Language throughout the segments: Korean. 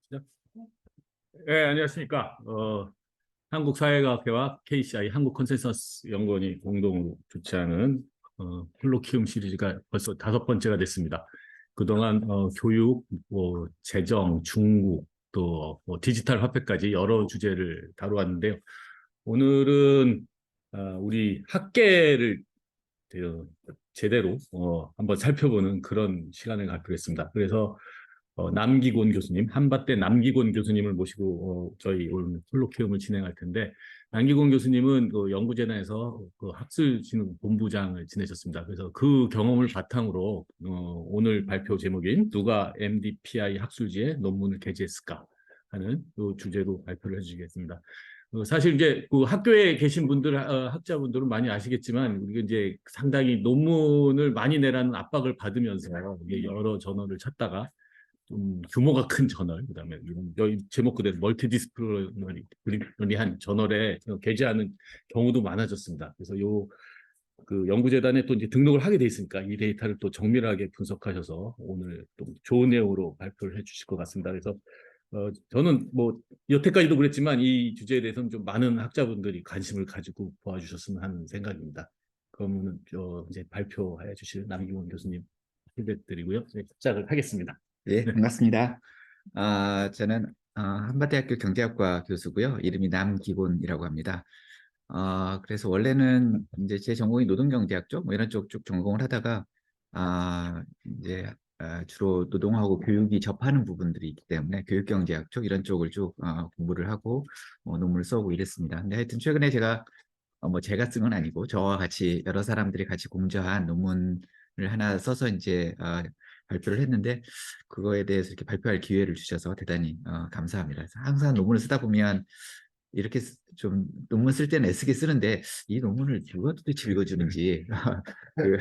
네, 안녕하십니까. 한국사회과학회와 KCI 한국컨센서스 연구원이 공동으로 주최하는 콜로키움 시리즈가 벌써 5번째가 됐습니다. 그동안 교육, 재정, 중국, 또 디지털 화폐까지 여러 주제를 다루었는데요. 오늘은 우리 학계를 제대로 한번 살펴보는 그런 시간을 갖기로 했습니다. 그래서 남기곤 교수님, 한밭대 남기곤 교수님을 모시고 저희 오늘 콜로키움을 진행할 텐데, 남기곤 교수님은 그 연구재단에서 그 학술진흥본부장을 지내셨습니다. 그래서 그 경험을 바탕으로 오늘 발표 제목인 누가 MDPI 학술지에 논문을 게재했을까 하는 그 주제로 발표를 해주시겠습니다. 사실 이제 그 학교에 계신 분들, 학자분들은 많이 아시겠지만, 우리가 이제 상당히 논문을 많이 내라는 압박을 받으면서 이게 여러 저널을 찾다가 좀 규모가 큰 저널, 그다음에 여기 제목 그대로 멀티디스플리너리한 저널에 게재하는 경우도 많아졌습니다. 그래서 그 연구재단에 또 이제 등록을 하게 돼 있으니까 이 데이터를 또 정밀하게 분석하셔서 오늘 또 좋은 내용으로 발표를 해주실 것 같습니다. 그래서 저는 뭐 여태까지도 그랬지만 이 주제에 대해서는 좀 많은 학자분들이 관심을 가지고 보아주셨으면 하는 생각입니다. 그러면 이제 발표해 주실 남기원 교수님 초대드리고요. 시작을 하겠습니다. 네, 네. 반갑습니다. 저는 한밭대학교 경제학과 교수고요. 이름이 남기곤이라고 합니다. 그래서 원래는 이제 제 전공이 노동경제학 쪽, 뭐 이런 쪽 쭉 전공을 하다가 이제 주로 노동하고 교육이 접하는 부분들이 있기 때문에 교육경제학 쪽 이런 쪽을 쭉 공부를 하고 논문을 써오고 이랬습니다. 근데 하여튼 최근에 제가 뭐 제가 쓴 건 아니고 저와 같이 여러 사람들이 같이 공저한 논문을 하나 써서 이제 발표를 했는데 그거에 대해서 이렇게 발표할 기회를 주셔서 대단히 감사합니다. 그래서 항상 논문을 쓰다 보면 이렇게 좀 논문 쓸 때는 애쓰게 쓰는데 이 논문을 누가 도대체 읽어주는지 그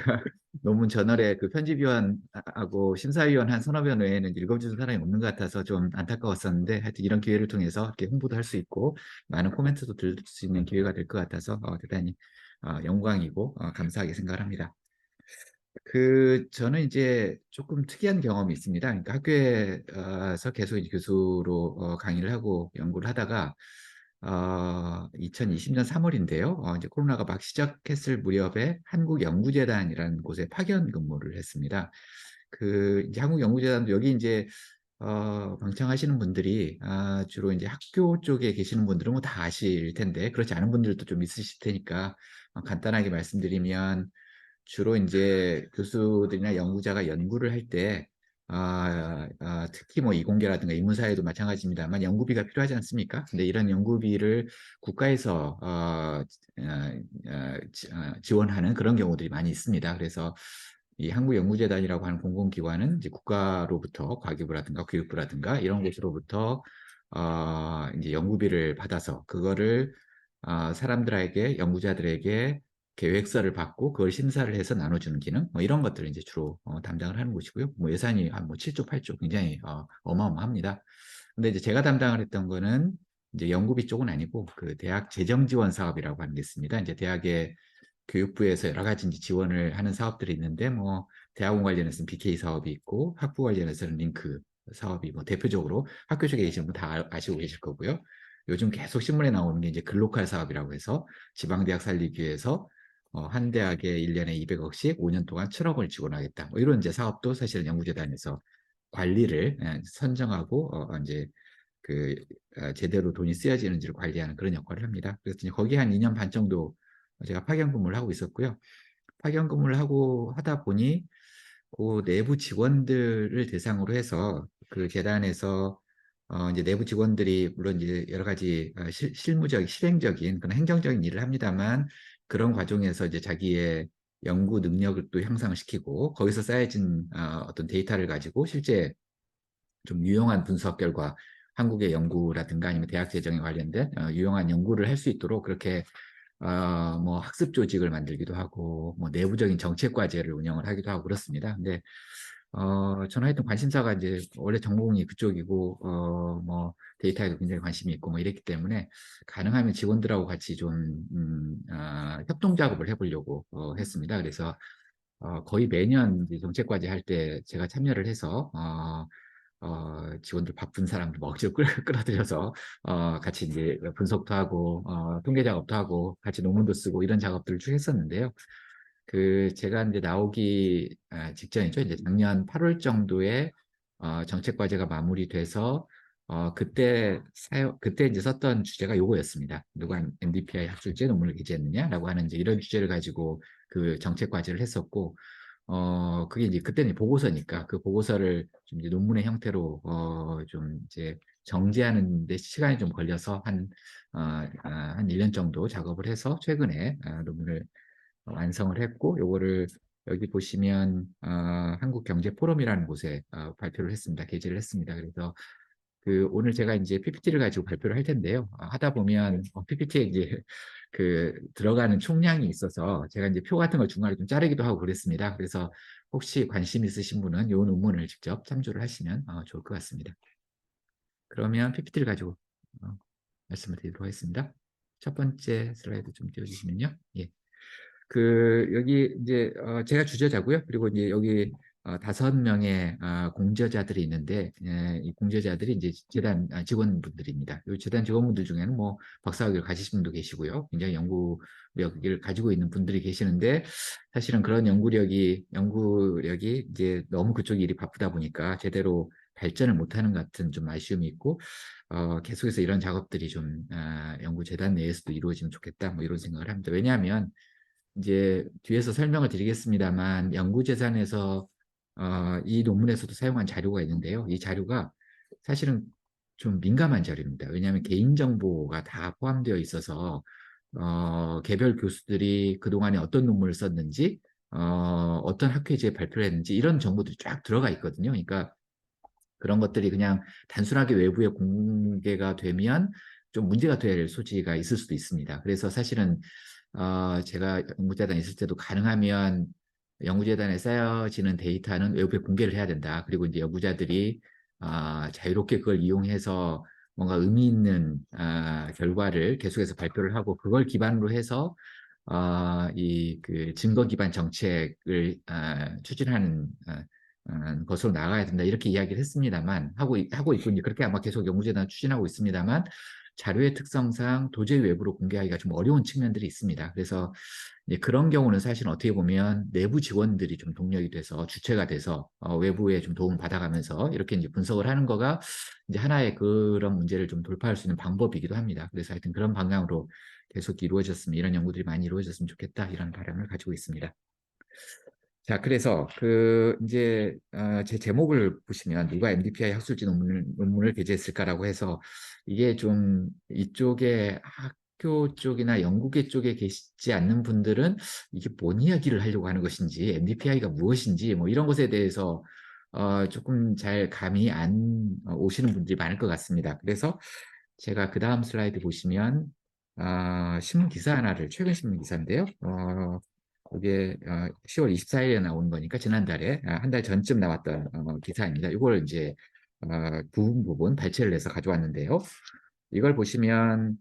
논문 저널에 그 편집위원하고 심사위원 한 서너 명 외에는 읽어주는 사람이 없는 것 같아서 좀 안타까웠었는데 하여튼 이런 기회를 통해서 이렇게 홍보도 할 수 있고 많은 코멘트도 들을 수 있는 기회가 될 것 같아서 대단히 영광이고 감사하게 생각합니다. 저는 이제 조금 특이한 경험이 있습니다. 그러니까 학교에서 계속 이제 교수로 강의를 하고 연구를 하다가 2020년 3월인데요. 이제 코로나가 막 시작했을 무렵에 한국연구재단이라는 곳에 파견 근무를 했습니다. 이제 한국연구재단도 여기 이제 방청하시는 분들이 주로 이제 학교 쪽에 계시는 분들은 뭐 다 아실 텐데 그렇지 않은 분들도 좀 있으실 테니까 간단하게 말씀드리면 주로 이제 교수들이나 연구자가 연구를 할 때 특히 뭐 이공계라든가 인문사회도 마찬가지입니다만 연구비가 필요하지 않습니까? 근데 이런 연구비를 국가에서 지원하는 그런 경우들이 많이 있습니다. 그래서 이 한국연구재단이라고 하는 공공기관은 이제 국가로부터 과기부라든가 교육부라든가 이런 곳으로부터 이제 연구비를 받아서 그거를 사람들에게 연구자들에게 계획서를 받고 그걸 심사를 해서 나눠주는 기능 뭐 이런 것들을 이제 주로 담당을 하는 곳이고요. 뭐 예산이 한 뭐 7조 8조 굉장히 어마어마합니다. 근데 이제 제가 담당을 했던 거는 이제 연구비 쪽은 아니고 그 대학 재정 지원 사업이라고 하는 게 있습니다. 이제 대학의 교육부에서 여러 가지 이제 지원을 하는 사업들이 있는데 뭐 대학원 관련해서는 BK 사업이 있고 학부 관련해서는 링크 사업이 뭐 대표적으로 학교 쪽에 계시는 분 다 아시고 계실 거고요. 요즘 계속 신문에 나오는 게 이제 글로컬 사업이라고 해서 지방대학 살리기 위해서 한 대학에 1년에 200억씩 5년 동안 7억을 지원하겠다. 뭐 이런 이제 사업도 사실은 연구재단에서 관리를 선정하고 이제 제대로 돈이 쓰여지는지를 관리하는 그런 역할을 합니다. 그래서 이제 거기 한 2년 반 정도 제가 파견 근무를 하고 있었고요. 파견 근무를 하고 하다 보니 그 내부 직원들을 대상으로 해서 그 재단에서 이제 내부 직원들이 물론 이제 여러 가지 실무적, 실행적인 그런 행정적인 일을 합니다만 그런 과정에서 이제 자기의 연구 능력을 또 향상을 시키고 거기서 쌓여진 어떤 데이터를 가지고 실제 좀 유용한 분석 결과 한국의 연구라든가 아니면 대학 재정에 관련된 유용한 연구를 할 수 있도록 그렇게 뭐 학습 조직을 만들기도 하고 뭐 내부적인 정책 과제를 운영을 하기도 하고 그렇습니다. 근데 저는 하여튼 관심사가 이제 원래 전공이 그쪽이고 뭐 데이터에도 굉장히 관심이 있고 뭐 이랬기 때문에 가능하면 직원들하고 같이 좀 협동 작업을 해보려고 했습니다. 그래서 거의 매년 이제 정책 과제 할 때 제가 참여를 해서 직원들 바쁜 사람들 뭐 억지로 끌어들여서 같이 이제 분석도 하고 통계 작업도 하고 같이 논문도 쓰고 이런 작업들을 쭉 했었는데요. 제가 이제 나오기 직전이죠. 이제 작년 8월 정도에 정책 과제가 마무리돼서 그때 이제 썼던 주제가 요거였습니다. 누가 MDPI 학술제 논문을 게재했느냐라고 하는 이제 이런 주제를 가지고 그 정책 과제를 했었고, 그게 이제 그때는 보고서니까 그 보고서를 좀 이제 논문의 형태로 좀 이제 정제하는 데 시간이 좀 걸려서 한 1년 정도 작업을 해서 최근에 논문을 완성을 했고, 요거를 여기 보시면 한국경제포럼이라는 곳에 발표를 했습니다. 게재를 했습니다. 그래서 오늘 제가 이제 PPT를 가지고 발표를 할 텐데요. 하다 보면 PPT에 이제 들어가는 총량이 있어서 제가 이제 표 같은 걸 중간에 좀 자르기도 하고 그랬습니다. 그래서 혹시 관심 있으신 분은 이 논문을 직접 참조를 하시면 좋을 것 같습니다. 그러면 PPT를 가지고 말씀을 드리도록 하겠습니다. 첫 번째 슬라이드 좀 띄워주시면요. 예. 여기 이제 제가 주저자고요. 그리고 이제 여기 5명의 공저자들이 있는데, 이 공저자들이 이제 재단 직원분들입니다. 이 재단 직원분들 중에는 뭐 박사학위를 가지신 분도 계시고요. 굉장히 연구력을 가지고 있는 분들이 계시는데, 사실은 그런 연구력이 이제 너무 그쪽 일이 바쁘다 보니까 제대로 발전을 못하는 것 같은 좀 아쉬움이 있고, 계속해서 이런 작업들이 좀 연구재단 내에서도 이루어지면 좋겠다, 뭐 이런 생각을 합니다. 왜냐하면 이제 뒤에서 설명을 드리겠습니다만 연구재단에서 이 논문에서도 사용한 자료가 있는데요. 이 자료가 사실은 좀 민감한 자료입니다. 왜냐하면 개인정보가 다 포함되어 있어서 개별 교수들이 그동안에 어떤 논문을 썼는지 어떤 학회지에 발표를 했는지 이런 정보들이 쫙 들어가 있거든요. 그러니까 그런 것들이 그냥 단순하게 외부에 공개가 되면 좀 문제가 될 소지가 있을 수도 있습니다. 그래서 사실은 제가 연구재단에 있을 때도 가능하면 연구재단에 쌓여지는 데이터는 외부에 공개를 해야 된다. 그리고 이제 연구자들이 자유롭게 그걸 이용해서 뭔가 의미 있는 결과를 계속해서 발표를 하고 그걸 기반으로 해서 증거 기반 정책을 추진하는 것으로 나가야 된다 이렇게 이야기를 했습니다만 하고 있고 이제 그렇게 아마 계속 연구재단 추진하고 있습니다만 자료의 특성상 도저히 외부로 공개하기가 좀 어려운 측면들이 있습니다. 그래서 이제 그런 경우는 사실 어떻게 보면 내부 직원들이 좀 동력이 돼서 주체가 돼서 외부에 좀 도움을 받아가면서 이렇게 이제 분석을 하는 거가 이제 하나의 그런 문제를 좀 돌파할 수 있는 방법이기도 합니다. 그래서 하여튼 그런 방향으로 계속 이루어졌으면 이런 연구들이 많이 이루어졌으면 좋겠다 이런 바람을 가지고 있습니다. 자, 그래서 이제 제 제목을 보시면 누가 MDPI 학술지 논문을 게재했을까라고 해서 이게 좀 이쪽에 학교 쪽이나 연구계 쪽에 계시지 않는 분들은 이게 뭔 이야기를 하려고 하는 것인지 MDPI가 무엇인지 뭐 이런 것에 대해서 조금 잘 감이 안 오시는 분들이 많을 것 같습니다. 그래서 제가 그 다음 슬라이드 보시면 신문 기사 하나를 최근 신문 기사인데요. 이게 10월 24일에 나온 거니까 지난달에 한 달 전쯤 나왔던 기사입니다. 이걸 이제 부분 발췌를 해서 가져왔는데요. 이걸 보시면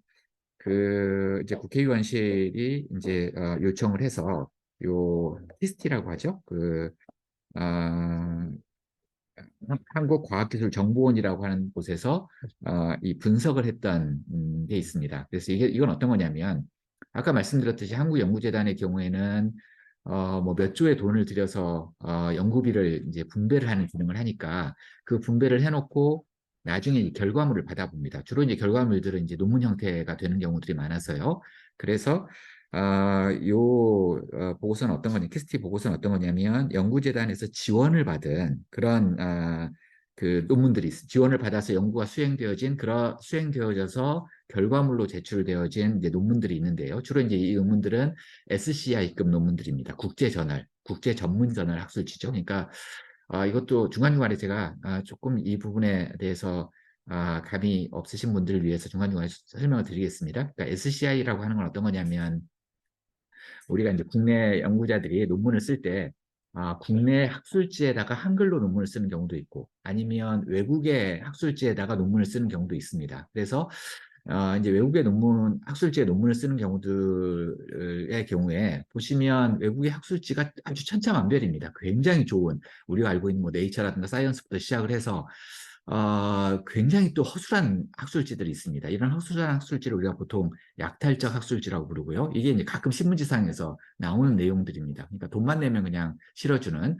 이제 국회의원실이 이제 요청을 해서 요 TIST라고 하죠. 어, 한국과학기술정보원이라고 하는 곳에서 이 분석을 했던 게 있습니다. 그래서 이건 어떤 거냐면 아까 말씀드렸듯이 한국연구재단의 경우에는 뭐 몇 조의 돈을 들여서 연구비를 이제 분배를 하는 기능을 하니까 그 분배를 해놓고 나중에 결과물을 받아봅니다. 주로 이제 결과물들은 이제 논문 형태가 되는 경우들이 많아서요. 그래서 보고서는 어떤 거냐, 캐스티 보고서는 어떤 거냐면 연구재단에서 지원을 받은 그런 논문들이 있어요. 지원을 받아서 연구가 수행되어져서 결과물로 제출되어진 이제 논문들이 있는데요. 주로 이제 이 논문들은 SCI급 논문들입니다. 국제저널, 국제 전문 저널 학술지죠. 그러니까 이것도 중간중간에 제가 조금 이 부분에 대해서 감이 없으신 분들을 위해서 중간중간에 설명을 드리겠습니다. 그러니까 SCI라고 하는 건 어떤 거냐면 우리가 이제 국내 연구자들이 논문을 쓸 때 국내 학술지에다가 한글로 논문을 쓰는 경우도 있고 아니면 외국의 학술지에다가 논문을 쓰는 경우도 있습니다. 그래서 이제 외국의 논문, 학술지의 논문을 쓰는 경우들의 경우에 보시면 외국의 학술지가 아주 천차만별입니다. 굉장히 좋은, 우리가 알고 있는 뭐 네이처라든가 사이언스부터 시작을 해서 굉장히 또 허술한 학술지들이 있습니다. 이런 허술한 학술지를 우리가 보통 약탈적 학술지라고 부르고요. 이게 이제 가끔 신문지상에서 나오는 내용들입니다. 그러니까 돈만 내면 그냥 실어주는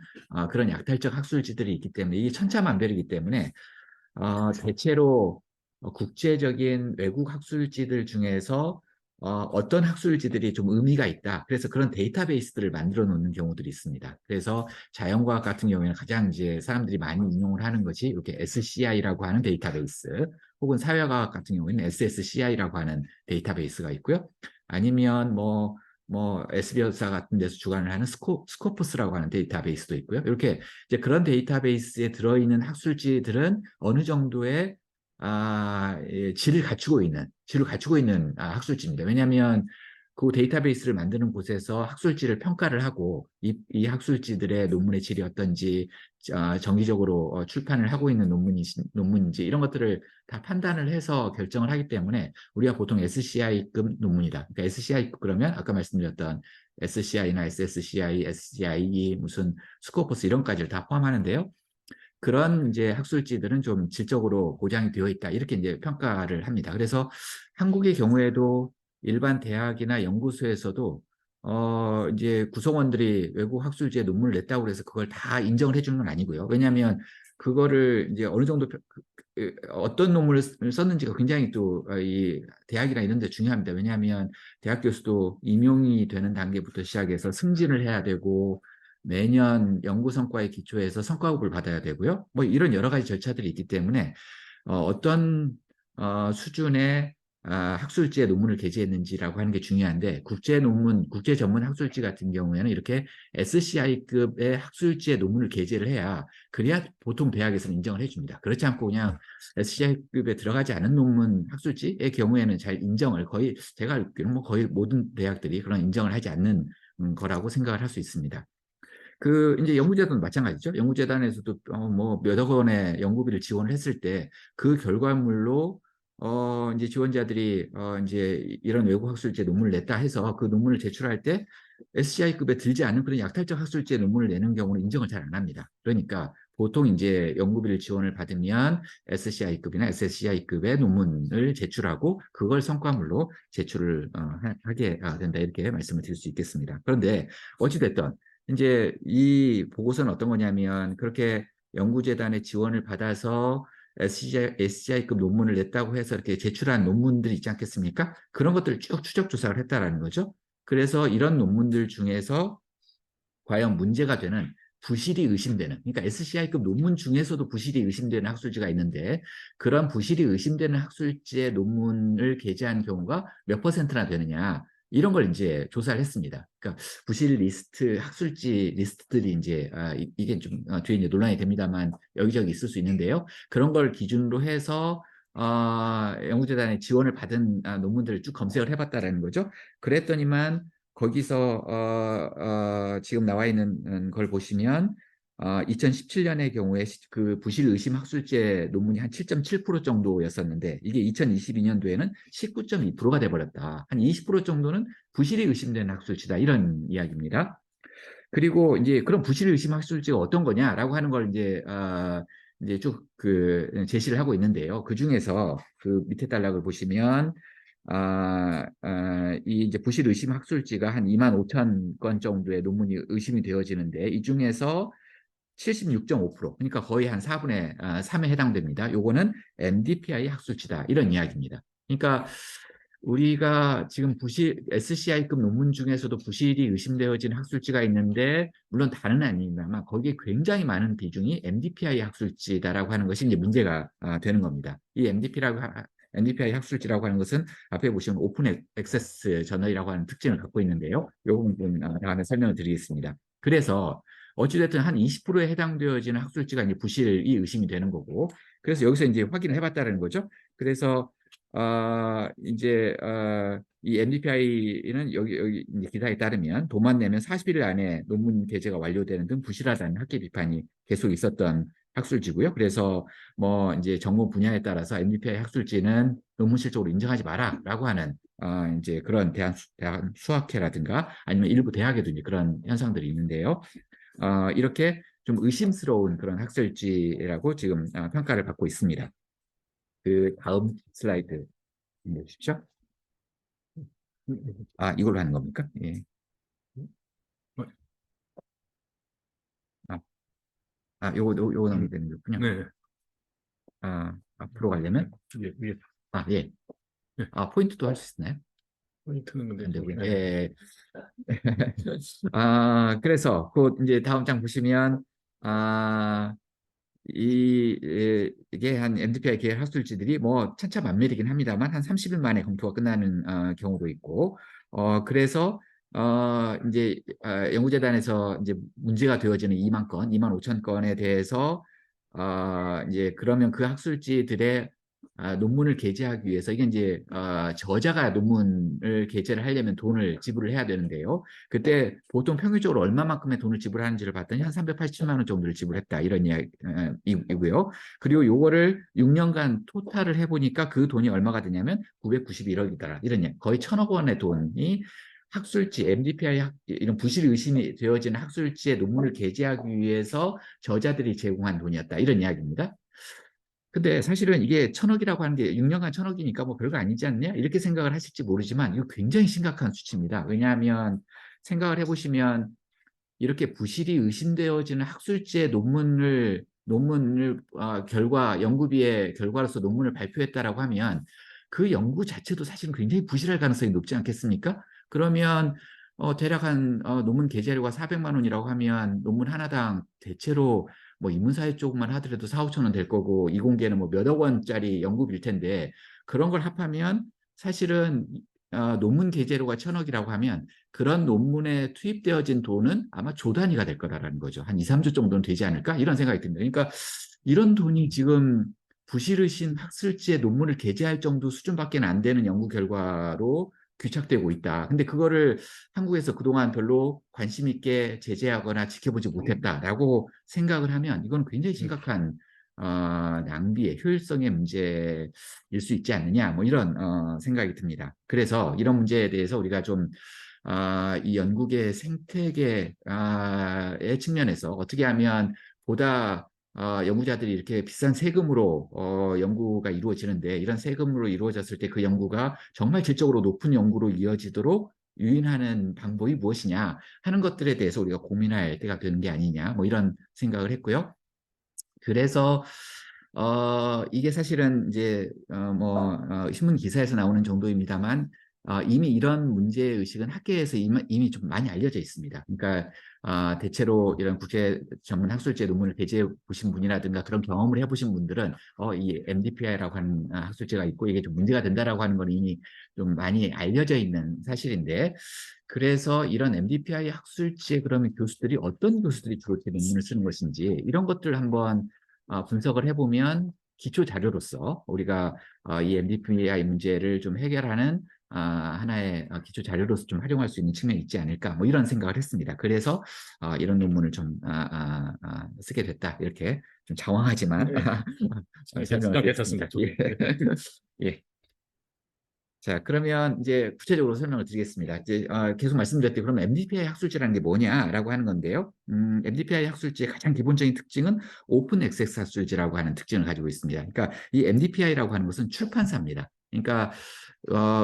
그런 약탈적 학술지들이 있기 때문에 이게 천차만별이기 때문에 대체로 국제적인 외국 학술지들 중에서 어떤 학술지들이 좀 의미가 있다. 그래서 그런 데이터베이스들을 만들어 놓는 경우들이 있습니다. 그래서 자연과학 같은 경우에는 가장 이제 사람들이 많이 인용을 하는 것이 이렇게 SCI라고 하는 데이터베이스, 혹은 사회과학 같은 경우에는 SSCI라고 하는 데이터베이스가 있고요. 아니면 뭐 에스비어사 같은 데서 주관을 하는 스코퍼스라고 하는 데이터베이스도 있고요. 이렇게 이제 그런 데이터베이스에 들어있는 학술지들은 어느 정도의 질을 갖추고 있는 학술지입니다. 왜냐하면 그 데이터베이스를 만드는 곳에서 학술지를 평가를 하고 이 학술지들의 논문의 질이 어떤지 정기적으로 출판을 하고 있는 논문인지 이런 것들을 다 판단을 해서 결정을 하기 때문에 우리가 보통 SCI급 논문이다. 그러니까 SCI급 그러면 아까 말씀드렸던 SCI나 SSCI, SCI, 무슨 스코퍼스 이런 까지를 다 포함하는데요. 그런 이제 학술지들은 좀 질적으로 보장이 되어 있다. 이렇게 이제 평가를 합니다. 그래서 한국의 경우에도 일반 대학이나 연구소에서도 이제 구성원들이 외국 학술지에 논문을 냈다고 해서 그걸 다 인정을 해주는 건 아니고요. 왜냐하면 그거를 이제 어느 정도 어떤 논문을 썼는지가 굉장히 또 이 대학이나 이런 데 중요합니다. 왜냐하면 대학 교수도 임용이 되는 단계부터 시작해서 승진을 해야 되고 매년 연구 성과에 기초해서 성과급을 받아야 되고요. 뭐 이런 여러 가지 절차들이 있기 때문에 어떤 수준의 학술지에 논문을 게재했는지라고 하는 게 중요한데 국제 논문, 국제 전문 학술지 같은 경우에는 이렇게 SCI급의 학술지에 논문을 게재를 해야 그래야 보통 대학에서는 인정을 해줍니다. 그렇지 않고 그냥 SCI급에 들어가지 않은 논문 학술지의 경우에는 잘 인정을 거의 제가 알기로는 뭐 거의 모든 대학들이 그런 인정을 하지 않는 거라고 생각을 할 수 있습니다. 그 이제 연구재단도 마찬가지죠. 연구재단에서도 뭐 몇억 원의 연구비를 지원을 했을 때 그 결과물로 이제 지원자들이 이제 이런 외국 학술지에 논문을 냈다 해서 그 논문을 제출할 때 SCI급에 들지 않는 그런 약탈적 학술지에 논문을 내는 경우는 인정을 잘 안 합니다. 그러니까 보통 이제 연구비를 지원을 받으면 SCI급이나 SSCI급의 논문을 제출하고 그걸 성과물로 제출을 하게 된다 이렇게 말씀을 드릴 수 있겠습니다. 그런데 어찌됐든 이제 이 보고서는 어떤 거냐면 그렇게 연구재단의 지원을 받아서 SCI급 논문을 냈다고 해서 이렇게 제출한 논문들이 있지 않겠습니까? 그런 것들을 쭉 추적 조사를 했다라는 거죠. 그래서 이런 논문들 중에서 과연 문제가 되는 부실이 의심되는, 그러니까 SCI급 논문 중에서도 부실이 의심되는 학술지가 있는데 그런 부실이 의심되는 학술지의 논문을 게재한 경우가 몇 퍼센트나 되느냐 이런 걸 이제 조사를 했습니다. 그러니까 부실 리스트, 학술지 리스트들이 이제 이게 좀 뒤에 이제 논란이 됩니다만 여기저기 있을 수 있는데요. 그런 걸 기준으로 해서 연구재단의 지원을 받은 논문들을 쭉 검색을 해봤다라는 거죠. 그랬더니만 거기서 지금 나와 있는 걸 보시면 2017년의 경우에 그 부실 의심 학술제 논문이 한 7.7% 정도였었는데 이게 2022년도에는 19.2%가 돼버렸다. 한 20% 정도는 부실이 의심되는 학술지다 이런 이야기입니다. 그리고 이제 그런 부실 의심 학술지가 어떤 거냐라고 하는 걸 이제 쭉 그 제시를 하고 있는데요. 그 중에서 그 밑에 단락을 보시면 이 이제 부실 의심 학술지가 한 2만 5천 건 정도의 논문이 의심이 되어지는데 이 중에서 76.5% 그러니까 거의 한 4분의 3에 해당됩니다. 요거는 MDPI 학술지다 이런 이야기입니다. 그러니까 우리가 지금 SCI급 논문 중에서도 부실이 의심되어진 학술지가 있는데 물론 다는 아닙니다만 거기에 굉장히 많은 비중이 MDPI 학술지다라고 하는 것이 이제 문제가 되는 겁니다. 이 MDPI 학술지라고 하는 것은 앞에 보시면 오픈 액세스 저널이라고 하는 특징을 갖고 있는데요. 이 부분 다음에 설명을 드리겠습니다. 그래서 어찌됐든 한 20%에 해당되어지는 학술지가 이제 부실이 의심이 되는 거고, 그래서 여기서 이제 확인을 해봤다는 거죠. 그래서 이제 이 MDPI는 여기 이제 기사에 따르면 도만 내면 40일 안에 논문 게재가 완료되는 등 부실하다는 학계 비판이 계속 있었던 학술지고요. 그래서 뭐 이제 전공 분야에 따라서 MDPI 학술지는 논문 실적으로 인정하지 마라라고 하는 이제 그런 대한 수학회라든가 아니면 일부 대학에도 이제 그런 현상들이 있는데요. 이렇게 좀 의심스러운 그런 학술지라고 지금 평가를 받고 있습니다. 그 다음 슬라이드 보십시오. 이걸로 하는 겁니까? 예. 요거 음, 넘기는 거군요. 네. 앞으로 가려면 예. 예. 예. 포인트도 할 수 있나요? 포인트는 근데 안 되고요. 네. 예. 그래서 그 이제 다음 장 보시면 아, 이게 한 MDPI 계열 학술지들이 뭐 천차만별이긴 합니다만 한 30일 만에 검토가 끝나는 경우도 있고 그래서 이제 연구재단에서 이제 문제가 되어지는 2만 건, 2만 5천 건에 대해서 이제 그러면 그 학술지들의 논문을 게재하기 위해서 이게 이제 저자가 논문을 게재를 하려면 돈을 지불을 해야 되는데요. 그때 보통 평균적으로 얼마만큼의 돈을 지불하는지를 봤더니 한 387만 원 정도를 지불했다 이런 이야기고요. 그리고 요거를 6년간 토탈을 해보니까 그 돈이 얼마가 되냐면 991억이더라 이런 이야기. 거의 1,000억 원의 돈이 학술지, MDPI 이런 부실 의심이 되어지는 학술지의 논문을 게재하기 위해서 저자들이 제공한 돈이었다 이런 이야기입니다. 근데 사실은 이게 1,000억이라고 하는 게 6년간 1,000억이니까 뭐 별거 아니지 않냐? 이렇게 생각을 하실지 모르지만 이거 굉장히 심각한 수치입니다. 왜냐하면 생각을 해보시면 이렇게 부실이 의심되어지는 학술지의 논문을 연구비의 결과로서 논문을 발표했다라고 하면 그 연구 자체도 사실은 굉장히 부실할 가능성이 높지 않겠습니까? 그러면 대략 한 논문 게재료가 400만 원이라고 하면 논문 하나당 대체로 뭐 인문사회 쪽만 하더라도 4, 5천 원 될 거고 이공계는 뭐 몇억 원짜리 연구비일 텐데 그런 걸 합하면 사실은 논문 게재료가 1,000억이라고 하면 그런 논문에 투입되어진 돈은 아마 조 단위가 될 거라는 거죠. 한 2, 3조 정도는 되지 않을까? 이런 생각이 듭니다. 그러니까 이런 돈이 지금 부실의신 학술지에 논문을 게재할 정도 수준밖에 안 되는 연구 결과로 귀착되고 있다. 근데 그거를 한국에서 그동안 별로 관심 있게 제재하거나 지켜보지 못했다라고 생각을 하면 이건 굉장히 심각한 낭비의 효율성의 문제일 수 있지 않느냐 뭐 이런 생각이 듭니다. 그래서 이런 문제에 대해서 우리가 좀 이 연구계 생태계의 측면에서 어떻게 하면 보다 연구자들이 이렇게 비싼 세금으로 연구가 이루어지는데 이런 세금으로 이루어졌을 때 그 연구가 정말 질적으로 높은 연구로 이어지도록 유인하는 방법이 무엇이냐 하는 것들에 대해서 우리가 고민할 때가 되는 게 아니냐 뭐 이런 생각을 했고요. 그래서 이게 사실은 이제 신문 기사에서 나오는 정도입니다만 이미 이런 문제 의식은 학계에서 이미 좀 많이 알려져 있습니다. 그러니까 대체로 이런 국제 전문 학술지에 논문을 게재해 보신 분이라든가 그런 경험을 해보신 분들은 이 MDPI라고 하는 학술지가 있고 이게 좀 문제가 된다라고 하는 건 이미 좀 많이 알려져 있는 사실인데 그래서 이런 MDPI 학술지에 그러면 어떤 교수들이 주로 논문을 쓰는 것인지 이런 것들을 한번 분석을 해보면 기초 자료로서 우리가 이 MDPI 문제를 좀 해결하는 하나의 기초 자료로서 좀 활용할 수 있는 측면이 있지 않을까 뭐 이런 생각을 했습니다. 그래서 이런 논문을 좀 쓰게 됐다 이렇게 좀 장황하지만 설명을 드렸습니다. 괜찮습니다. 예. 자, 그러면 이제 구체적으로 설명을 드리겠습니다. 이제 계속 말씀드렸듯이 그러면 MDPI 학술지라는 게 뭐냐라고 하는 건데요. MDPI 학술지의 가장 기본적인 특징은 오픈 액세스 학술지라고 하는 특징을 가지고 있습니다. 그러니까 이 MDPI라고 하는 것은 출판사입니다. 그러니까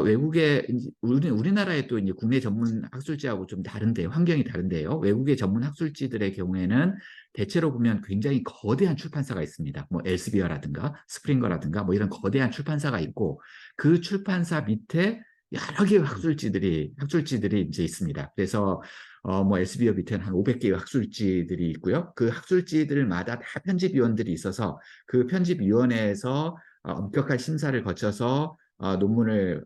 외국의 우리나라의 또 이제 국내 전문 학술지하고 좀 다른데요. 환경이 다른데요. 외국의 전문 학술지들의 경우에는 대체로 보면 굉장히 거대한 출판사가 있습니다. 뭐 엘스비어라든가 스프링거라든가 뭐 이런 거대한 출판사가 있고 그 출판사 밑에 여러 개의 학술지들이 이제 있습니다. 그래서 뭐 엘스비어 밑에는 한 500개의 학술지들이 있고요. 그 학술지들마다 다 편집위원들이 있어서 그 편집위원회에서 엄격한 심사를 거쳐서 논문을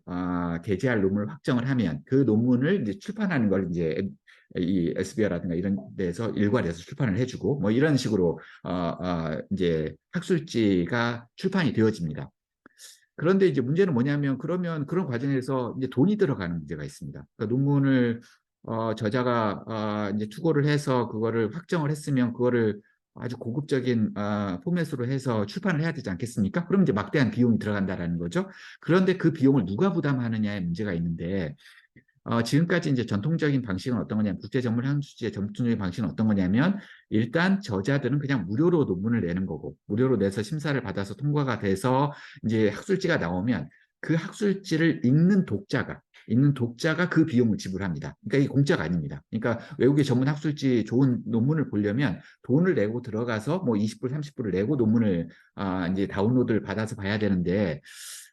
게재할 논문을 확정을 하면 그 논문을 이제 출판하는 걸 이제 이 SBR라든가 이런 데서 일괄해서 출판을 해주고 뭐 이런 식으로 이제 학술지가 출판이 되어집니다. 그런데 이제 문제는 뭐냐면 그러면 그런 과정에서 이제 돈이 들어가는 문제가 있습니다. 그러니까 논문을 저자가 이제 투고를 해서 그거를 확정을 했으면 그거를 아주 고급적인 포맷으로 해서 출판을 해야 되지 않겠습니까? 그럼 이제 막대한 비용이 들어간다라는 거죠. 그런데 그 비용을 누가 부담하느냐에 문제가 있는데 지금까지 이제 전통적인 방식은 어떤 거냐면 국제 전문 학술지의 전통적인 방식은 어떤 거냐면 일단 저자들은 그냥 무료로 논문을 내는 거고 무료로 내서 심사를 받아서 통과가 돼서 이제 학술지가 나오면 그 학술지를 읽는 독자가 그 비용을 지불합니다. 그러니까 이게 공짜가 아닙니다. 그러니까 외국의 전문 학술지 좋은 논문을 보려면 돈을 내고 들어가서 뭐 20불, 30불을 내고 논문을 이제 다운로드를 받아서 봐야 되는데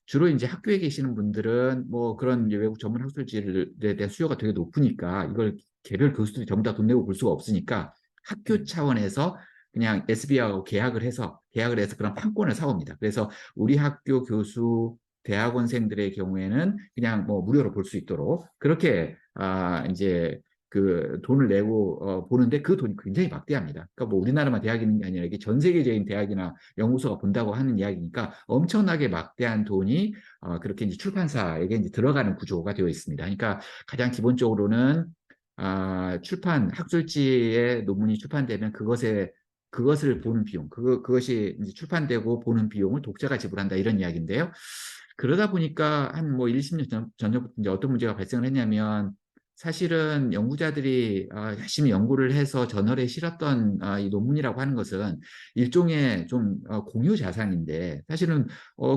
주로 이제 학교에 계시는 분들은 뭐 그런 외국 전문 학술지에 대한 수요가 되게 높으니까 이걸 개별 교수들이 전부 다 돈 내고 볼 수가 없으니까 학교 차원에서 그냥 SBA하고 계약을 해서 그런 판권을 사옵니다. 그래서 우리 학교 교수 대학원생들의 경우에는 그냥 뭐 무료로 볼 수 있도록 그렇게 이제 그 돈을 내고 보는데 그 돈이 굉장히 막대합니다. 그러니까 뭐 우리나라만 대학이 있는 게 아니라 이게 전 세계적인 대학이나 연구소가 본다고 하는 이야기니까 엄청나게 막대한 돈이 그렇게 이제 출판사에게 이제 들어가는 구조가 되어 있습니다. 그러니까 가장 기본적으로는 학술지에 논문이 출판되면 그것을 보는 비용, 그것이 이제 출판되고 보는 비용을 독자가 지불한다 이런 이야기인데요. 그러다 보니까 한 뭐 20년 전부터 이제 어떤 문제가 발생을 했냐면 사실은 연구자들이 열심히 연구를 해서 저널에 실었던 이 논문이라고 하는 것은 일종의 좀 공유 자산인데 사실은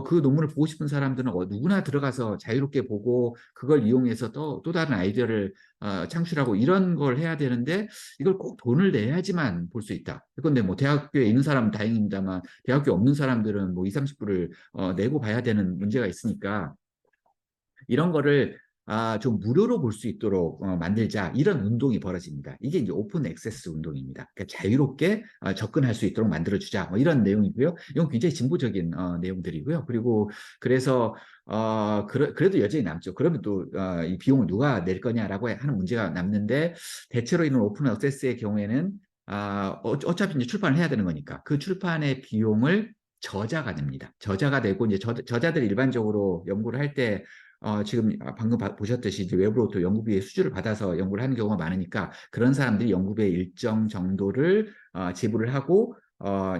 그 논문을 보고 싶은 사람들은 누구나 들어가서 자유롭게 보고 그걸 이용해서 또 다른 아이디어를 창출하고 이런 걸 해야 되는데 이걸 꼭 돈을 내야지만 볼 수 있다. 그런데 뭐 대학교에 있는 사람은 다행입니다만 대학교 없는 사람들은 뭐 2, 30불을 내고 봐야 되는 문제가 있으니까 이런 거를 좀 무료로 볼 수 있도록 만들자 이런 운동이 벌어집니다. 이게 이제 오픈 액세스 운동입니다. 그러니까 자유롭게 접근할 수 있도록 만들어주자 뭐 이런 내용이고요. 이건 굉장히 진보적인 내용들이고요. 그리고 그래서 그래도 여전히 남죠. 그러면 또 이 비용을 누가 낼 거냐라고 하는 문제가 남는데 대체로 이런 오픈 액세스의 경우에는 어차피 이제 출판을 해야 되는 거니까 그 출판의 비용을 저자가 냅니다. 저자가 내고 이제 저자들이 일반적으로 연구를 할때 지금 방금 보셨듯이 이제 외부로부터 연구비의 수주를 받아서 연구를 하는 경우가 많으니까 그런 사람들이 연구비의 일정 정도를 지불을 하고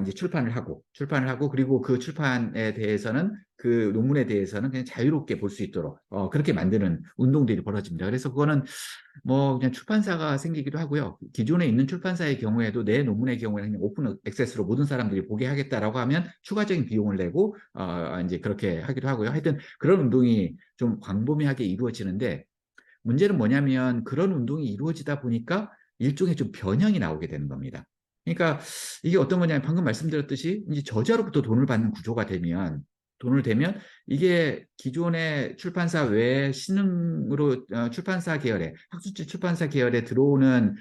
이제 출판을 하고 그리고 그 출판에 대해서는 그 논문에 대해서는 그냥 자유롭게 볼 수 있도록 그렇게 만드는 운동들이 벌어집니다. 그래서 그거는 뭐 그냥 출판사가 생기기도 하고요. 기존에 있는 출판사의 경우에도 내 논문의 경우에는 오픈 액세스로 모든 사람들이 보게 하겠다라고 하면 추가적인 비용을 내고 이제 그렇게 하기도 하고요. 하여튼 그런 운동이 좀 광범위하게 이루어지는데 문제는 뭐냐면 그런 운동이 이루어지다 보니까 일종의 좀 변형이 나오게 되는 겁니다. 그러니까 이게 어떤 거냐면 방금 말씀드렸듯이 이제 저자로부터 돈을 대면 이게 기존의 출판사 외에 신흥으로 출판사 계열에 학술지 출판사 계열에 들어오는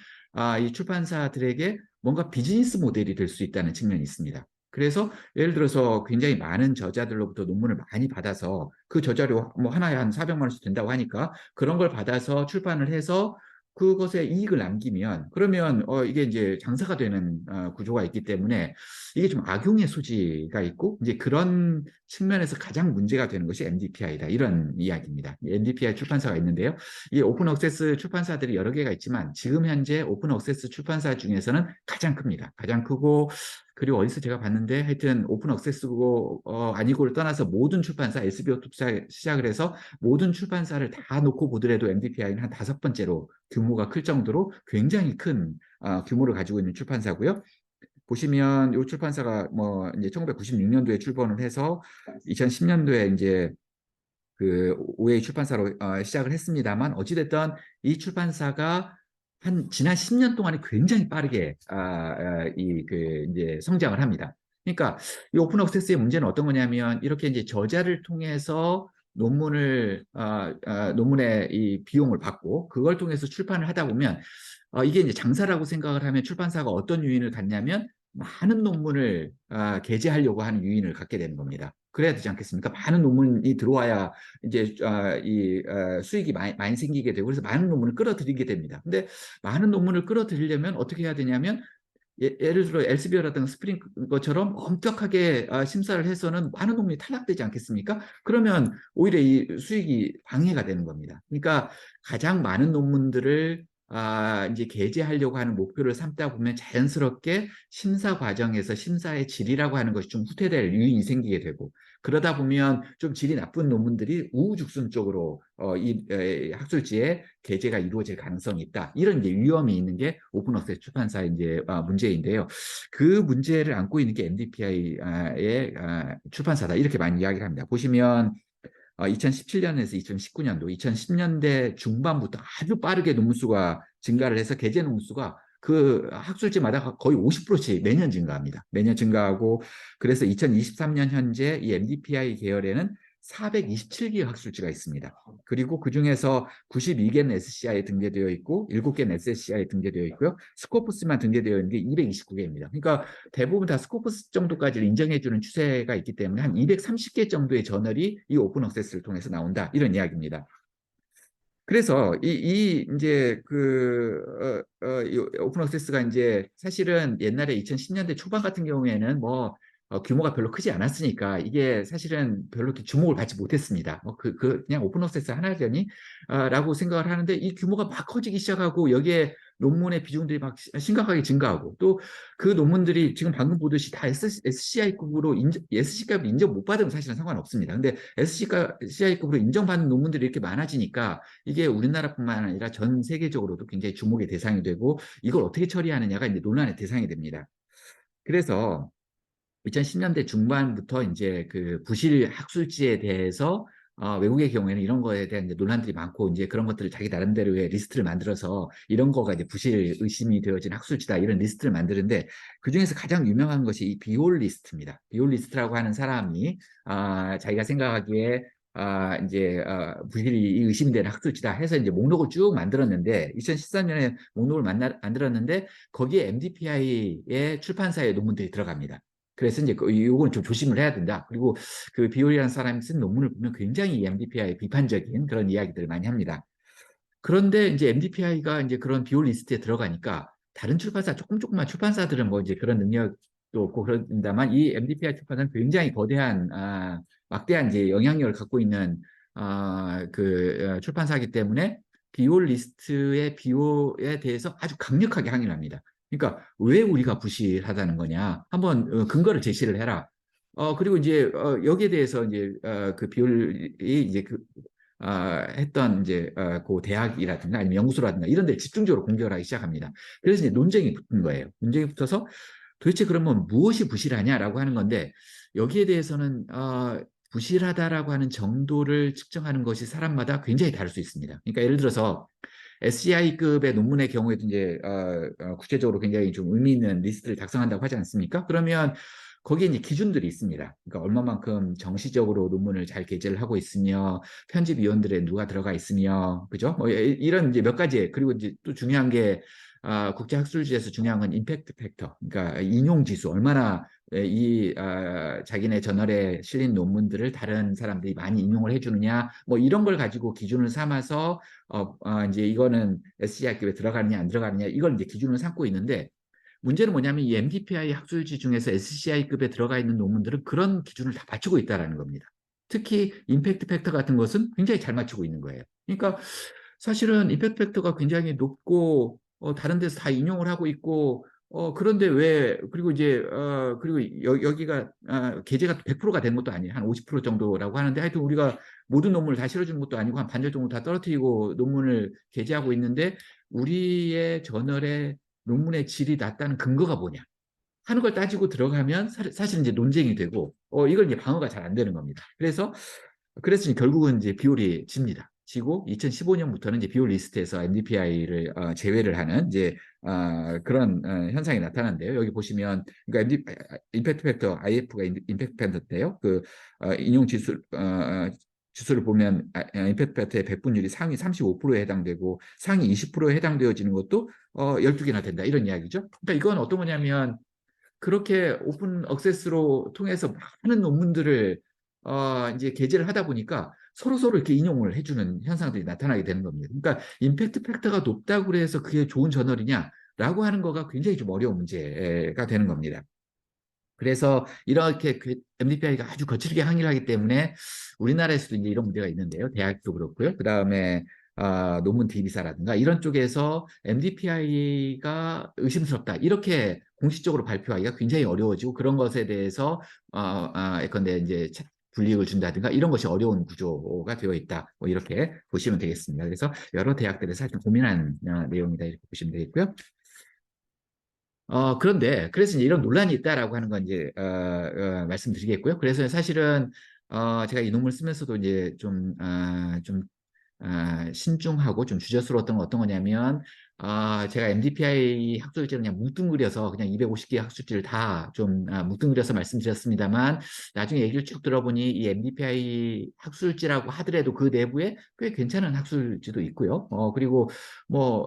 이 출판사들에게 뭔가 비즈니스 모델이 될 수 있다는 측면이 있습니다. 그래서 예를 들어서 굉장히 많은 저자들로부터 논문을 많이 받아서 그 저자료 뭐 하나에 한 400만 원씩 된다고 하니까 그런 걸 받아서 출판을 해서 그것에 이익을 남기면 그러면 이게 이제 장사가 되는 구조가 있기 때문에 이게 좀 악용의 소지가 있고 이제 그런 측면에서 가장 문제가 되는 것이 MDPI다 이런 이야기입니다. MDPI 출판사가 있는데요. 이 오픈 액세스 출판사들이 여러 개가 있지만 지금 현재 오픈 액세스 출판사 중에서는 가장 큽니다. 가장 크고 그리고 어디서 제가 봤는데 하여튼 오픈 액세스고 아니고를 떠나서 모든 출판사 SBO부터 시작을 해서 모든 출판사를 다 놓고 보더라도 MDPI는 한 5번째로 규모가 클 정도로 굉장히 큰 규모를 가지고 있는 출판사고요. 보시면 이 출판사가 뭐 이제 1996년도에 출범을 해서 2010년도에 이제 그 OA 출판사로 시작을 했습니다만 어찌됐든 이 출판사가 지난 10년 동안에 굉장히 빠르게 이제 성장을 합니다. 그러니까 이 오픈 액세스의 문제는 어떤 거냐면 이렇게 이제 저자를 통해서 논문의 이 비용을 받고 그걸 통해서 출판을 하다 보면 이게 이제 장사라고 생각을 하면 출판사가 어떤 유인을 갖냐면 많은 논문을 게재하려고 하는 유인을 갖게 되는 겁니다. 그래야 되지 않겠습니까? 많은 논문이 들어와야 이제 수익이 많이 생기게 되고 그래서 많은 논문을 끌어들이게 됩니다. 근데 많은 논문을 끌어들이려면 어떻게 해야 되냐면 예를 들어 엘스비어라든가 스프링거처럼 엄격하게 심사를 해서는 많은 논문이 탈락되지 않겠습니까? 그러면 오히려 이 수익이 방해가 되는 겁니다. 그러니까 가장 많은 논문들을 이제 게재하려고 하는 목표를 삼다 보면 자연스럽게 심사 과정에서 심사의 질이라고 하는 것이 좀 후퇴될 요인이 생기게 되고, 그러다 보면 좀 질이 나쁜 논문들이 우후죽순 쪽으로 학술지에 게재가 이루어질 가능성이 있다. 이런 이제 위험이 있는 게 오픈 억세스 출판사의 이제 문제인데요. 그 문제를 안고 있는 게 MDPI의 출판사다. 이렇게 많이 이야기를 합니다. 보시면 2017년에서 2019년도, 2010년대 중반부터 아주 빠르게 논문수가 증가를 해서 게재 논문수가 그 학술지마다 거의 50%씩 매년 증가합니다. 매년 증가하고, 그래서 2023년 현재 이 MDPI 계열에는 427개 학술지가 있습니다. 그리고 그중에서 92개는 SCI에 등재되어 있고 7개는 SSCI에 등재되어 있고요. 스코프스만 등재되어 있는 게 229개입니다. 그러니까 대부분 다 스코프스 정도까지를 인정해주는 추세가 있기 때문에 한 230개 정도의 저널이 이 오픈 억세스를 통해서 나온다. 이런 이야기입니다. 그래서 이제 이 오픈 억세스가 이제 사실은 옛날에 2010년대 초반 같은 경우에는 뭐 규모가 별로 크지 않았으니까 이게 사실은 별로 이렇게 주목을 받지 못했습니다. 그냥 오픈 억세스 하나려니 라고 생각을 하는데, 이 규모가 막 커지기 시작하고 여기에 논문의 비중들이 막 심각하게 증가하고, 또 그 논문들이 지금 방금 보듯이 다 SCI급으로 SC급 인정 못 받으면 사실은 상관없습니다. 근데 SCI급으로 인정받는 논문들이 이렇게 많아지니까 이게 우리나라뿐만 아니라 전 세계적으로도 굉장히 주목의 대상이 되고, 이걸 어떻게 처리하느냐가 이제 논란의 대상이 됩니다. 그래서 2010년대 중반부터 이제 그 부실 학술지에 대해서 외국의 경우에는 이런 거에 대한 이제 논란들이 많고, 이제 그런 것들을 자기 나름대로의 리스트를 만들어서 이런 거가 이제 부실 의심이 되어진 학술지다, 이런 리스트를 만드는데, 그 중에서 가장 유명한 것이 이 비올 리스트입니다. 비올 리스트라고 하는 사람이 자기가 생각하기에 이제 부실이 의심되는 학술지다 해서 이제 목록을 쭉 만들었는데, 2013년에 목록을 만들었는데 거기에 MDPI의 출판사의 논문들이 들어갑니다. 그래서 이제 이건 좀 조심을 해야 된다. 그리고 그 비올이라는 사람이 쓴 논문을 보면 굉장히 MDPI 비판적인 그런 이야기들을 많이 합니다. 그런데 이제 MDPI가 이제 그런 비올 리스트에 들어가니까 다른 출판사, 조금만 출판사들은 뭐 이제 그런 능력도 없고 그런다만, 이 MDPI 출판사는 굉장히 거대한 막대한 이제 영향력을 갖고 있는 출판사이기 때문에 비올 리스트의 비올에 대해서 아주 강력하게 항의를 합니다. 그러니까 왜 우리가 부실하다는 거냐? 한번 근거를 제시를 해라. 그리고 이제 여기에 대해서 이제 그 비올이 이제 했던 이제 그 대학이라든가 아니면 연구소라든가 이런 데 집중적으로 공격을 하기 시작합니다. 그래서 이제 논쟁이 붙은 거예요. 논쟁이 붙어서 도대체 그러면 무엇이 부실하냐라고 하는 건데, 여기에 대해서는 부실하다라고 하는 정도를 측정하는 것이 사람마다 굉장히 다를 수 있습니다. 그러니까 예를 들어서 SCI급의 논문의 경우에도 이제 구체적으로 굉장히 좀 의미 있는 리스트를 작성한다고 하지 않습니까? 그러면 거기에 이제 기준들이 있습니다. 그러니까 얼마만큼 정시적으로 논문을 잘 게재를 하고 있으며, 편집위원들에 누가 들어가 있으며, 그죠? 뭐 이런 이제 몇 가지. 그리고 이제 또 중요한 게 국제학술지에서 중요한 건 임팩트 팩터, 그러니까 인용 지수, 얼마나 자기네 저널에 실린 논문들을 다른 사람들이 많이 인용을 해주느냐, 뭐 이런 걸 가지고 기준을 삼아서 이제 이거는 SCI급에 들어가느냐 안 들어가느냐, 이걸 이제 기준을 삼고 있는데, 문제는 뭐냐면 이 MDPI 학술지 중에서 SCI급에 들어가 있는 논문들은 그런 기준을 다 맞추고 있다는 겁니다. 특히 임팩트 팩터 같은 것은 굉장히 잘 맞추고 있는 거예요. 그러니까 사실은 임팩트 팩터가 굉장히 높고 다른 데서 다 인용을 하고 있고, 그런데 왜, 그리고 이제 그리고 여기가 게재가 100%가 된 것도 아니에요. 한 50% 정도라고 하는데, 하여튼 우리가 모든 논문을 다 실어주는 것도 아니고 한 반절 정도 다 떨어뜨리고 논문을 게재하고 있는데, 우리의 저널의 논문의 질이 낮다는 근거가 뭐냐 하는 걸 따지고 들어가면 사실 이제 논쟁이 되고, 이걸 이제 방어가 잘 안 되는 겁니다. 그래서 결국은 이제 비올이 집니다. 지고 2015년부터는 이제 비올 리스트에서 MDPI를 제외를 하는 이제 그런 현상이 나타난대요. 여기 보시면, 그러니까 임팩트 팩터 IF가 임팩트 팩터인데요. 인용 지수를 보면 임팩트 팩터의 백분율이 상위 35%에 해당되고 상위 20%에 해당되어지는 것도 12개나 된다, 이런 이야기죠. 그러니까 이건 어떤 거냐면, 그렇게 오픈 억세스로 통해서 많은 논문들을 이제 게재를 하다 보니까 서로 이렇게 인용을 해주는 현상들이 나타나게 되는 겁니다. 그러니까 임팩트 팩터가 높다고 해서 그게 좋은 저널이냐라고 하는 거가 굉장히 좀 어려운 문제가 되는 겁니다. 그래서 이렇게 MDPI가 아주 거칠게 항의를 하기 때문에 우리나라에서도 이제 이런 문제가 있는데요. 대학도 그렇고요. 그 다음에 논문 대비사라든가 이런 쪽에서 MDPI가 의심스럽다. 이렇게 공식적으로 발표하기가 굉장히 어려워지고 그런 것에 대해서 예컨대 이제 불이익을 준다든가 이런 것이 어려운 구조가 되어 있다. 뭐 이렇게 보시면 되겠습니다. 그래서 여러 대학들에서 하여튼 고민한 내용이다. 이렇게 보시면 되겠고요. 그런데 그래서 이제 이런 논란이 있다라고 하는 건 이제 말씀드리겠고요. 그래서 사실은 제가 이 논문을 쓰면서도 이제 좀 신중하고 좀 주저스러웠던 건 어떤 거냐면 제가 MDPI 학술지를 그냥 뭉뚱그려서 그냥 250개 학술지를 다 좀 뭉뚱그려서 말씀드렸습니다만 나중에 얘기를 쭉 들어보니 이 MDPI 학술지라고 하더라도 그 내부에 꽤 괜찮은 학술지도 있고요. 그리고 뭐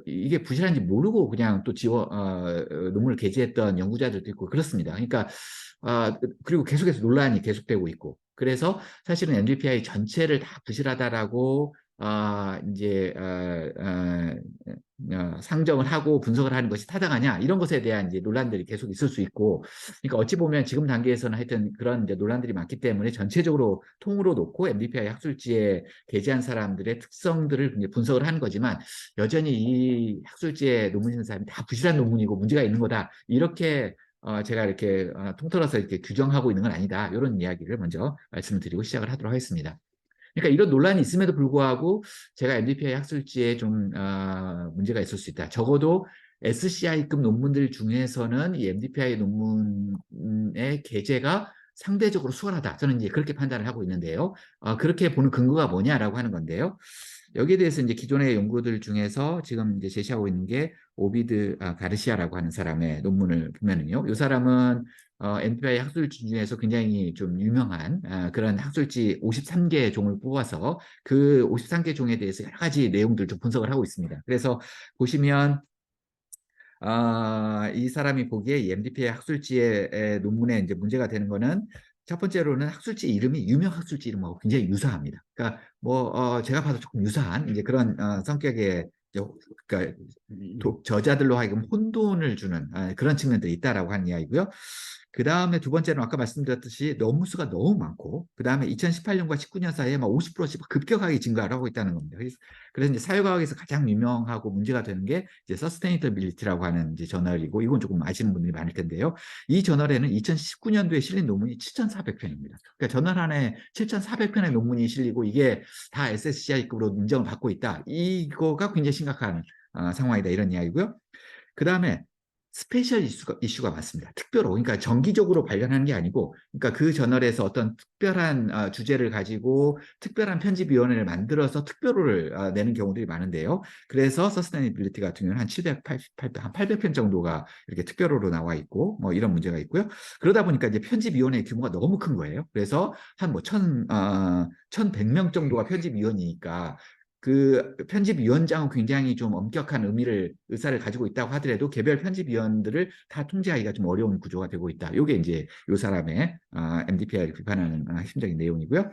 이게 부실한지 모르고 그냥 또 논문을 게재했던 연구자들도 있고 그렇습니다. 그러니까 그리고 계속해서 논란이 계속되고 있고 그래서 사실은 MDPI 전체를 다 부실하다라고 이제 상정을 하고 분석을 하는 것이 타당하냐 이런 것에 대한 이제 논란들이 계속 있을 수 있고 그러니까 어찌 보면 지금 단계에서는 하여튼 그런 이제 논란들이 많기 때문에 전체적으로 통으로 놓고 MDPI 학술지에 게재한 사람들의 특성들을 이제 분석을 하는 거지만 여전히 이 학술지에 논문 쓰는 사람이 다 부실한 논문이고 문제가 있는 거다 이렇게 제가 이렇게 통틀어서 이렇게 규정하고 있는 건 아니다. 이런 이야기를 먼저 말씀을 드리고 시작을 하도록 하겠습니다. 그러니까 이런 논란이 있음에도 불구하고 제가 MDPI 학술지에 좀 문제가 있을 수 있다. 적어도 SCI급 논문들 중에서는 이 MDPI 논문의 게재가 상대적으로 수월하다. 저는 이제 그렇게 판단을 하고 있는데요. 그렇게 보는 근거가 뭐냐라고 하는 건데요. 여기에 대해서 이제 기존의 연구들 중에서 지금 이제 제시하고 있는 게 오비드 가르시아라고 하는 사람의 논문을 보면은요. 이 사람은 MDPI 학술지 중에서 굉장히 좀 유명한 그런 학술지 53개 종을 뽑아서 그 53개 종에 대해서 여러 가지 내용들을 좀 분석을 하고 있습니다. 그래서 보시면 이 사람이 보기에 이 MDPI 학술지의 논문에 이제 문제가 되는 거는 첫 번째로는 학술지 이름이 유명 학술지 이름하고 굉장히 유사합니다. 그러니까 뭐 제가 봐도 조금 유사한 이제 그런 성격의 그러니까 저자들로 하여금 혼돈을 주는 그런 측면들이 있다라고 하는 이야기고요. 그 다음에 두 번째는 아까 말씀드렸듯이 논문수가 너무 많고 그 다음에 2018년과 19년 사이에 막 50%씩 급격하게 증가를 하고 있다는 겁니다. 그래서 이제 사회과학에서 가장 유명하고 문제가 되는 게 이제 서스테이너빌리티라고 하는 이제 저널이고 이건 조금 아시는 분들이 많을 텐데요. 이 저널에는 2019년도에 실린 논문이 7,400편입니다. 그러니까 저널 안에 7,400편의 논문이 실리고 이게 다 SSCI급으로 인정을 받고 있다. 이거가 굉장히 심각한 상황이다 이런 이야기고요. 그 다음에 스페셜 이슈가 많습니다. 특별호, 그러니까 정기적으로 발견하는 게 아니고, 그러니까 그 저널에서 어떤 특별한 주제를 가지고 특별한 편집위원회를 만들어서 특별호를 내는 경우들이 많은데요. 그래서 서스테이너빌리티 같은 경우는 한 800편 정도가 이렇게 특별호로 나와 있고, 뭐 이런 문제가 있고요. 그러다 보니까 이제 편집위원회 규모가 너무 큰 거예요. 그래서 한 뭐 1,100명 정도가 편집위원이니까 그 편집위원장은 굉장히 좀 엄격한 의사를 가지고 있다고 하더라도 개별 편집위원들을 다 통제하기가 좀 어려운 구조가 되고 있다. 이게 이제 이 사람의 MDPI를 비판하는 핵심적인 내용이고요.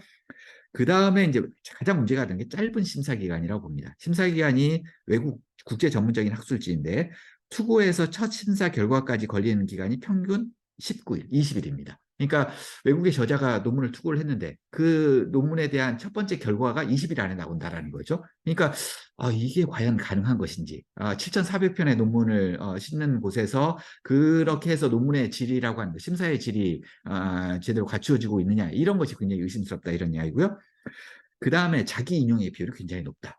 그 다음에 이제 가장 문제가 되는 게 짧은 심사 기간이라고 봅니다. 심사 기간이 외국 국제 전문적인 학술지인데 투고에서 첫 심사 결과까지 걸리는 기간이 평균 19일, 20일입니다. 그러니까 외국의 저자가 논문을 투고를 했는데 그 논문에 대한 첫 번째 결과가 20일 안에 나온다라는 거죠. 그러니까 이게 과연 가능한 것인지 7,400편의 논문을 싣는 곳에서 그렇게 해서 논문의 질이라고 하는 것, 심사의 질이 제대로 갖추어지고 있느냐 이런 것이 굉장히 의심스럽다 이런 이야기고요. 그 다음에 자기 인용의 비율이 굉장히 높다.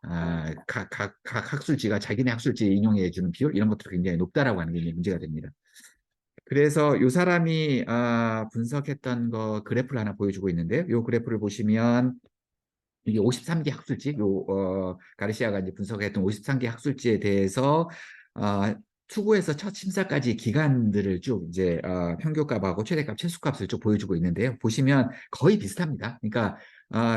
각 학술지가 자기네 학술지에 인용해 주는 비율 이런 것들이 굉장히 높다라고 하는 게 문제가 됩니다. 그래서 이 사람이 분석했던 거 그래프를 하나 보여주고 있는데요. 이 그래프를 보시면 이게 53개 학술지, 가르시아가 이제 분석했던 53개 학술지에 대해서 투고에서 첫 심사까지 기간들을 쭉 이제 평균값하고 최대값, 최소값을 쭉 보여주고 있는데요. 보시면 거의 비슷합니다. 그러니까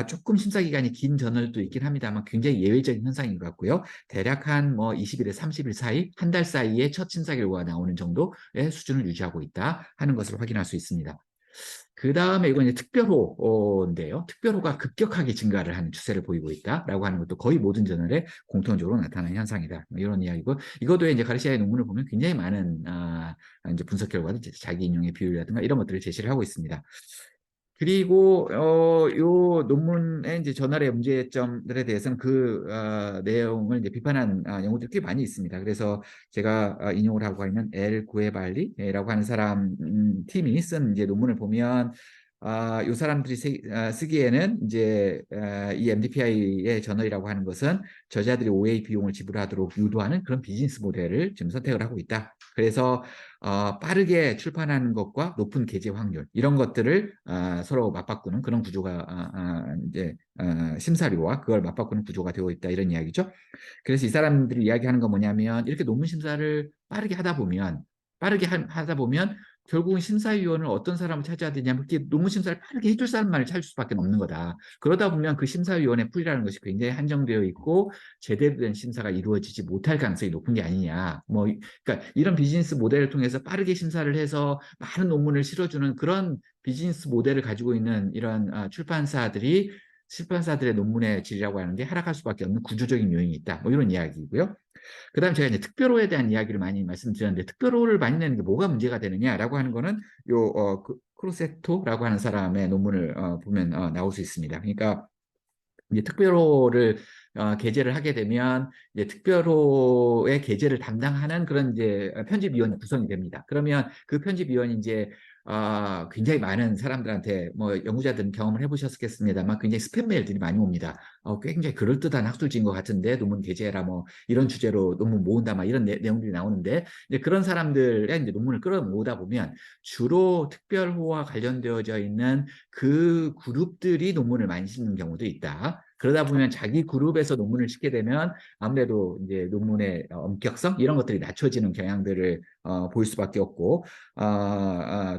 조금 심사 기간이 긴 저널도 있긴 합니다만 굉장히 예외적인 현상인 것 같고요. 대략 한 뭐 20일에 30일 사이, 한 달 사이에 첫 심사 결과가 나오는 정도의 수준을 유지하고 있다 하는 것을 확인할 수 있습니다. 그 다음에 이건 이제 특별호인데요. 특별호가 급격하게 증가를 하는 추세를 보이고 있다라고 하는 것도 거의 모든 저널에 공통적으로 나타나는 현상이다. 이런 이야기고 이것도 이제 가르시아의 논문을 보면 굉장히 많은 이제 분석 결과들 자기 인용의 비율이라든가 이런 것들을 제시를 하고 있습니다. 그리고 요 논문의 이제 저널의 문제점들에 대해서는 그 내용을 이제 비판한 연구들이 꽤 많이 있습니다. 그래서 제가 인용을 하고 있는 엘 구에발리라고 하는 사람 팀이 쓴 이제 논문을 보면 이 사람들이 쓰기에는 이제 이 MDPI의 저널이라고 하는 것은 저자들이 OA 비용을 지불하도록 유도하는 그런 비즈니스 모델을 지금 선택을 하고 있다. 그래서 빠르게 출판하는 것과 높은 게재 확률 이런 것들을 서로 맞바꾸는 그런 구조가 이제 심사료와 그걸 맞바꾸는 구조가 되어 있다 이런 이야기죠. 그래서 이 사람들이 이야기하는 건 뭐냐면 이렇게 논문 심사를 하다 보면 결국은 심사위원을 어떤 사람을 찾아야 되냐면 이렇게 논문 심사를 빠르게 해줄 사람만을 찾을 수밖에 없는 거다. 그러다 보면 그 심사위원의 풀이라는 것이 굉장히 한정되어 있고 제대로 된 심사가 이루어지지 못할 가능성이 높은 게 아니냐. 뭐 그러니까 이런 비즈니스 모델을 통해서 빠르게 심사를 해서 많은 논문을 실어주는 그런 비즈니스 모델을 가지고 있는 이런 출판사들의 논문의 질이라고 하는 게 하락할 수밖에 없는 구조적인 요인이 있다. 뭐 이런 이야기이고요. 그다음 제가 이제 특별호에 대한 이야기를 많이 말씀드렸는데 특별호를 많이 내는 게 뭐가 문제가 되느냐라고 하는 거는 크로세토라고 하는 사람의 논문을 보면 나올 수 있습니다. 그러니까 이제 특별호를 게재를 하게 되면 이제 특별호의 게재를 담당하는 그런 이제 편집위원이 구성이 됩니다. 그러면 그 편집위원이 이제 굉장히 많은 사람들한테 뭐 연구자들은 경험을 해보셨겠습니다만 굉장히 스팸 메일들이 많이 옵니다. 굉장히 그럴듯한 학술지인 것 같은데 논문 게재해라 뭐 이런 주제로 논문 모은다 막 이런 내용들이 나오는데 이제 그런 사람들의 이제 논문을 끌어모으다 보면 주로 특별호와 관련되어져 있는 그 그룹들이 논문을 많이 싣는 경우도 있다. 그러다 보면 자기 그룹에서 논문을 싣게 되면 아무래도 이제 논문의 엄격성 이런 것들이 낮춰지는 경향들을 보일 수밖에 없고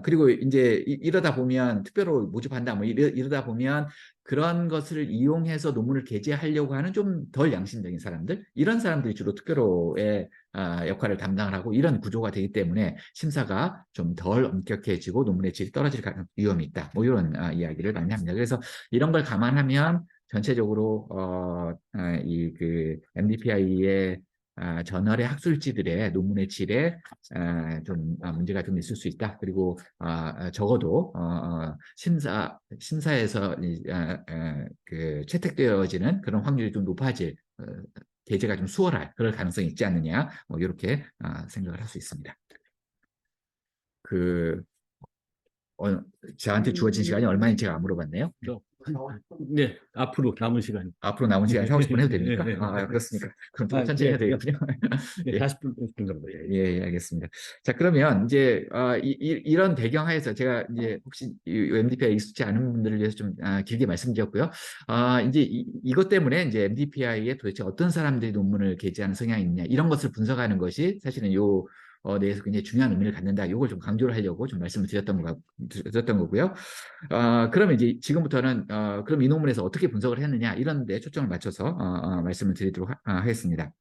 그리고 이제 이러다 보면 특별로 모집한다 뭐 이러다 보면 그런 것을 이용해서 논문을 게재하려고 하는 좀 덜 양심적인 사람들 이런 사람들이 주로 특별호의 역할을 담당을 하고 이런 구조가 되기 때문에 심사가 좀 덜 엄격해지고 논문의 질이 떨어질 위험이 있다. 뭐 이런 이야기를 많이 합니다. 그래서 이런 걸 감안하면 전체적으로 이 그 MDPI의 저널의 학술지들의 논문의 질에 좀 문제가 좀 있을 수 있다. 그리고 적어도 심사에서 그 채택되어지는 그런 확률이 좀 높아질 게재가 좀 수월할 그럴 가능성이 있지 않느냐. 뭐 이렇게 생각을 할 수 있습니다. 그 저한테 주어진 시간이 얼마인지 제가 안 물어봤네요. 네, 앞으로 남은 시간. 앞으로 남은 시간 40분 해도 됩니까? 네, 네. 그렇습니까? 그럼 좀 천천히 해야 되겠군요. 네, 예. 40분 정도. 예. 예, 알겠습니다. 자, 그러면 이제 이런 배경하에서 제가 이제 혹시 MDPI 익숙치 않은 분들을 위해서 좀 길게 말씀드렸고요. 이제 이것 때문에 이제 MDPI에 도대체 어떤 사람들이 논문을 게재하는 성향이 있냐 이런 것을 분석하는 것이 사실은 내에서 굉장히 중요한 의미를 갖는다. 이걸 좀 강조를 하려고 좀 말씀을 드렸던 거고요. 그러면 이제 지금부터는 그럼 이 논문에서 어떻게 분석을 했느냐 이런 데 초점을 맞춰서 말씀을 드리도록 하겠습니다.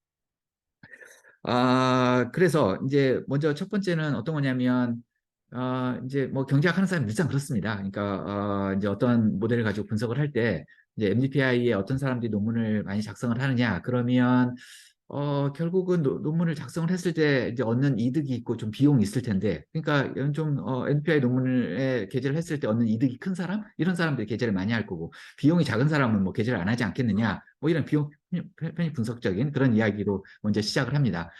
그래서 이제 먼저 첫 번째는 어떤 거냐면 이제 뭐 경제학 하는 사람이 늘상 그렇습니다. 그러니까 이제 어떤 모델을 가지고 분석을 할 때 이제 MDPI에 어떤 사람들이 논문을 많이 작성을 하느냐 그러면 결국은 논문을 작성을 했을 때 이제 얻는 이득이 있고 좀 비용이 있을 텐데, 그러니까 이런 좀 MDPI 논문에 게재를 했을 때 얻는 이득이 큰 사람 이런 사람들이 게재를 많이 할 거고 비용이 작은 사람은 뭐 게재를 안 하지 않겠느냐, 뭐 이런 비용 편입 분석적인 그런 이야기로 먼저 시작을 합니다.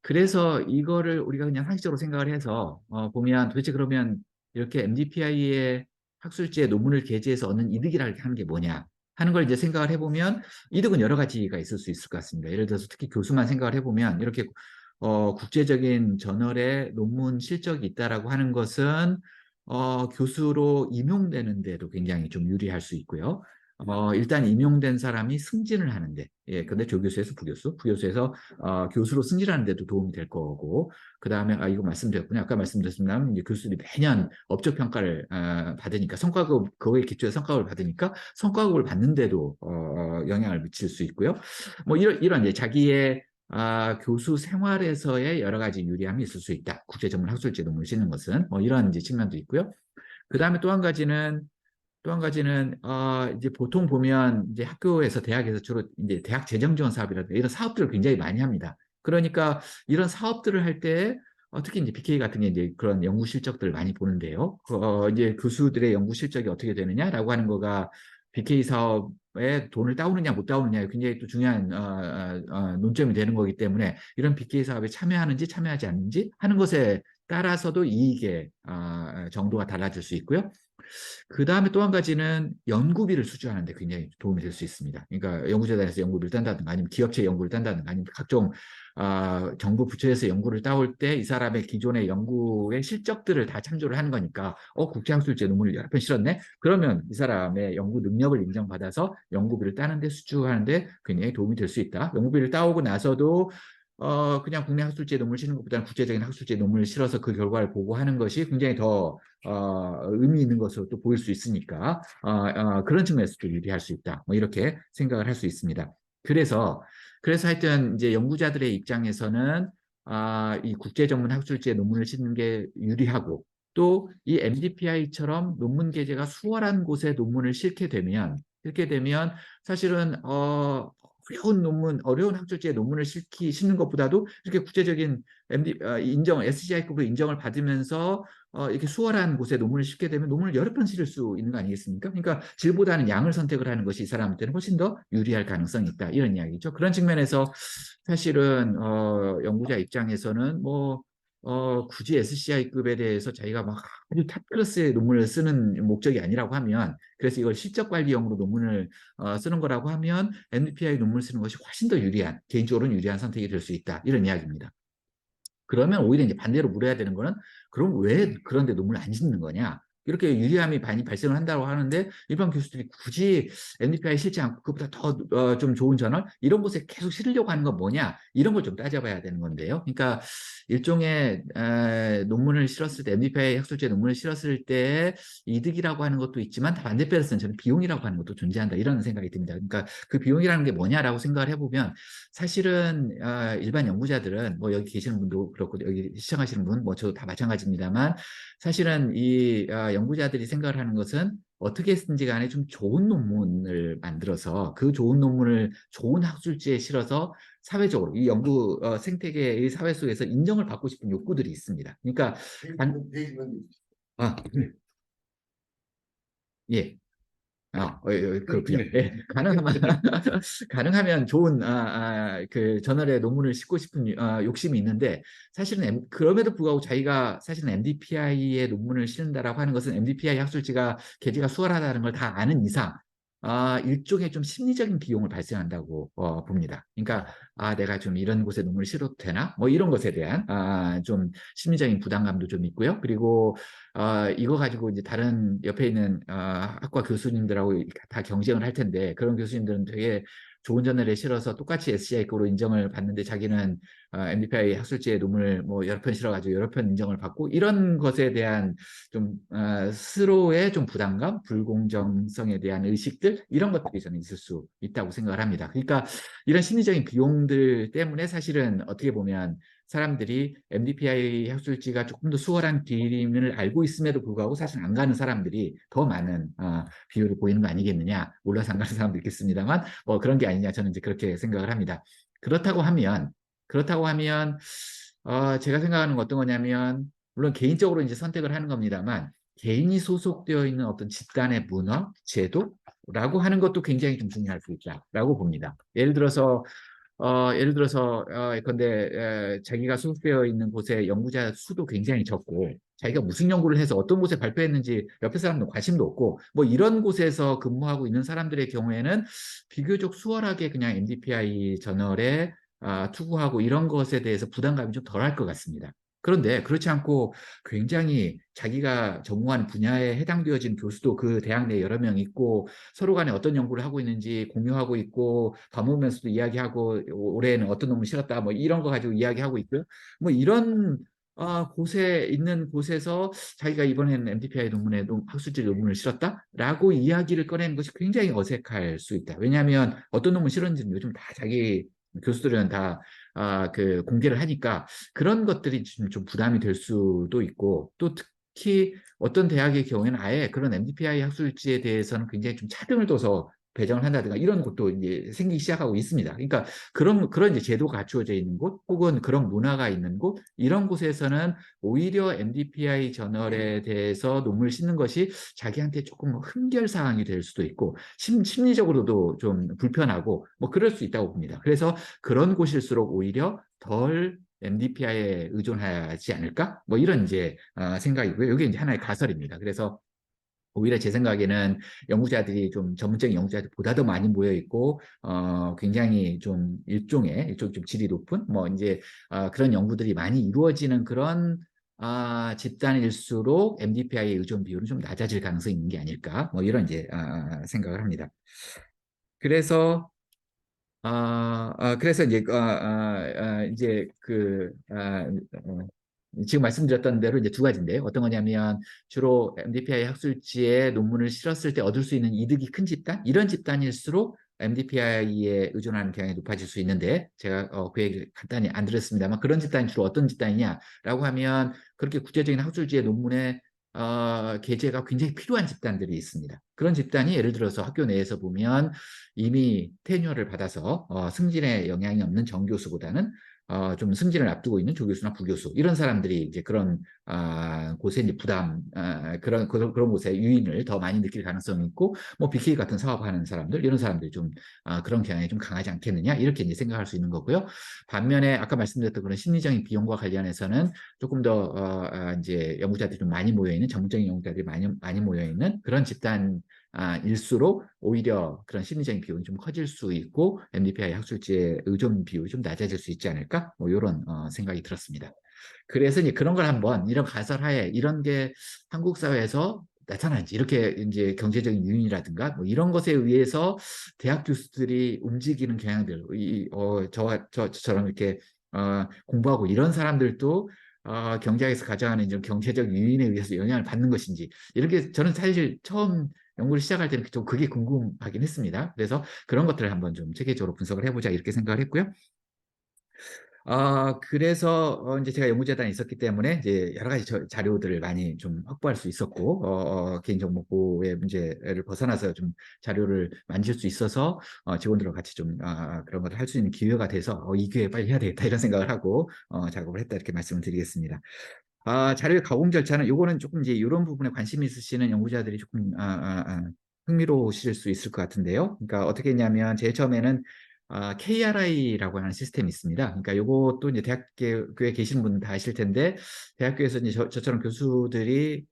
그래서 이거를 우리가 그냥 상식적으로 생각을 해서 보면 도대체 그러면 이렇게 MDPI의 학술지에 논문을 게재해서 얻는 이득이라고 하는 게 뭐냐 하는 걸 이제 생각을 해보면 이득은 여러 가지가 있을 수 있을 것 같습니다. 예를 들어서 특히 교수만 생각을 해보면 이렇게 국제적인 저널에 논문 실적이 있다라고 하는 것은 교수로 임용되는 데도 굉장히 좀 유리할 수 있고요. 일단 임용된 사람이 승진을 하는데, 예, 근데 조교수에서 부교수에서 교수로 승진하는 데도 도움이 될 거고, 그 다음에, 이거 말씀드렸군요. 아까 말씀드렸습니다만, 이제 교수들이 매년 업적 평가를 받으니까, 그거에 기초해 성과급을 받으니까, 성과급을 받는데도 영향을 미칠 수 있고요. 뭐, 이런 이제 자기의 교수 생활에서의 여러 가지 유리함이 있을 수 있다. 국제 전문 학술지 논문을 쓰는 것은, 뭐, 이런 이제 측면도 있고요. 그 다음에 또 한 가지는, 이제 보통 보면 이제 학교에서 대학에서 주로 이제 대학 재정 지원 사업이라든가 이런 사업들을 굉장히 많이 합니다. 그러니까 이런 사업들을 할 때 특히 이제 BK 같은 게 이제 그런 연구 실적들을 많이 보는데요. 이제 교수들의 연구 실적이 어떻게 되느냐라고 하는 거가 BK 사업에 돈을 따오느냐 못 따오느냐 굉장히 또 중요한 논점이 되는 거기 때문에 이런 BK 사업에 참여하는지 참여하지 않는지 하는 것에 따라서도 이익의 정도가 달라질 수 있고요. 그 다음에 또 한 가지는 연구비를 수주하는 데 굉장히 도움이 될 수 있습니다. 그러니까 연구재단에서 연구비를 딴다든가 아니면 기업체 연구를 딴다든가 아니면 각종 정부 부처에서 연구를 따올 때 이 사람의 기존의 연구의 실적들을 다 참조를 하는 거니까 국제학술제 논문을 여러 편 실었네? 그러면 이 사람의 연구 능력을 인정받아서 연구비를 따는 데 수주하는 데 굉장히 도움이 될 수 있다. 연구비를 따오고 나서도 그냥 국내 학술제 논문을 실는 것보다는 국제적인 학술제 논문을 실어서 그 결과를 보고하는 것이 굉장히 더 의미 있는 것으로 또 보일 수 있으니까 그런 측면에서도 유리할 수 있다. 뭐 이렇게 생각을 할 수 있습니다. 그래서 하여튼 이제 연구자들의 입장에서는 이 국제 전문 학술제 논문을 싣는 게 유리하고 또 이 MDPI처럼 논문 게재가 수월한 곳에 논문을 싣게 되면 사실은 어려운 논문, 어려운 학술지의 논문을 싣는 것보다도 이렇게 국제적인 인정, SCI급으로 인정을 받으면서 이렇게 수월한 곳에 논문을 싣게 되면 논문을 여러 편 실을 수 있는 거 아니겠습니까? 그러니까 질보다는 양을 선택을 하는 것이 이 사람한테는 훨씬 더 유리할 가능성이 있다. 이런 이야기죠. 그런 측면에서 사실은 연구자 입장에서는 뭐 굳이 SCI급에 대해서 자기가 막 아주 탑 클래스의 논문을 쓰는 목적이 아니라고 하면 그래서 이걸 실적 관리용으로 논문을 쓰는 거라고 하면 MDPI 논문을 쓰는 것이 훨씬 더 유리한, 개인적으로는 유리한 선택이 될 수 있다. 이런 이야기입니다. 그러면 오히려 이제 반대로 물어야 되는 거는 그럼 왜 그런데 논문을 안 짓는 거냐? 이렇게 유리함이 많이 발생을 한다고 하는데 일반 교수들이 굳이 MDPI 실지 않고 그보다 더 좀 좋은 저널 이런 곳에 계속 실으려고 하는 건 뭐냐? 이런 걸 좀 따져봐야 되는 건데요. 그러니까 일종의 논문을 실었을 때 MDPI 학술제 논문을 실었을 때 이득이라고 하는 것도 있지만 반대편에서는 저는 비용이라고 하는 것도 존재한다 이런 생각이 듭니다. 그러니까 그 비용이라는 게 뭐냐라고 생각을 해보면 사실은 일반 연구자들은 뭐 여기 계시는 분도 그렇고 여기 시청하시는 분 뭐 저도 다 마찬가지입니다만 사실은 이 연구자들이 생각을 하는 것은 어떻게 했든지 간에 좀 좋은 논문을 만들어서 그 좋은 논문을 좋은 학술지에 실어서 사회적으로 이 연구 생태계의 사회 속에서 인정을 받고 싶은 욕구들이 있습니다. 그러니까 예. 그렇군요. 예, 가능하면 좋은 그 저널에 논문을 싣고 싶은 욕심이 있는데 사실은 그럼에도 불구하고 자기가 사실은 MDPI의 논문을 실는다라고 하는 것은 MDPI 학술지가 게재가 수월하다는 걸 다 아는 이상 일종의 좀 심리적인 비용을 발생한다고 봅니다. 그러니까 내가 좀 이런 곳에 논문을 실어도 되나? 뭐 이런 것에 대한 좀 심리적인 부담감도 좀 있고요. 그리고 이거 가지고 이제 다른 옆에 있는 학과 교수님들하고 다 경쟁을 할 텐데 그런 교수님들은 되게 좋은 저널에 실어서 똑같이 SCI급으로 인정을 받는데 자기는 MDPI 학술지의 논문을 뭐 여러 편 실어가지고 여러 편 인정을 받고 이런 것에 대한 좀 스스로의 좀 부담감, 불공정성에 대한 의식들 이런 것들이 저는 있을 수 있다고 생각을 합니다. 그러니까 이런 심리적인 비용들 때문에 사실은 어떻게 보면 사람들이 MDPI 학술지가 조금 더 수월한 길임을 알고 있음에도 불구하고 사실 안 가는 사람들이 더 많은 비율을 보이는 거 아니겠느냐. 몰라서 안 가는 사람도 있겠습니다만 그런 게 아니냐 저는 이제 그렇게 생각을 합니다. 그렇다고 하면 제가 생각하는 건 어떤 거냐면 물론 개인적으로 이제 선택을 하는 겁니다만 개인이 소속되어 있는 어떤 집단의 문화, 제도라고 하는 것도 굉장히 좀 중요할 수 있다라고 봅니다. 예를 들어서 예컨대 자기가 소속되어 있는 곳에 연구자 수도 굉장히 적고 자기가 무슨 연구를 해서 어떤 곳에 발표했는지 옆에 사람도 관심도 없고 뭐 이런 곳에서 근무하고 있는 사람들의 경우에는 비교적 수월하게 그냥 MDPI 저널에 투구하고 이런 것에 대해서 부담감이 좀 덜할 것 같습니다. 그런데 그렇지 않고 굉장히 자기가 전공하는 분야에 해당되어진 교수도 그 대학 내에 여러 명 있고 서로 간에 어떤 연구를 하고 있는지 공유하고 있고 밥 먹으면서도 이야기하고 올해는 어떤 논문 실었다 뭐 이런 거 가지고 이야기하고 있고요. 뭐 이런 곳에 있는 곳에서 자기가 이번에는 MDPI 논문에 학술지 논문을 실었다라고 이야기를 꺼내는 것이 굉장히 어색할 수 있다. 왜냐하면 어떤 논문 실었는지는 요즘 다 자기 교수들은 다 그 공개를 하니까 그런 것들이 좀 부담이 될 수도 있고 또 특히 어떤 대학의 경우에는 아예 그런 MDPI 학술지에 대해서는 굉장히 좀 차등을 둬서 배정을 한다든가 이런 곳도 이제 생기기 시작하고 있습니다. 그러니까 그런 이제 제도가 갖추어져 있는 곳, 혹은 그런 문화가 있는 곳, 이런 곳에서는 오히려 MDPI 저널에 대해서 논문을 싣는 것이 자기한테 조금 흠결 사항이 될 수도 있고, 심리적으로도 좀 불편하고 뭐 그럴 수 있다고 봅니다. 그래서 그런 곳일수록 오히려 덜 MDPI에 의존하지 않을까? 뭐 이런 이제 생각이고요. 이게 이제 하나의 가설입니다. 그래서 오히려 제 생각에는 연구자들이 좀 전문적인 연구자들보다 더 많이 모여 있고, 굉장히 좀 일종의 좀 질이 높은 뭐 이제 그런 연구들이 많이 이루어지는 그런 집단일수록 MDPI의 의존 비율은 좀 낮아질 가능성이 있는 게 아닐까? 뭐 이런 이제 생각을 합니다. 그래서 그래서 이제 지금 말씀드렸던 대로 이제 두 가지인데요. 어떤 거냐면 주로 MDPI 학술지에 논문을 실었을 때 얻을 수 있는 이득이 큰 집단, 이런 집단일수록 MDPI에 의존하는 경향이 높아질 수 있는데, 제가 그 얘기를 간단히 안 드렸습니다만, 그런 집단이 주로 어떤 집단이냐라고 하면 그렇게 국제적인 학술지의 논문에 게재가 굉장히 필요한 집단들이 있습니다. 그런 집단이 예를 들어서 학교 내에서 보면 이미 테뉴어를 받아서 승진에 영향이 없는 정교수보다는 좀 승진을 앞두고 있는 조교수나 부교수, 이런 사람들이 이제 그런 곳에 이제 그런 곳에 유인을 더 많이 느낄 가능성이 있고, 뭐 BK 같은 사업하는 사람들, 이런 사람들이 좀 그런 경향이 좀 강하지 않겠느냐, 이렇게 이제 생각할 수 있는 거고요. 반면에 아까 말씀드렸던 그런 심리적인 비용과 관련해서는 조금 더 이제 연구자들이 좀 많이 모여 있는, 전문적인 연구자들이 많이 모여 있는 그런 집단 일수록 오히려 그런 심리적인 비용이 좀 커질 수 있고, MDPI 학술지의 의존 비율이 좀 낮아질 수 있지 않을까? 뭐 이런 생각이 들었습니다. 그래서 이제 그런 걸 한번, 이런 가설하에 이런 게 한국 사회에서 나타나는지, 이렇게 이제 경제적인 유인이라든가 뭐 이런 것에 의해서 대학 교수들이 움직이는 경향들, 저처럼 이렇게 공부하고 이런 사람들도 경제학에서 가져가는 이런 경제적 유인에 의해서 영향을 받는 것인지, 이렇게 저는 사실 처음 연구를 시작할 때는 좀 그게 궁금하긴 했습니다. 그래서 그런 것들을 한번 좀 체계적으로 분석을 해보자, 이렇게 생각을 했고요. 그래서 이제 제가 연구재단에 있었기 때문에 이제 여러 가지 자료들을 많이 좀 확보할 수 있었고, 개인정보 보호의 문제를 벗어나서 좀 자료를 만질 수 있어서 직원들과 같이 좀 그런 것을 할 수 있는 기회가 돼서 이 기회에 빨리 해야 되겠다, 이런 생각을 하고 작업을 했다, 이렇게 말씀을 드리겠습니다. 자료의 가공 절차는, 요거는 조금 이제 이런 부분에 관심 있으시는 연구자들이 조금 흥미로우실 수 있을 것 같은데요. 그러니까 어떻게 했냐면, 제일 처음에는 KRI라고 하는 시스템이 있습니다. 그러니까 요것도 이제 대학교에 계시는 분은 다 아실 텐데, 대학교에서 이제 저처럼 교수들이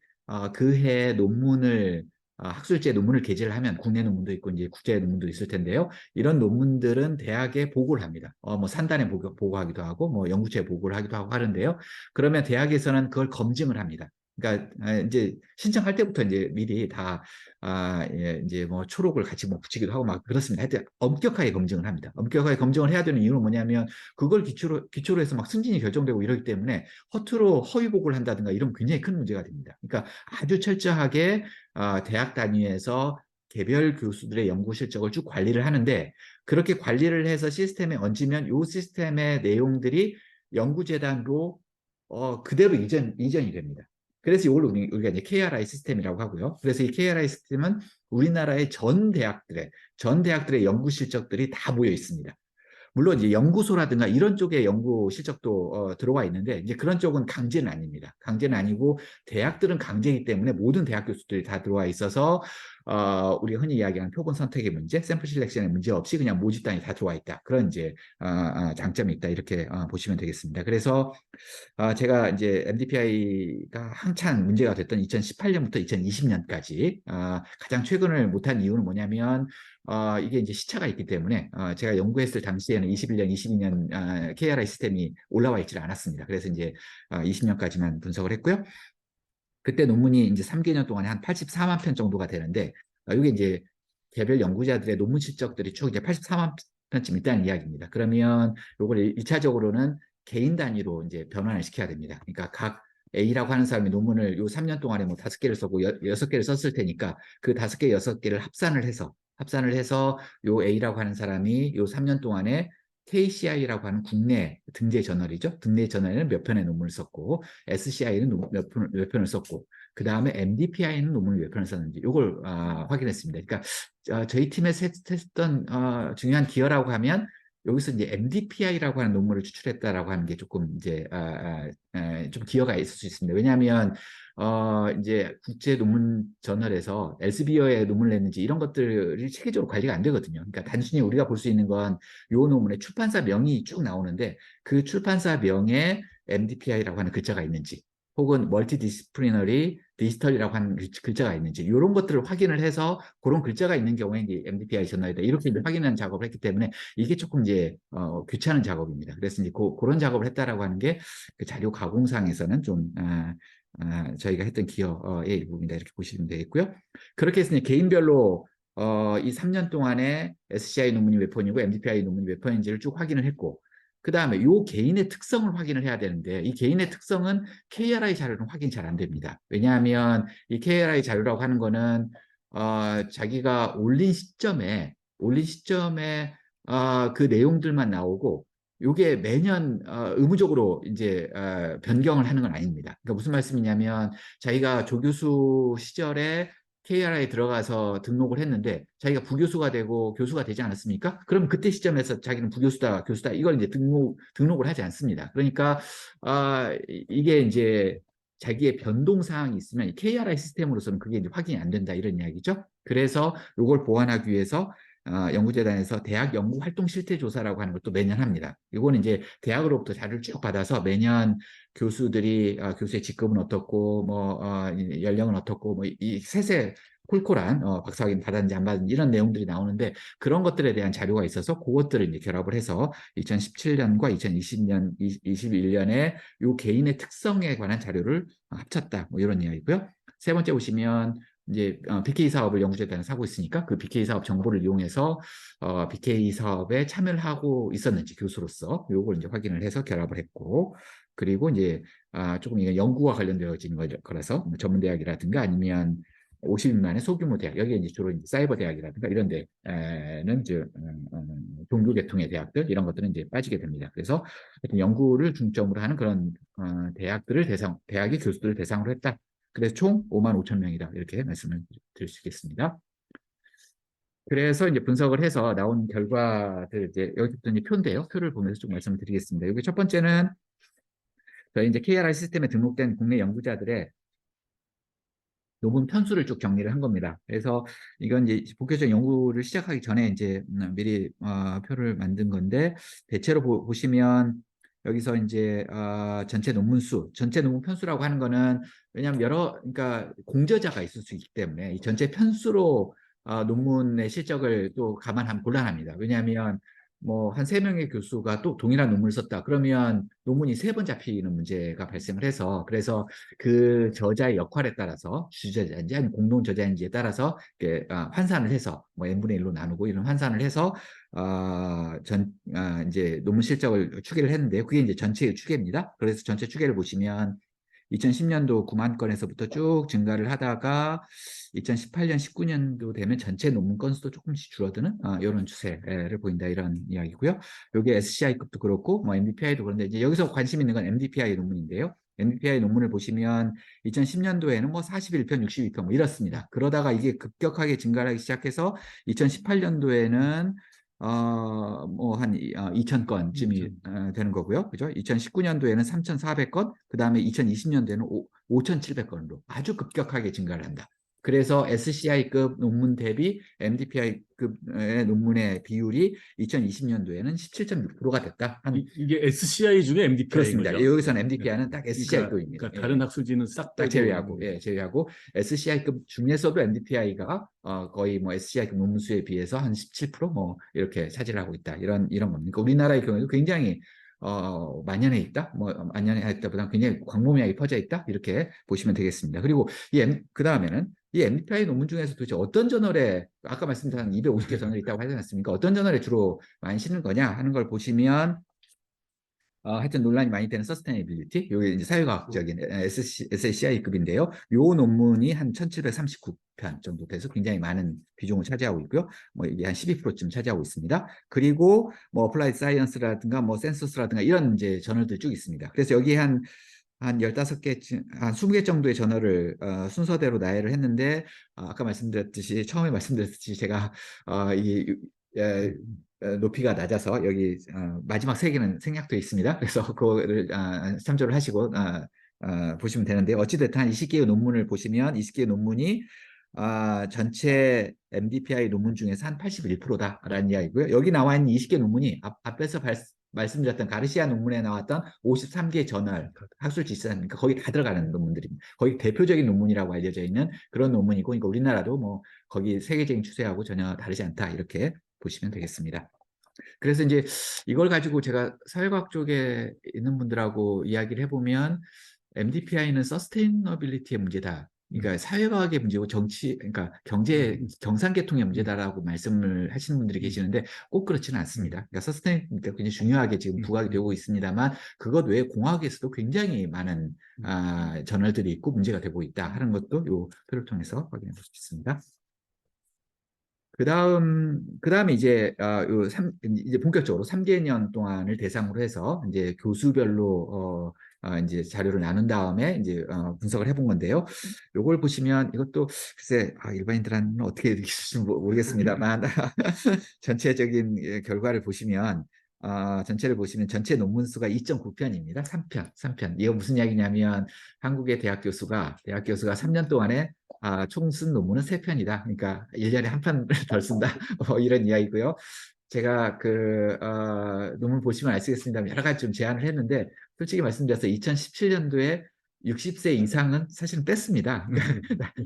그해 논문을 학술지에 논문을 게재를 하면, 국내 논문도 있고 이제 국제 논문도 있을 텐데요. 이런 논문들은 대학에 보고를 합니다. 뭐 산단에 보고하기도 하고, 뭐 연구체에 보고를 하기도 하고 하는데요. 그러면 대학에서는 그걸 검증을 합니다. 그러니까 이제 신청할 때부터 이제 미리 다 이제 뭐 초록을 같이 뭐 붙이기도 하고 막 그렇습니다. 하여튼 엄격하게 검증을 합니다. 엄격하게 검증을 해야 되는 이유는 뭐냐면, 그걸 기초로 해서 막 승진이 결정되고 이러기 때문에 허투루 허위 보고를 한다든가 이런 굉장히 큰 문제가 됩니다. 그러니까 아주 철저하게 대학 단위에서 개별 교수들의 연구 실적을 쭉 관리를 하는데, 그렇게 관리를 해서 시스템에 얹으면 이 시스템의 내용들이 연구재단으로 그대로 이전이 됩니다. 그래서 이걸 우리가 이제 KRI 시스템이라고 하고요. 그래서 이 KRI 시스템은 우리나라의 전 대학들의 연구 실적들이 다 모여 있습니다. 물론 이제 연구소라든가 이런 쪽에 연구 실적도 들어와 있는데, 이제 그런 쪽은 강제는 아닙니다. 강제는 아니고 대학들은 강제이기 때문에 모든 대학 교수들이 다 들어와 있어서 우리가 흔히 이야기하는 표본 선택의 문제, 샘플 실렉션의 문제 없이 그냥 모집단이 다 들어와 있다. 그런 이제 장점이 있다, 이렇게 보시면 되겠습니다. 그래서 제가 이제 MDPI가 한창 문제가 됐던 2018년부터 2020년까지 가장 최근을 못한 이유는 뭐냐면, 이게 이제 시차가 있기 때문에 제가 연구했을 당시에는 21년, 22년 KRI 시스템이 올라와 있지 않았습니다. 그래서 이제 20년까지만 분석을 했고요. 그때 논문이 이제 3개년 동안에 한 84만 편 정도가 되는데, 이게 이제 개별 연구자들의 논문 실적들이 쭉 이제 84만 편쯤 있다는 이야기입니다. 그러면 이걸 1차적으로는 개인 단위로 이제 변환을 시켜야 됩니다. 그러니까 각 A라고 하는 사람이 논문을 요 3년 동안에 뭐 5개를 썼고 6개를 썼을 테니까, 그 5개, 6개를 합산을 해서 요 A라고 하는 사람이 요 3년 동안에 KCI라고 하는 국내 등재 저널이죠. 등재 저널에는 몇 편의 논문을 썼고, SCI는 몇 편을 썼고, 그 다음에 MDPI는 논문을 몇 편을 썼는지 이걸 확인했습니다. 그러니까 저희 팀에서 했던 중요한 기여라고 하면 여기서 이제 MDPI라고 하는 논문을 추출했다라고 하는 게 조금 이제 좀 기여가 있을 수 있습니다. 왜냐하면 이제 국제 논문 저널에서 엘스비어에 논문을 냈는지 이런 것들이 체계적으로 관리가 안 되거든요. 그러니까 단순히 우리가 볼 수 있는 건 요 논문의 출판사 명이 쭉 나오는데 그 출판사 명에 MDPI라고 하는 글자가 있는지 혹은 멀티디스플리너리 디지털이라고 하는 글자가 있는지 이런 것들을 확인을 해서 그런 글자가 있는 경우에 이제 MDPI 저널이다 이렇게 확인하는 작업을 했기 때문에 이게 조금 이제 귀찮은 작업입니다. 그래서 이제 그런 작업을 했다라고 하는 게 그 자료 가공상에서는 좀 저희가 했던 기여의 일부입니다. 이렇게 보시면 되겠고요. 그렇게 해서 이제 개인별로 이 3년 동안에 SCI 논문이 몇 편이고 MDPI 논문이 몇 편인지를 쭉 확인을 했고 그 다음에 이 개인의 특성을 확인을 해야 되는데 이 개인의 특성은 KRI 자료는 확인이 잘 안 됩니다. 왜냐하면 이 KRI 자료라고 하는 거는 자기가 올린 시점에 그 내용들만 나오고 이게 매년 의무적으로 이제 변경을 하는 건 아닙니다. 그러니까 무슨 말씀이냐면 자기가 조교수 시절에 KRI에 들어가서 등록을 했는데 자기가 부교수가 되고 교수가 되지 않았습니까? 그럼 그때 시점에서 자기는 부교수다, 교수다 이걸 이제 등록을 하지 않습니다. 그러니까 이게 이제 자기의 변동 사항이 있으면 KRI 시스템으로서는 그게 이제 확인이 안 된다 이런 이야기죠. 그래서 이걸 보완하기 위해서 연구재단에서 대학 연구활동 실태 조사라고 하는 것도 매년 합니다. 이거는 이제 대학으로부터 자료를 쭉 받아서 매년 교수들이 교수의 직급은 어떻고 뭐 연령은 어떻고 뭐 이 세세 콜콜한 박사학위 받았는지 안 받았는지 이런 내용들이 나오는데 그런 것들에 대한 자료가 있어서 그것들을 이제 결합을 해서 2017년과 2020년, 21년에 이 개인의 특성에 관한 자료를 합쳤다. 뭐 이런 이야기고요. 세 번째 보시면 이제 BK 사업을 연구재단에서 하고 있으니까 그 BK 사업 정보를 이용해서 BK 사업에 참여를 하고 있었는지 교수로서 요걸 이제 확인을 해서 결합을 했고 그리고 이제 조금 이게 연구와 관련되어진 거라서 뭐 전문대학이라든가 아니면 50인 만의 소규모 대학 여기에 이제 주로 이제 사이버 대학이라든가 이런 데는 이제 종교 계통의 대학들 이런 것들은 이제 빠지게 됩니다. 그래서 하여튼 연구를 중점으로 하는 그런 대학의 교수들을 대상으로 했다. 그래서 총 5만 5천 명이다. 이렇게 말씀을 드릴 수 있겠습니다. 그래서 이제 분석을 해서 나온 결과들 이제 여기부터 이제 표인데요. 표를 보면서 좀 말씀을 드리겠습니다. 여기 첫 번째는 저희 이제 KRI 시스템에 등록된 국내 연구자들의 논문 편수를 쭉 정리를 한 겁니다. 그래서 이건 이제 본격적인 연구를 시작하기 전에 이제 미리 표를 만든 건데 대체로 보시면 여기서 이제 전체 논문 수, 전체 논문 편수라고 하는 거는 왜냐하면 그러니까 공저자가 있을 수 있기 때문에 이 전체 편수로 논문의 실적을 또 감안하면 곤란합니다. 왜냐하면 뭐 한 3명의 교수가 또 동일한 논문을 썼다. 그러면 논문이 3번 잡히는 문제가 발생을 해서 그래서 그 저자의 역할에 따라서 주저자인지 아니면 공동 저자인지에 따라서 환산을 해서 뭐 n분의 1로 나누고 이런 환산을 해서 이제 논문 실적을 추계를 했는데요. 그게 이제 전체의 추계입니다. 그래서 전체 추계를 보시면 2010년도 9만 건에서부터 쭉 증가를 하다가 2018년, 19년도 되면 전체 논문 건수도 조금씩 줄어드는 이런 추세를 보인다 이런 이야기고요. 여기 SCI급도 그렇고 뭐 MDPI도 그런데 이제 여기서 관심 있는 건 MDPI 논문인데요. MDPI 논문을 보시면 2010년도에는 뭐 41편, 62편 뭐 이렇습니다. 그러다가 이게 급격하게 증가하기 시작해서 2018년도에는 뭐 한 2,000건쯤이 되는 거고요. 그죠? 2019년도에는 3,400건, 그 다음에 2020년도에는 5,700건으로 아주 급격하게 증가를 한다. 그래서 SCI급 논문 대비 MDPI급의 논문의 비율이 2020년도에는 17.6%가 됐다. 이게 SCI 중에 MDPI인 그렇습니다. 거죠? 여기서는 MDPI는 딱 SCI급입니다. 그러니까 다른 학술지는 싹 딱 빼고 제외하고 SCI급 중에서도 MDPI가 거의 뭐 SCI급 논문 수에 비해서 한 17%뭐 이렇게 차지를 하고 있다. 이런 겁니다. 그러니까 우리나라의 경우에도 굉장히 만연해 있다. 뭐 만연해 있다보다 굉장히 광범위하게 퍼져 있다. 이렇게 보시면 되겠습니다. 그리고 그 다음에는 이 MDPI 논문 중에서 도대체 어떤 저널에 아까 말씀드린 250개 저널이 있다고 하지 않습니까? 어떤 저널에 주로 많이 실는 거냐 하는 걸 보시면 하여튼 논란이 많이 되는 서스테이너빌리티, 요게 이제 사회과학적인 SCI급인데요. 요 논문이 한 1739편 정도 돼서 굉장히 많은 비중을 차지하고 있고요. 뭐 이게 한 12%쯤 차지하고 있습니다. 그리고 뭐 어플라이드 사이언스라든가 뭐 센서스라든가 이런 이제 저널들 쭉 있습니다. 그래서 여기 한 15개, 한 20개 정도의 저널을 순서대로 나열을 했는데, 아까 말씀드렸듯이, 처음에 말씀드렸듯이 제가 이 높이가 낮아서 여기 마지막 3개는 생략되어 있습니다. 그래서 그거를 참조를 하시고 보시면 되는데, 어찌됐든 한 20개의 논문을 보시면 20개의 논문이 전체 MDPI 논문 중에서 한 81%다라는 이야기고요. 여기 나와 있는 20개 논문이 앞에서 말씀드렸던 가르시아 논문에 나왔던 53개 저널 학술 지사니까 거기 다 들어가는 논문들입니다. 거의 대표적인 논문이라고 알려져 있는 그런 논문이고, 그러니까 우리나라도 뭐 거기 세계적인 추세하고 전혀 다르지 않다 이렇게 보시면 되겠습니다. 그래서 이제 이걸 가지고 제가 사회과학 쪽에 있는 분들하고 이야기를 해보면 MDPI는 서스테이너빌리티의 문제다. 그러니까 사회과학의 문제고 그러니까 경상계통의 문제다라고 말씀을 하시는 분들이 계시는데 꼭 그렇지는 않습니다. 그러니까 서스테이너빌리티가 굉장히 중요하게 지금 부각이 되고 있습니다만 그것 외에 공학에서도 굉장히 많은 저널들이 있고 문제가 되고 있다 하는 것도 이 표를 통해서 확인해 볼 수 있습니다. 그다음에 이제 이제 본격적으로 3개년 동안을 대상으로 해서 이제 교수별로 이제 자료를 나눈 다음에 이제 분석을 해본 건데요. 요걸 보시면 이것도 글쎄 일반인들한테는 어떻게 느끼실지 모르겠습니다만 전체적인 결과를 보시면 전체를 보시면 전체 논문 수가 2.9편입니다. 3편. 이거 무슨 이야기냐면 한국의 대학 교수가 3년 동안에 총 쓴 논문은 3편이다. 그러니까 1년에 한 편을 덜 쓴다. 이런 이야기고요. 제가 논문 보시면 아시겠습니다만 여러 가지 좀 제안을 했는데 솔직히 말씀드려서 2017년도에 60세 이상은 사실은 뺐습니다.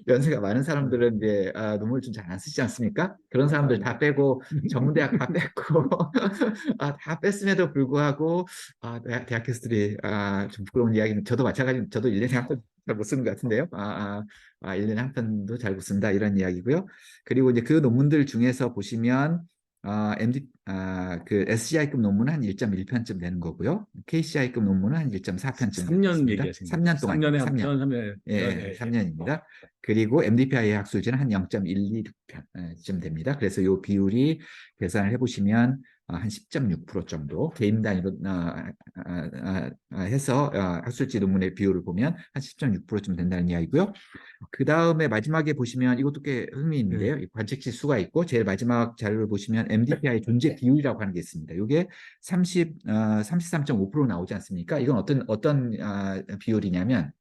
연세가 많은 사람들은 이제 논문을 좀 잘 안 쓰지 않습니까? 그런 사람들 다 빼고 전문대학 다 뺐고 다 뺐음에도 불구하고 대학 교수들이 좀 부끄러운 이야기는 저도 마찬가지, 저도 1년에 한 편 잘 못 쓰는 것 같은데요. 1년에 한 편도 잘 못 쓴다 이런 이야기고요. 그리고 이제 그 논문들 중에서 보시면 그 SCI급 논문은 한 1.1편쯤 되는 거고요. KCI급 논문은 한 1.4편쯤 3년 됩니다. 얘기하신 3년 동안. 3년에 한 3년. 편, 3년에 예, 3년입니다. 그리고 MDPI 학술지는 한 0.126쯤 됩니다. 그래서 이 비율이 계산을 해보시면 한 10.6% 정도 개인 단위로 해서 학술지 논문의 비율을 보면 한 10.6%쯤 된다는 이야기고요. 그 다음에 마지막에 보시면 이것도 꽤 흥미있는데요. 관측지 수가 있고 제일 마지막 자료를 보시면 MDPI 존재 비율이라고 하는 게 있습니다. 이게 33.5% 나오지 않습니까? 이건 어떤 비율이냐면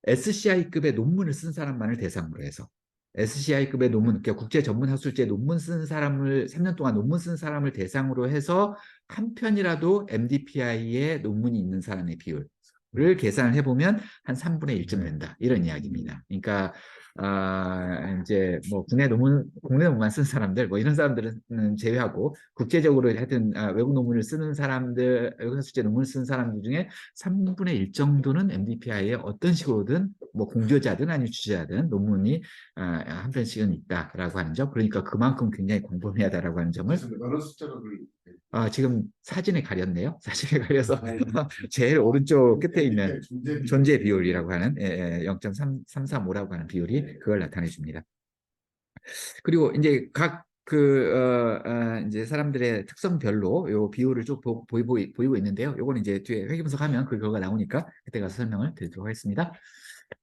SCI급의 논문을 쓴 사람만을 대상으로 해서 SCI급의 논문, 그러니까 국제 전문 학술지에 논문 쓴 사람을 3년 동안 논문 쓴 사람을 대상으로 해서 한 편이라도 MDPI에 논문이 있는 사람의 비율을 계산을 해보면 한 3분의 1쯤 된다. 이런 이야기입니다. 그러니까 이제 뭐 국내 논문만 쓴 사람들, 뭐 이런 사람들은 제외하고 국제적으로 하여튼 외국 논문을 쓰는 사람들, 외국 학술지에 논문을 쓰는 사람들 중에 3분의 1 정도는 MDPI에 어떤 식으로든 뭐 공저자든 아니면 주제자든 논문이 한 편씩은 있다라고 하는 점. 그러니까 그만큼 굉장히 광범위하다라고 하는 점을 어느 숫자가 지금 사진에 가렸네요. 사진에 가려서 제일 오른쪽 끝에 있는 존재 비율이라고 하는 0.335라고 하는 비율이 그걸 나타내 줍니다. 그리고 이제 각 이제 사람들의 특성별로 요 비율을 쭉 보이고 있는데요. 요거는 이제 뒤에 회계 분석하면 그 결과가 나오니까 그때 가서 설명을 드리도록 하겠습니다.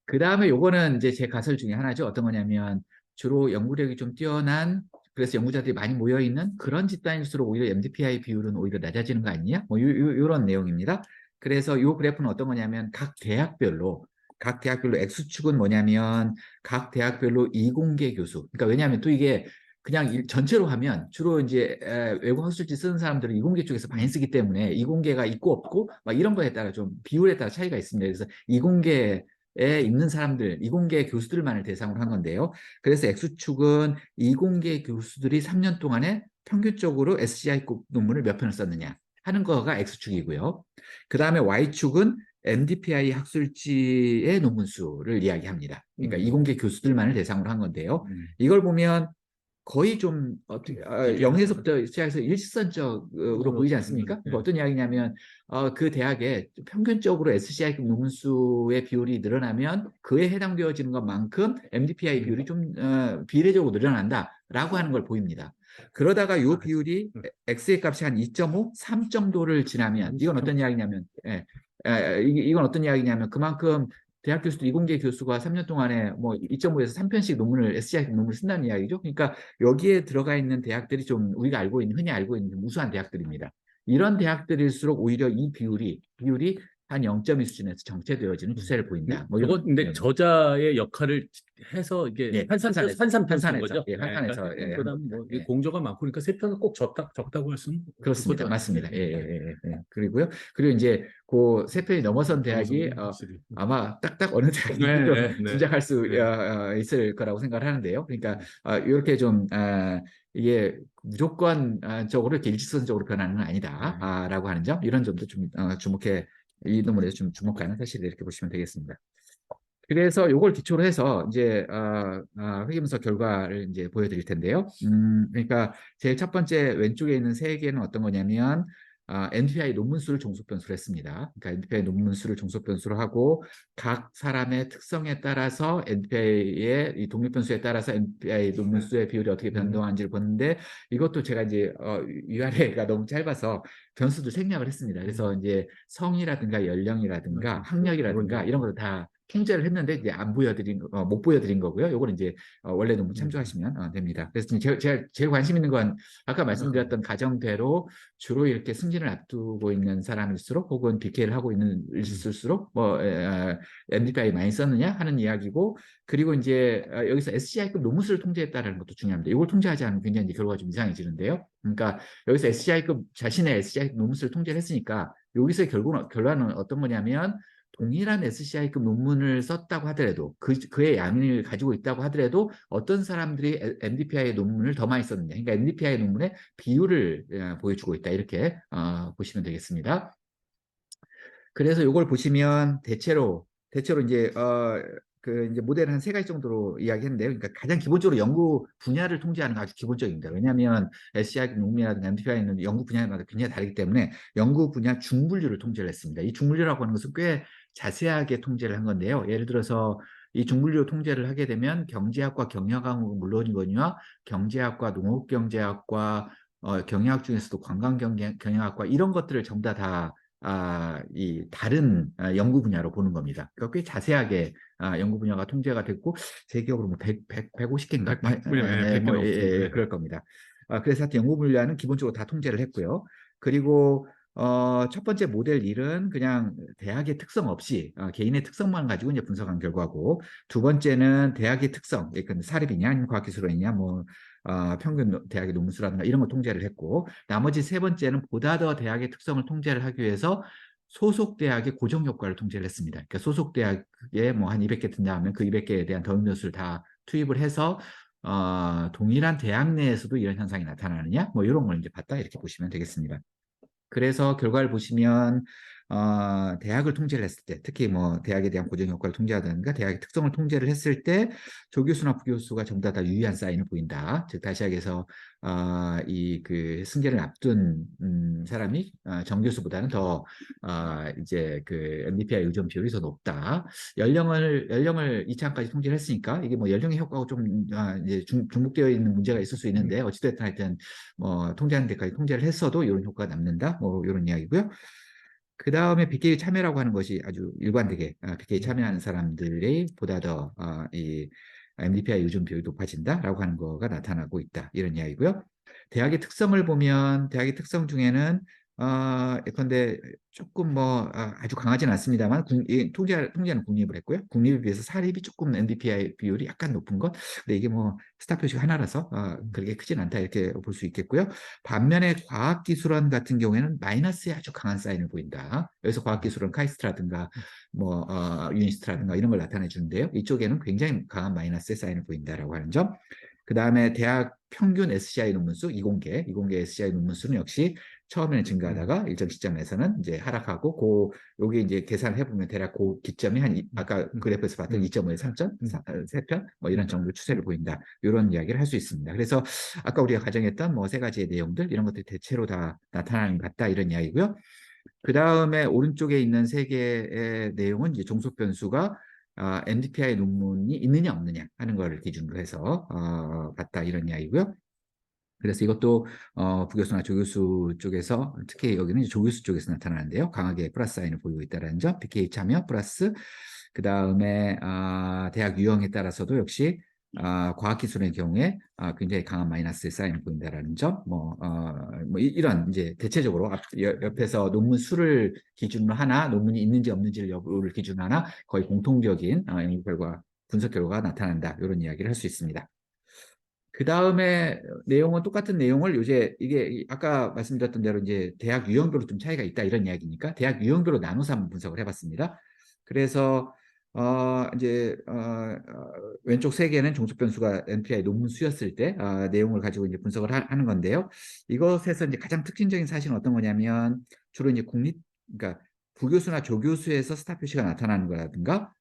그 다음에 요거는 이제 제 가설 중에 하나죠. 어떤 거냐면 주로 연구력이 좀 뛰어난, 그래서 연구자들이 많이 모여있는 그런 집단일수록 오히려 MDPI 비율은 오히려 낮아지는 거 아니냐? 뭐 요런 내용입니다. 그래서 요 그래프는 어떤 거냐면 각 대학별로 X축은 뭐냐면 각 대학별로 이공계 교수. 그러니까 왜냐하면 또 이게 그냥 전체로 하면 주로 이제 외국 학술지 쓰는 사람들은 이공계 쪽에서 많이 쓰기 때문에 이공계가 있고 없고 막 이런 거에 따라 좀 비율에 따라 차이가 있습니다. 그래서 이공계에 있는 사람들, 이공계 교수들만을 대상으로 한 건데요. 그래서 X축은 이공계 교수들이 3년 동안에 평균적으로 SCI급 논문을 몇 편을 썼느냐 하는 거가 X축이고요. 그 다음에 Y축은 MDPI 학술지의 논문 수를 이야기합니다. 그러니까 이공계 교수들만을 대상으로 한 건데요. 이걸 보면 거의 좀 비교가 0에서부터 시작해서 일직선적으로 보이지 않습니까? 그러니까 예. 어떤 이야기냐면 그 대학에 평균적으로 SCI급 논문수의 비율이 늘어나면 그에 해당되어지는 것만큼 MDPI 비율이 좀 비례적으로 늘어난다라고 하는 걸 보입니다. 그러다가 이 비율이 X의 값이 한 2.5, 3 정도를 지나면 이건 어떤 이야기냐면 이건 어떤 이야기냐면 그만큼 대학 교수도 이공계 교수가 3년 동안에 뭐 2.5에서 3편씩 논문을 SCI 논문을 쓴다는 이야기죠. 그러니까 여기에 들어가 있는 대학들이 좀 우리가 알고 있는 흔히 알고 있는 좀 우수한 대학들입니다. 이런 대학들일수록 오히려 이 비율이 한 0.2 수준에서 정체되어지는 추세를 보인다. 뭐 이건 이런 근데 저자의 역할을 해서 이게 예, 환산편 쓴 환산해서 거죠. 예, 예, 그러니까 환산해서 세 편보다는 뭐 예. 공조가 많고 그러니까 세 편은 꼭 적다고 할 수는 없을 그렇습니다. 거죠. 맞습니다. 그리고요. 그리고 이제 그 세 편이 넘어선 대학이 넘어서면 확실히. 아마 딱딱 어느 대학인지 네, 좀 네, 네. 짐작할 수 네. 있을 거라고 생각을 하는데요. 그러니까 이렇게 좀 이게 무조건 적으로 이렇게 일직선적으로 변하는 건 아니다라고 하는 점 이런 점도 좀 주목해 이 논문에서 좀 주목하는 사실을 이렇게 보시면 되겠습니다. 그래서 이걸 기초로 해서 이제 회계분석 결과를 이제 보여드릴 텐데요. 그러니까 제일 첫 번째 왼쪽에 있는 세 개는 어떤 거냐면 NPI 논문 수를 종속 변수로 했습니다. 그러니까 NPI 논문 수를 종속 변수로 하고 각 사람의 특성에 따라서 NPI의 이 독립 변수에 따라서 NPI 논문 수의 비율이 어떻게 변동하는지를 보는데 이것도 제가 이제 URL가 너무 짧아서 변수도 생략을 했습니다. 그래서 이제 성이라든가 연령이라든가 학력이라든가 이런 것도 다 통제를 했는데 이제 안 보여드린 못 보여드린 거고요. 요거는 이제 원래 논문 참조하시면 됩니다. 그래서 제가 제일 관심 있는 건 아까 말씀드렸던 가정대로 주로 이렇게 승진을 앞두고 있는 사람일수록 혹은 BK를 하고 있는 일수록 뭐 MDPI 많이 썼느냐 하는 이야기고 그리고 이제 여기서 SCI급 논문수를 통제했다는 것도 중요합니다. 이걸 통제하지 않으면 굉장히 결과가 좀 이상해지는데요. 그러니까 여기서 SCI급 자신의 SCI급 논문수를 통제를 했으니까 여기서 결론은 어떤 거냐면 동일한 SCI급 논문을 썼다고 하더라도 그의 양을 가지고 있다고 하더라도 어떤 사람들이 MDPI 논문을 더 많이 썼느냐. 그러니까 MDPI 논문의 비율을 보여주고 있다. 이렇게 보시면 되겠습니다. 그래서 이걸 보시면 대체로 이제 그 이제 모델은 한 세 가지 정도로 이야기했는데요. 그러니까 가장 기본적으로 연구 분야를 통제하는 거 아주 기본적입니다. 왜냐하면 SCI 논문이라든가 MDPI는 연구 분야마다 굉장히 다르기 때문에 연구 분야 중분류를 통제를 했습니다. 이 중분류라고 하는 것은 꽤 자세하게 통제를 한 건데요. 예를 들어서 이 중분류 통제를 하게 되면 경제학과 경영학은 물론이거니와 경제학과 농업경제학과 경영학 중에서도 관광경영학과 이런 것들을 전부 다 이 다른 연구 분야로 보는 겁니다. 그러니까 꽤 자세하게 연구 분야가 통제가 됐고 제 기억으로 뭐 150개인가 100개 넘습니다. 그럴 겁니다. 그래서 하여튼 연구 분야는 기본적으로 다 통제를 했고요. 그리고 첫 번째 모델 1은 그냥 대학의 특성 없이 개인의 특성만 가지고 이제 분석한 결과고 두 번째는 대학의 특성, 그러니까 사립이냐 아니면 과학기술원이냐 뭐 평균 대학의 논문수라든가 이런 거 통제를 했고 나머지 세 번째는 보다 더 대학의 특성을 통제를 하기 위해서 소속 대학의 고정 효과를 통제를 했습니다. 그러니까 소속 대학에 뭐 한 200개 든다면 그 200개에 대한 더민 변수를 다 투입을 해서 동일한 대학 내에서도 이런 현상이 나타나느냐 뭐 이런 걸 이제 봤다 이렇게 보시면 되겠습니다. 그래서 결과를 보시면 대학을 통제를 했을 때 특히 뭐 대학에 대한 고정 효과를 통제하든가 대학의 특성을 통제를 했을 때 조교수나 부교수가 전부 다 유의한 사인을 보인다. 즉 다시 얘기해서 이 그 승계를 앞둔 사람이 정교수보다는 더 이제 그 MDPI 의존 비율이 더 높다. 연령을 2차까지 통제를 했으니까 이게 뭐 연령의 효과가 좀 이제 중복되어 있는 문제가 있을 수 있는데 어찌됐든 하여튼 뭐 통제하는 데까지 통제를 했어도 이런 효과가 남는다. 뭐 이런 이야기고요. 그 다음에 BK 참여라고 하는 것이 아주 일관되게 BK 참여하는 사람들이 보다 더 이 MDPI 의존 비율이 높아진다라고 하는 거가 나타나고 있다. 이런 이야기고요. 대학의 특성을 보면 대학의 특성 중에는 예컨대 조금 뭐 아주 강하지는 않습니다만 통제는 국립을 했고요. 국립에 비해서 사립이 조금 NDPI 비율이 약간 높은 것. 근데 이게 뭐 스타 표시가 하나라서 그렇게 크진 않다 이렇게 볼 수 있겠고요. 반면에 과학기술원 같은 경우에는 마이너스에 아주 강한 사인을 보인다. 여기서 과학기술원 카이스트라든가 뭐 유니스트라든가 이런 걸 나타내 주는데요. 이쪽에는 굉장히 강한 마이너스의 사인을 보인다라고 하는 점. 그 다음에 대학 평균 SCI 논문수 20개 SCI 논문수는 역시 처음에는 증가하다가 일정 시점에서는 이제 하락하고 요게 이제 계산해 보면 대략 그 기점이 아까 그래프에서 봤던 2.5에 3점, 3편 뭐 이런 정도 추세를 보인다. 이런 이야기를 할 수 있습니다. 그래서 아까 우리가 가정했던 뭐 세 가지의 내용들 이런 것들이 대체로 다 나타나는 것 같다 이런 이야기고요. 그 다음에 오른쪽에 있는 세 개의 내용은 이제 종속 변수가 MDPI 논문이 있느냐 없느냐 하는 거를 기준으로 해서 봤다 이런 이야기고요. 그래서 이것도 부교수나 조교수 쪽에서 특히 여기는 이제 조교수 쪽에서 나타나는데요. 강하게 플러스 사인을 보이고 있다는 점, PK 참여 플러스 그 다음에 대학 유형에 따라서도 역시 과학기술의 경우에 굉장히 강한 마이너스의 사인을 보인다라는 점, 이런 이제 대체적으로 옆에서 논문 수를 기준으로 하나, 논문이 있는지 없는지를 여부를 기준으로 하나 거의 공통적인 연구 결과, 분석 결과가 나타난다 이런 이야기를 할 수 있습니다. 그 다음에 내용은 똑같은 내용을 이게 아까 말씀드렸던 대로 이제 대학 유형별로 좀 차이가 있다 이런 이야기니까 대학 유형별로 나눠서 한번 분석을 해봤습니다. 그래서 왼쪽 세 개는 종속 변수가 MPI 논문 수였을 때 내용을 가지고 이제 분석을 하는 건데요. 이것에서 이제 가장 특징적인 사실은 어떤 거냐면 주로 이제 그러니까 부교수나 조교수에서 스타 표시가 나타나는 거라든가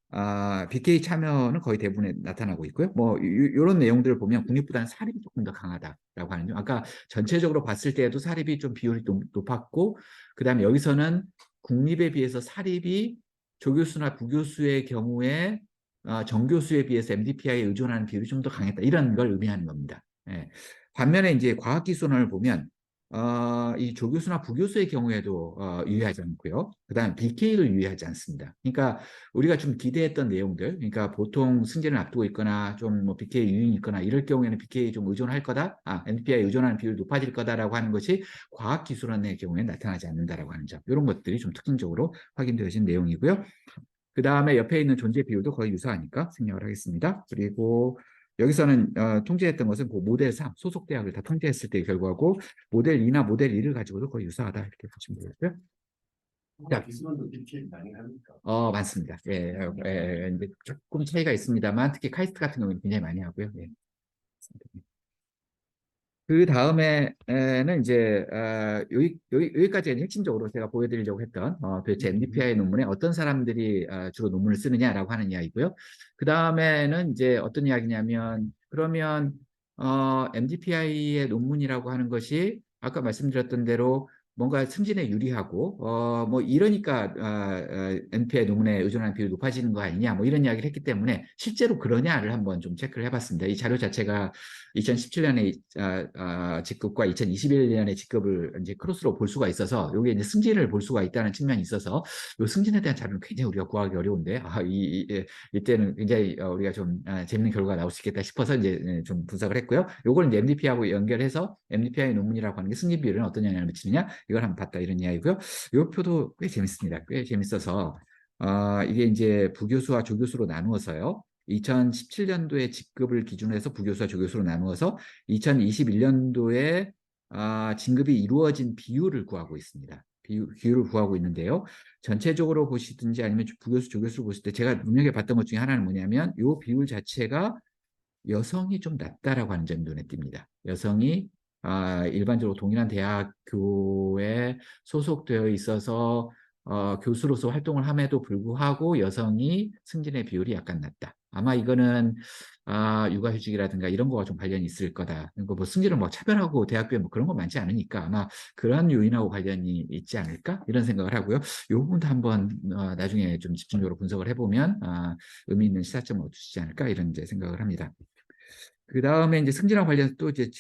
BK 참여는 거의 대부분에 나타나고 있고요. 뭐 이런 내용들을 보면 국립보다는 사립이 조금 더 강하다라고 하는 점. 아까 전체적으로 봤을 때에도 사립이 좀 비율이 높았고, 그다음에 여기서는 국립에 비해서 사립이 조교수나 부교수의 경우에 정교수에 비해서 MDPI에 의존하는 비율이 좀 더 강했다. 이런 걸 의미하는 겁니다. 예. 반면에 이제 과학기술원을 보면 이 조교수나 부교수의 경우에도 유의하지 않고요. 그다음에 BK도 유의하지 않습니다. 그러니까 우리가 좀 기대했던 내용들, 그러니까 보통 승진을 앞두고 있거나 좀 뭐 BK 유인이 있거나 이럴 경우에는 BK 좀 의존할 거다, MDPI에 의존하는 비율이 높아질 거다라고 하는 것이 과학기술원의 경우에 나타나지 않는다라고 하는 점, 이런 것들이 좀 특징적으로 확인되어진 내용이고요. 그 다음에 옆에 있는 존재 비율도 거의 유사하니까 생략을 하겠습니다. 그리고 여기서는 통제했던 것은 그 모델 3, 소속 대학을 다 통제했을 때의 결과고, 모델 2나 모델 1을 가지고도 거의 유사하다 이렇게 보시면 되겠고요. 자, 기술원도 BPA 가능합니까? 맞습니다. 이제 조금 차이가 있습니다만 특히 카이스트 같은 경우는 굉장히 많이 하고요. 예. 그 다음에는 이제 여기까지 핵심적으로 제가 보여드리려고 했던 도대체 MDPI 논문에 어떤 사람들이 주로 논문을 쓰느냐라고 하는 이야기고요. 그 다음에는 이제 어떤 이야기냐면 그러면 MDPI의 논문이라고 하는 것이 아까 말씀드렸던 대로 뭔가 승진에 유리하고 뭐 이러니까 MDPI 논문에 의존하는 비율이 높아지는 거 아니냐 뭐 이런 이야기를 했기 때문에 실제로 그러냐를 한번 좀 체크를 해봤습니다. 이 자료 자체가 2017년에 직급과 2021년의 직급을 이제 크로스로 볼 수가 있어서 여기에 이제 승진을 볼 수가 있다는 측면이 있어서 이 승진에 대한 자료는 굉장히 우리가 구하기 어려운데 이때는 굉장히 우리가 좀 재밌는 결과가 나올 수 있겠다 싶어서 이제 좀 분석을 했고요. 요걸 이제 MDP하고 연결해서 MDPI 논문이라고 하는 게 승진 비율은 어떤 영향을 미치느냐 이걸 한번 봤다 이런 이야기고요. 이 표도 꽤 재밌습니다. 꽤 재밌어서 이게 이제 부교수와 조교수로 나누어서요. 2017년도에 직급을 기준으로 해서 부교수와 조교수로 나누어서 2021년도에 진급이 이루어진 비율을 구하고 있습니다. 비율을 구하고 있는데요. 전체적으로 보시든지 아니면 부교수, 조교수를 보실 때 제가 눈여겨봤던 것 중에 하나는 뭐냐면 이 비율 자체가 여성이 좀 낮다라고 하는 점이 눈에 띕니다. 여성이 일반적으로 동일한 대학교에 소속되어 있어서 교수로서 활동을 함에도 불구하고 여성이 승진의 비율이 약간 낮다. 아마 이거는 육아휴직이라든가 이런 거와 좀 관련이 있을 거다. 뭐 승진을 뭐 차별하고 대학교에 뭐 그런 거 많지 않으니까 아마 그런 요인하고 관련이 있지 않을까 이런 생각을 하고요. 이 부분도 한번 나중에 좀 집중적으로 분석을 해보면 의미 있는 시사점을 얻으시지 않을까 이런 이제 생각을 합니다. 그 다음에 이제 승진과 관련해서 또 이제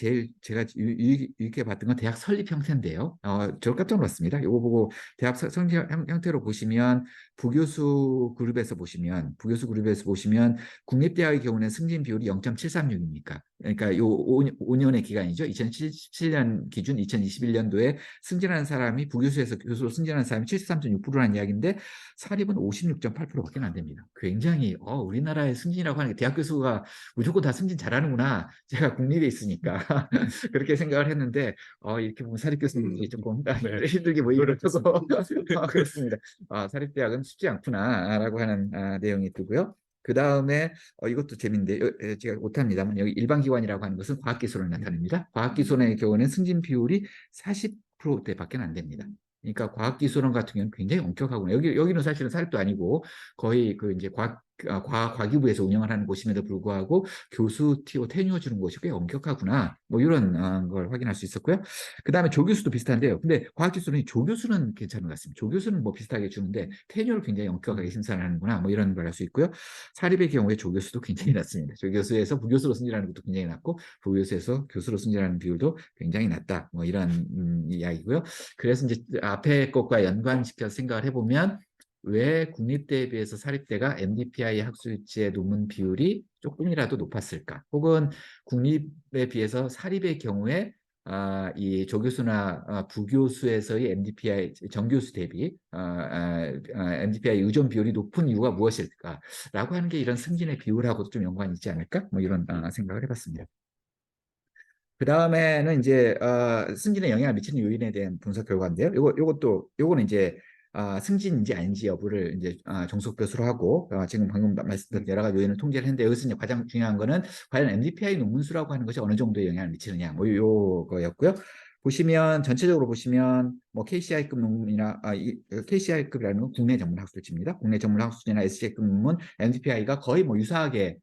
제가 유익해 봤던 건 대학 설립 형태인데요. 저 깜짝 놀랐습니다. 이거 보고 대학 설립 형태로 보시면 부교수 그룹에서 보시면 국립대학의 경우는 승진 비율이 0.736입니까? 그러니까 요 5년의 기간이죠. 2017년 기준 2021년도에 승진하는 사람이 부교수에서 교수로 승진하는 사람이 73.6%라는 이야기인데 사립은 56.8%밖에 안 됩니다. 굉장히 우리나라의 승진이라고 하는 게 대학 교수가 무조건 다 승진 잘하는구나. 제가 국립에 있으니까 그렇게 생각을 했는데 이렇게 보면 사립 교수님들이 조금 힘들게 보이고 그렇습니다. 사립대학은 쉽지 않구나라고 하는 내용이 뜨고요. 그 다음에 이것도 재밌는데 제가 못합니다만 여기 일반기관이라고 하는 것은 과학기술을 나타냅니다. 과학기술의 경우는 승진 비율이 10%대밖에 안 됩니다. 그러니까 과학기술원 같은 경우는 굉장히 엄격하구나. 여기는 사실은 사립도 아니고 거의 그 이제 과기부에서 운영을 하는 곳임에도 불구하고 교수 티오 테뉴어 주는 곳이 꽤 엄격하구나. 뭐 이런 걸 확인할 수 있었고요. 그 다음에 조교수도 비슷한데요. 근데 과학기술원이 조교수는 괜찮은 것 같습니다. 조교수는 뭐 비슷하게 주는데 테뉴어를 굉장히 엄격하게 심사를 하는구나. 뭐 이런 걸 할 수 있고요. 사립의 경우에 조교수도 굉장히 낮습니다. 조교수에서 부교수로 승진하는 것도 굉장히 낮고 부교수에서 교수로 승진하는 비율도 굉장히 낮다. 뭐 이런 이야기고요. 그래서 이제 앞에 것과 연관시켜서 생각을 해보면 왜 국립대에 비해서 사립대가 MDPI 학술지의 논문 비율이 조금이라도 높았을까? 혹은 국립에 비해서 사립의 경우에 이 조교수나 부교수에서의 MDPI 정교수 대비 MDPI 의존 비율이 높은 이유가 무엇일까라고 하는 게 이런 승진의 비율하고도 좀 연관이 있지 않을까? 뭐 이런 생각을 해봤습니다. 그 다음에는 이제 승진에 영향을 미치는 요인에 대한 분석 결과인데요. 요거는 이제 승진인지 아닌지 여부를 이제 정석 교수로 하고 지금 방금 말씀드린 여러 가지 요인을 통계를 했는데 여기서 이제 가장 중요한 거는 과연 MDPI 논문수라고 하는 것이 어느 정도의 영향을 미치느냐 뭐 요거였고요. 보시면 전체적으로 보시면 뭐 KCI급 논문이나 KCI급이라는 건 국내 전문 학술지입니다. 국내 전문 학술지나 SCI급 논문 MDPI가 거의 뭐 유사하게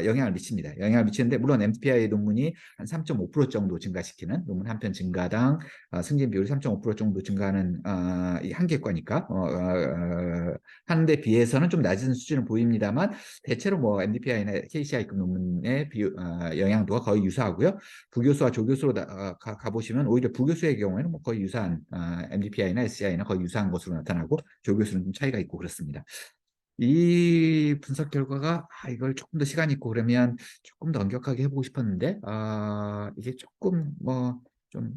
영향을 미칩니다. 영향을 미치는데 물론 MDPI 논문이 한 3.5% 정도 증가시키는 논문 한 편 증가당 승진 비율이 3.5% 정도 증가하는 이 한계과니까 하는데 비해서는 좀 낮은 수준을 보입니다만 대체로 뭐 MDPI나 KCI급 논문의 영향도가 거의 유사하고요. 부교수와 조교수로 가보시면 오히려 부교수의 경우에는 뭐 거의 유사한 MDPI나 SCI나 거의 유사한 것으로 나타나고 조교수는 좀 차이가 있고 그렇습니다. 이 분석 결과가 이걸 조금 더 시간이 있고 그러면 조금 더 엄격하게 해보고 싶었는데 이게 조금 뭐 좀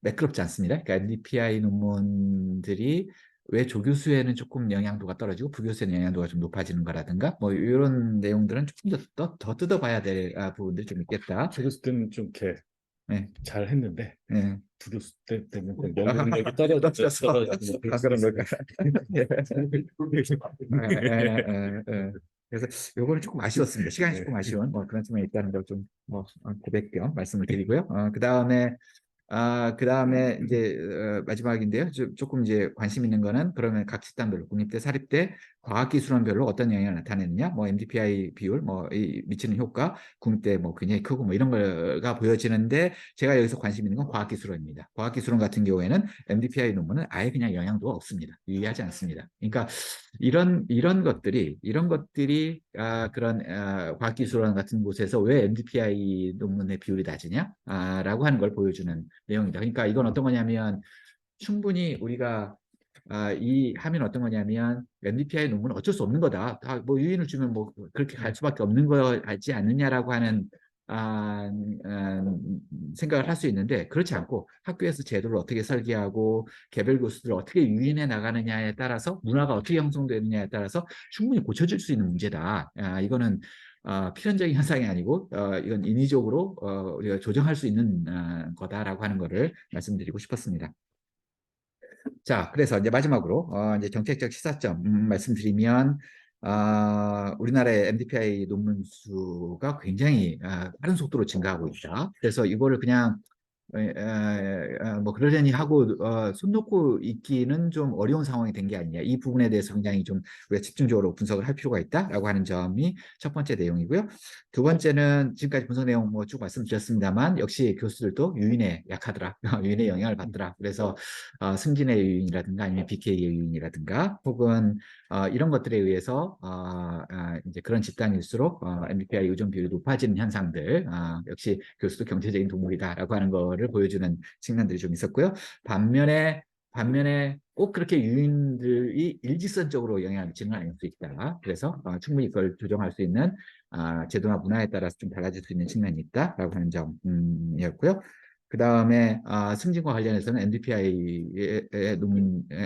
매끄럽지 않습니다. 그러니까 MDPI 논문들이 왜 조교수에는 조금 영향도가 떨어지고 부교수에는 영향도가 좀 높아지는 거라든가 뭐 이런 내용들은 조금 더 뜯어봐야 될 부분들이 좀 있겠다. 조교수 때는 좀 이렇게 네. 잘 했는데 네. 부교수 때는 좀 연구력이 떨어져서 그런 걸까요? 그래서 요거는 조금 아쉬웠습니다. 시간이 조금 아쉬운 뭐 그런 측면이 있다는 걸 좀 뭐 고백겸 말씀을 드리고요. 그 다음에 이제 마지막인데요. 조금 이제 관심 있는 거는 그러면 각 집단별로 국립대, 사립대, 과학기술원별로 어떤 영향을 나타내느냐, 뭐 MDPI 비율, 뭐 미치는 효과, 국립대 뭐 굉장히 크고 뭐 이런 거가 보여지는데 제가 여기서 관심 있는 건 과학기술원입니다. 과학기술원 같은 경우에는 MDPI 논문은 아예 그냥 영향도가 없습니다. 유의하지 않습니다. 그러니까 이런 것들이 그런 과학기술원 같은 곳에서 왜 MDPI 논문의 비율이 낮으냐라고 하는 걸 보여주는 내용이다. 그러니까 이건 어떤 거냐면 충분히 우리가 하면 어떤 거냐면 MDPI 논문은 어쩔 수 없는 거다. 뭐 유인을 주면 뭐 그렇게 갈 수밖에 없는 거지 않느냐라고 하는 생각을 할 수 있는데 그렇지 않고 학교에서 제도를 어떻게 설계하고 개별 교수들을 어떻게 유인해 나가느냐에 따라서 문화가 어떻게 형성되느냐에 따라서 충분히 고쳐질 수 있는 문제다. 이거는 필연적인 현상이 아니고 이건 인위적으로 우리가 조정할 수 있는 거다라고 하는 거를 말씀드리고 싶었습니다. 자, 그래서 이제 마지막으로 이제 정책적 시사점 말씀드리면 우리나라의 MDPI 논문 수가 굉장히 빠른 속도로 증가하고 있다. 그래서 이거를 그냥 뭐 그러려니 하고 손 놓고 있기는 좀 어려운 상황이 된 게 아니냐. 이 부분에 대해서 굉장히 좀 우리가 집중적으로 분석을 할 필요가 있다라고 하는 점이 첫 번째 내용이고요. 두 번째는 지금까지 분석 내용 뭐 쭉 말씀드렸습니다만 역시 교수들도 유인에 약하더라. 유인에 영향을 받더라. 그래서 승진의 유인이라든가 아니면 BK의 유인이라든가 혹은 이런 것들에 의해서 이제 그런 집단일수록 MDPI 의존 비율이 높아지는 현상들 역시 교수도 경제적인 동물이다라고 하는 거를 보여주는 측면들이 좀 있었고요. 반면에 꼭 그렇게 유인들이 일직선적으로 영향을 미치는 건 아닐 수 있다. 그래서 충분히 그걸 조정할 수 있는 제도나 문화에 따라서 좀 달라질 수 있는 측면이 있다라고 하는 점이었고요. 그 다음에 승진과 관련해서는 MDPI의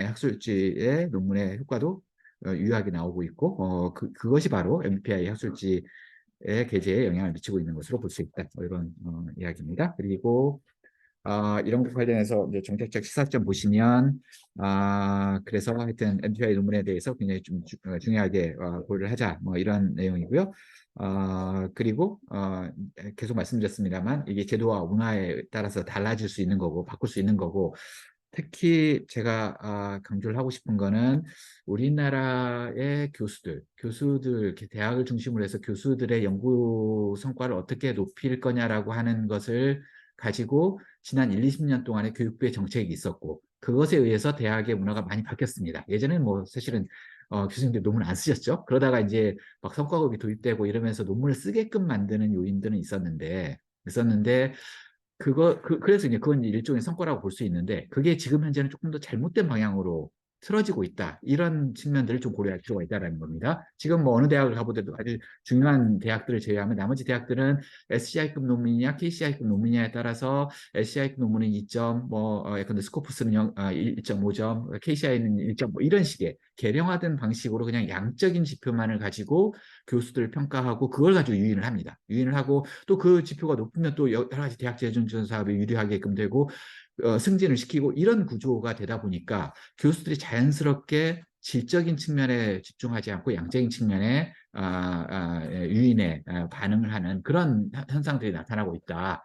학술지의 논문의 효과도 유효하게 나오고 있고 그것이 바로 MDPI 학술지의 게재에 영향을 미치고 있는 것으로 볼 수 있다. 뭐 이런 이야기입니다. 그리고 이런 것 관련해서 이제 정책적 시사점 보시면 그래서 하여튼 MBTI 논문에 대해서 굉장히 좀 중요하게 고려를 하자 뭐 이런 내용이고요. 그리고 계속 말씀드렸습니다만 이게 제도와 문화에 따라서 달라질 수 있는 거고 바꿀 수 있는 거고 특히 제가 강조를 하고 싶은 거는 우리나라의 교수들 이렇게 대학을 중심으로 해서 교수들의 연구 성과를 어떻게 높일 거냐라고 하는 것을 가지고 지난 1, 20년 동안의 교육부의 정책이 있었고 그것에 의해서 대학의 문화가 많이 바뀌었습니다. 예전에는 뭐 사실은 교수님들 논문 안 쓰셨죠. 그러다가 이제 막 성과급이 도입되고 이러면서 논문을 쓰게끔 만드는 요인들은 있었는데 그래서 이제 그건 일종의 성과라고 볼 수 있는데 그게 지금 현재는 조금 더 잘못된 방향으로 틀어지고 있다. 이런 측면들을 좀 고려할 필요가 있다는 겁니다. 지금 뭐 어느 대학을 가보더라도 아주 중요한 대학들을 제외하면 나머지 대학들은 SCI급 논문이냐 KCI급 논문이냐에 따라서 SCI급 논문은 2점, 예컨대 스코프스는 1.5점, KCI는 1점, 뭐 이런 식의 개량화된 방식으로 그냥 양적인 지표만을 가지고 교수들을 평가하고 그걸 가지고 유인을 합니다. 유인을 하고 또 그 지표가 높으면 또 여러 가지 대학 재정지원 사업에 유리하게끔 되고 승진을 시키고 이런 구조가 되다 보니까 교수들이 자연스럽게 질적인 측면에 집중하지 않고 양적인 측면에 유인에 반응을 하는 그런 현상들이 나타나고 있다.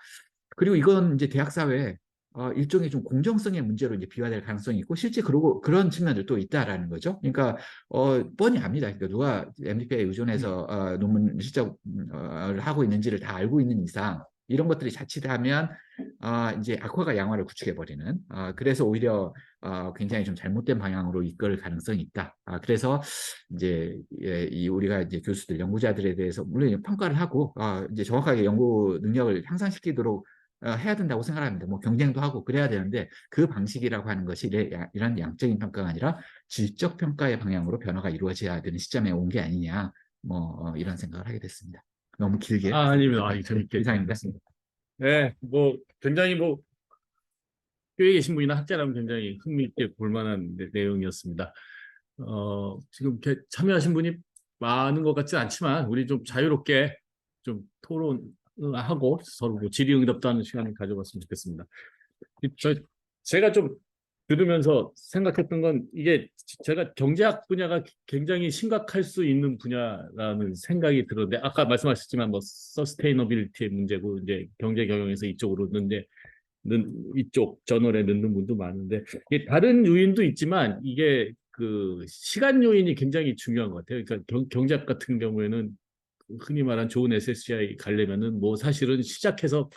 그리고 이건 이제 대학 사회에 일종의 좀 공정성의 문제로 이제 비화될 가능성이 있고 실제 그런 측면들도 있다라는 거죠. 그러니까 뻔히 압니다. 그러니까 누가 MBTI에 의존해서 논문 실적을 하고 있는지를 다 알고 있는 이상 이런 것들이 자칫하면 이제 악화가 양화를 구축해 버리는 그래서 오히려 굉장히 좀 잘못된 방향으로 이끌 가능성이 있다. 그래서 이제 이 우리가 이제 교수들 연구자들에 대해서 물론 평가를 하고 이제 정확하게 연구 능력을 향상시키도록 해야 된다고 생각합니다. 뭐 경쟁도 하고 그래야 되는데 그 방식이라고 하는 것이 이런 양적인 평가가 아니라 질적 평가의 방향으로 변화가 이루어져야 되는 시점에 온 게 아니냐 뭐 이런 생각을 하게 됐습니다. 너무 길게 아닙니다. 재밌게 잘 이상입니다. 됐습니다. 네, 뭐 굉장히 뭐 교회에 계신 분이나 학자라면 굉장히 흥미있게 볼 만한 내용이었습니다. 지금 이렇게 참여하신 분이 많은 것 같지는 않지만 우리 좀 자유롭게 좀 토론하고 서로 뭐 질의응답도 하는 시간을 가져봤으면 좋겠습니다. 제가 좀 들으면서 생각했던 건 이게 제가 경제학 분야가 굉장히 심각할 수 있는 분야라는 생각이 들었는데 아까 말씀하셨지만 뭐 서스테이너빌리티의 문제고 이제 경제 경영에서 이쪽으로 이쪽 저널에 넣는 분도 많은데 이게 다른 요인도 있지만 이게 그 시간 요인이 굉장히 중요한 것 같아요. 그러니까 경제학 같은 경우에는 흔히 말하는 좋은 SSCI 가려면은 뭐 사실은 시작해서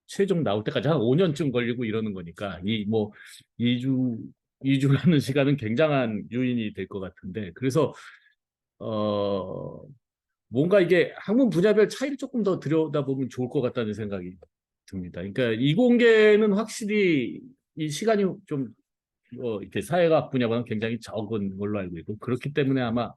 최종 나올 때까지 한 5년쯤 걸리고 이러는 거니까 이 뭐 2주 2주라는 시간은 굉장한 요인이 될 것 같은데 그래서 어 뭔가 이게 학문 분야별 차이를 조금 더 들여다보면 좋을 것 같다는 생각이 듭니다. 그러니까 이공계는 확실히 이 시간이 좀 이렇게 사회과학 분야보다는 굉장히 적은 걸로 알고 있고 그렇기 때문에 아마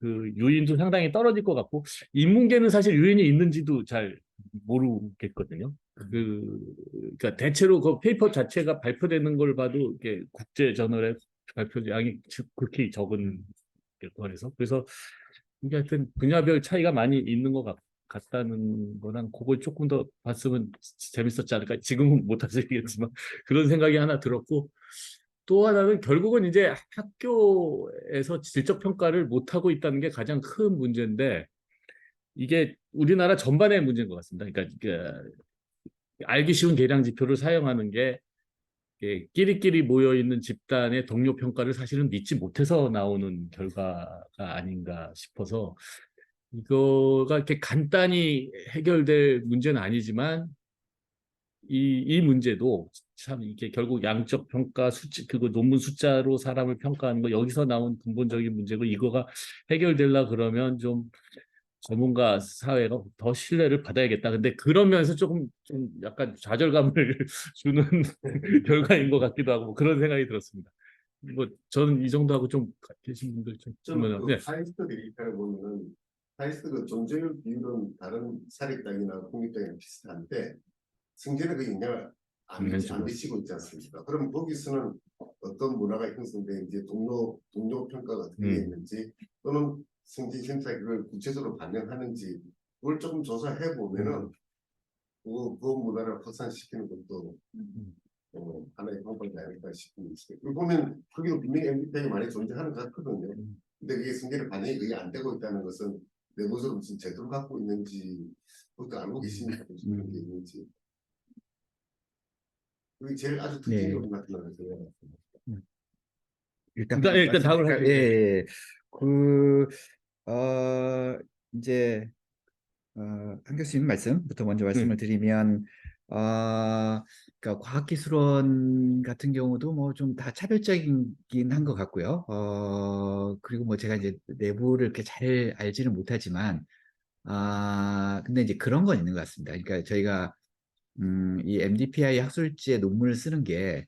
그 유인도 상당히 떨어질 것 같고 인문계는 사실 유인이 있는지도 잘 모르겠거든요. 그러니까 대체로 그 페이퍼 자체가 발표되는 걸 봐도 이게 국제 저널에 발표량이 극히 적은 거라서 그래서 이게 하여튼 분야별 차이가 많이 있는 것 같다는 거랑 그걸 조금 더 봤으면 재밌었지 않을까. 지금은 못 하시겠지만 그런 생각이 하나 들었고 또 하나는 결국은 이제 학교에서 질적 평가를 못 하고 있다는 게 가장 큰 문제인데 이게 우리나라 전반의 문제인 것 같습니다. 그러니까 알기 쉬운 계량 지표를 사용하는 게 끼리끼리 모여 있는 집단의 동료 평가를 사실은 믿지 못해서 나오는 결과가 아닌가 싶어서 이거가 이렇게 간단히 해결될 문제는 아니지만 이 문제도 참 이게 결국 양적 평가 그거 논문 숫자로 사람을 평가하는 거 여기서 나온 근본적인 문제고 이거가 해결되려 그러면 좀 전문가 사회가 더 신뢰를 받아야겠다. 근데 그러면서 좀 약간 좌절감을 주는 결과인 것 같기도 하고 뭐 그런 생각이 들었습니다. 뭐 저는 이 정도 하고 좀 계신 분들 좀 저는 보면 그 네. 카이스트 데이터를 보면은 카이스트 그 존재율 비율은 다른 사립대학이나 공립대학이랑 비슷한데 승진에 그 영향을 안 미치고 있지 않습니까? 그럼 거기서는 어떤 문화가 형성돼 이제 동료 평가가 어떻게 되어 있는지 또는 승진 심사에 그걸 구체적으로 반영하는지 그걸 조금 조사해 보면은 그 문화를 확산시키는 것도 하나의 방법이 아닐까 싶은 있어요. 그리고 보면 거기도 분명히 MBTI가 많이 존재하는 것 같거든요. 근데 그게 승계를 반영이 거의 안 되고 있다는 것은 내부적으로 무슨 제도를 갖고 있는지 그것도 알고 계시니까 무슨 그런 게 있는지 그게 제일 아주 네. 특징적으로 나타나는 거예요. 일단 일단 답을 예, 하시죠. 예. 그 이제 한 교수님 말씀부터 먼저 말씀을 드리면 그러니까 과학기술원 같은 경우도 뭐 좀 다 차별적이긴 한 것 같고요. 그리고 뭐 제가 이제 내부를 이렇게 잘 알지는 못하지만 근데 이제 그런 건 있는 것 같습니다. 그러니까 저희가 이 MDPI 학술지에 논문을 쓰는 게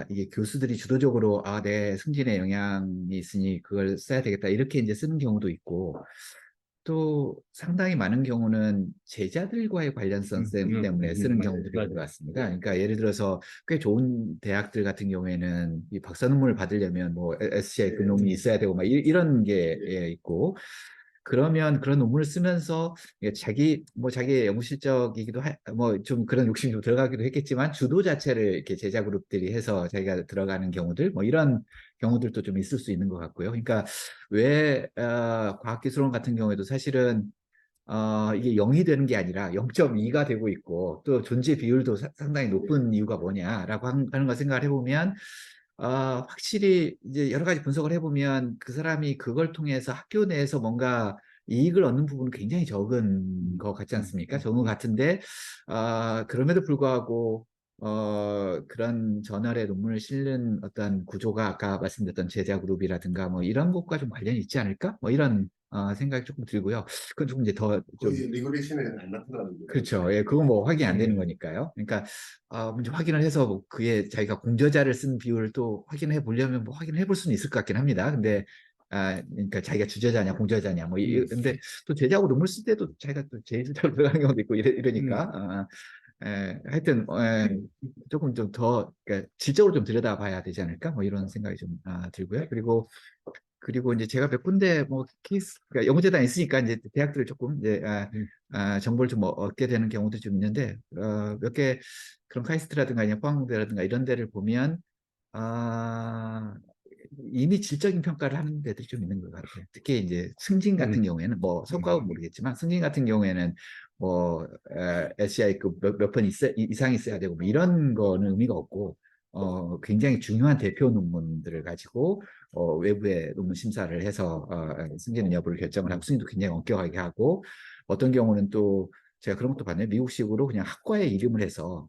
이게 교수들이 주도적으로 내 승진에 영향이 있으니 그걸 써야 되겠다 이렇게 이제 쓰는 경우도 있고 또 상당히 많은 경우는 제자들과의 관련성 때문에 쓰는 경우들이 있는 것 맞아요. 같습니다. 그러니까 예를 들어서 꽤 좋은 대학들 같은 경우에는 이 박사 논문을 받으려면 뭐 SCI 그 논문이 있어야 되고 막 이런 게 있고 그러면 그런 논문을 쓰면서 자기의 연구 실적이기도 뭐 좀 그런 욕심이 좀 들어가기도 했겠지만 주도 자체를 이렇게 제자 그룹들이 해서 자기가 들어가는 경우들 뭐 이런 경우들도 좀 있을 수 있는 것 같고요. 그러니까 왜 과학기술원 같은 경우에도 사실은 이게 0이 되는 게 아니라 0.2가 되고 있고 또 존재 비율도 상당히 높은 이유가 뭐냐라고 하는 걸 생각을 해보면 확실히 이제 여러 가지 분석을 해보면 그 사람이 그걸 통해서 학교 내에서 뭔가 이익을 얻는 부분은 굉장히 적은 것 같지 않습니까? 적은 것 같은데 그럼에도 불구하고 그런 저널에 논문을 실는 어떤 구조가 아까 말씀드렸던 제자 그룹이라든가 뭐 이런 것과 좀 관련이 있지 않을까? 뭐 이런 생각이 조금 들고요. 그건 조금 이제 더 좀 거의 리그레이션에 안 나타나는 거예요. 그렇죠. 예, 그건 뭐 확인이 안 되는 거니까요. 그러니까 먼저 확인을 해서 뭐 그게 자기가 공저자를 쓴 비율을 또 확인해 보려면 뭐 확인해 볼 수는 있을 것 같긴 합니다. 근데 그러니까 자기가 주저자냐 공저자냐 뭐 근데 또 제자하고 논문 쓸 때도 자기가 또 제일 잘 들어가는 경우도 있고 이러니까 하여튼 조금 좀 더 그러니까 질적으로 좀 들여다봐야 되지 않을까 뭐 이런 생각이 좀 들고요. 그리고 이제 제가 몇 군데 뭐 케이스 그러니까 연구재단 있으니까 이제 대학들을 조금 이제 정보를 좀 얻게 되는 경우도 좀 있는데 몇 개 그런 카이스트라든가 아니면 포항공대라든가 이런 데를 보면 이미 질적인 평가를 하는 데들이 좀 있는 것 같아요. 특히 이제 승진 같은 경우에는 뭐 성과는 모르겠지만 승진 같은 경우에는 뭐 SCI급 몇 번 이상 있어야 되고 뭐 이런 거는 의미가 없고 굉장히 중요한 대표 논문들을 가지고 외부의 논문 심사를 해서 승진 여부를 결정을 하고 순위도 굉장히 엄격하게 하고 어떤 경우는 또 제가 그런 것도 봤네요. 미국식으로 그냥 학과의 이름을 해서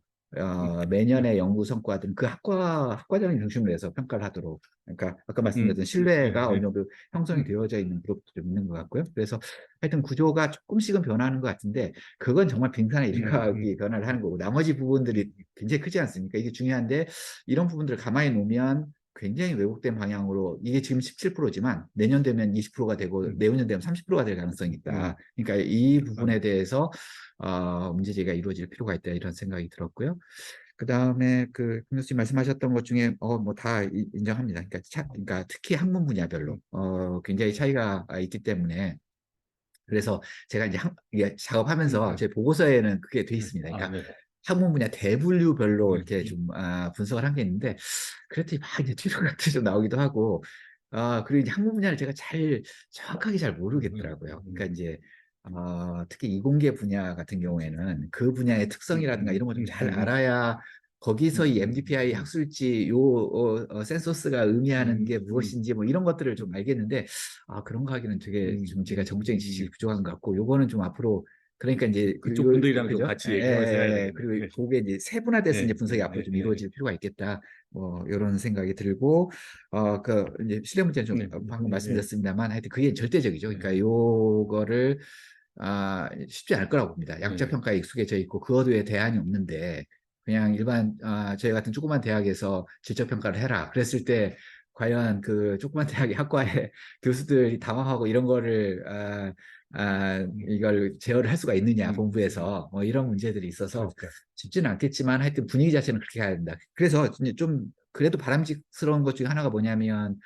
매년의 연구 성과들은 그 학과장을 중심으로 해서 평가를 하도록 그러니까 아까 말씀드렸던 신뢰가 어느 정도 형성이 되어져 있는 그룹도 좀 있는 것 같고요. 그래서 하여튼 구조가 조금씩은 변하는 것 같은데 그건 정말 빙산의 일각이 변화를 하는 거고 나머지 부분들이 굉장히 크지 않습니까? 이게 중요한데 이런 부분들을 가만히 놓으면 굉장히 왜곡된 방향으로 이게 지금 17%지만 내년 되면 20%가 되고 내후년 되면 30%가 될 가능성이 있다. 그러니까 이 부분에 대해서 문제제기가 이루어질 필요가 있다 이런 생각이 들었고요. 그 다음에 그 교수님 말씀하셨던 것 중에 뭐 다 인정합니다. 그러니까 특히 학문 분야별로 굉장히 차이가 있기 때문에 그래서 제가 이제 이게 작업하면서 제 보고서에는 그게 돼 있습니다. 그러니까 학문 분야 대분류별로 이렇게 좀 분석을 한 게 있는데 그랬더니 막 이제 뒤로 같이 좀 나오기도 하고 그리고 이제 학문 분야를 제가 정확하게 잘 모르겠더라고요. 그러니까 이제 특히 이공계 분야 같은 경우에는 그 분야의 특성이라든가 이런 걸 좀 잘 알아야 거기서 이 MDPI 학술지 센서스가 의미하는 게 무엇인지 뭐 이런 것들을 좀 알겠는데 그런 거 하기는 되게 좀 제가 전문적인 지식이 부족한 것 같고 요거는 좀 앞으로 그러니까 이제 그쪽 분들이랑 좀 그죠? 같이 얘기하면서 해야 되겠네요. 그리고 그게 이제 세분화돼서 이제 분석이 앞으로 좀 이루어질 필요가 있겠다. 뭐 이런 생각이 들고 그 이제 실내 문제는 좀 방금 말씀드렸습니다만 하여튼 그게 절대적이죠. 그러니까 요거를 쉽지 않을 거라고 봅니다. 양적 평가에 익숙해져 있고 그 어디에 대안이 없는데 그냥 일반 저희 같은 조그만 대학에서 질적 평가를 해라. 그랬을 때 과연 그 조그만 대학의 학과의 교수들이 담합하고 이런 거를 이걸 제어를 할 수가 있느냐 본부에서 뭐 이런 문제들이 있어서 쉽지는 않겠지만 하여튼 분위기 자체는 그렇게 가야 된다. 그래서 좀 그래도 바람직스러운 것 중에 하나가 뭐냐면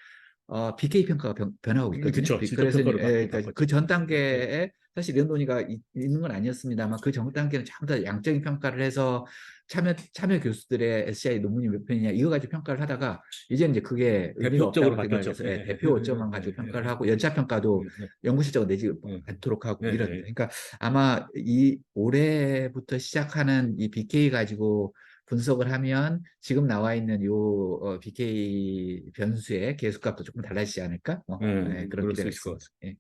BK 평가가 변하고 있거든요. 그쵸. 질적 그래서 평가로 그러니까 그 전 단계에 사실 이런 논의가 있는 건 아니었습니다만 그 전 단계는 전부 다 양적인 평가를 해서 참여 교수들의 SCI 논문이 몇 편이냐 이거 가지고 평가를 하다가 이제 그게 의미가 대표적으로 없다고 바뀌었죠. 생각해서 대표 어점만 가지고 평가를 하고 연차 평가도 연구 실적을 내지 않도록 하고 네, 이런. 네. 그러니까 아마 이 올해부터 시작하는 이 BK 가지고 분석을 하면 지금 나와 있는 요 BK 변수의 계수값도 조금 달라지지 않을까? 네, 그런 그럴 수 기대가 있을 것 있습니다. 예.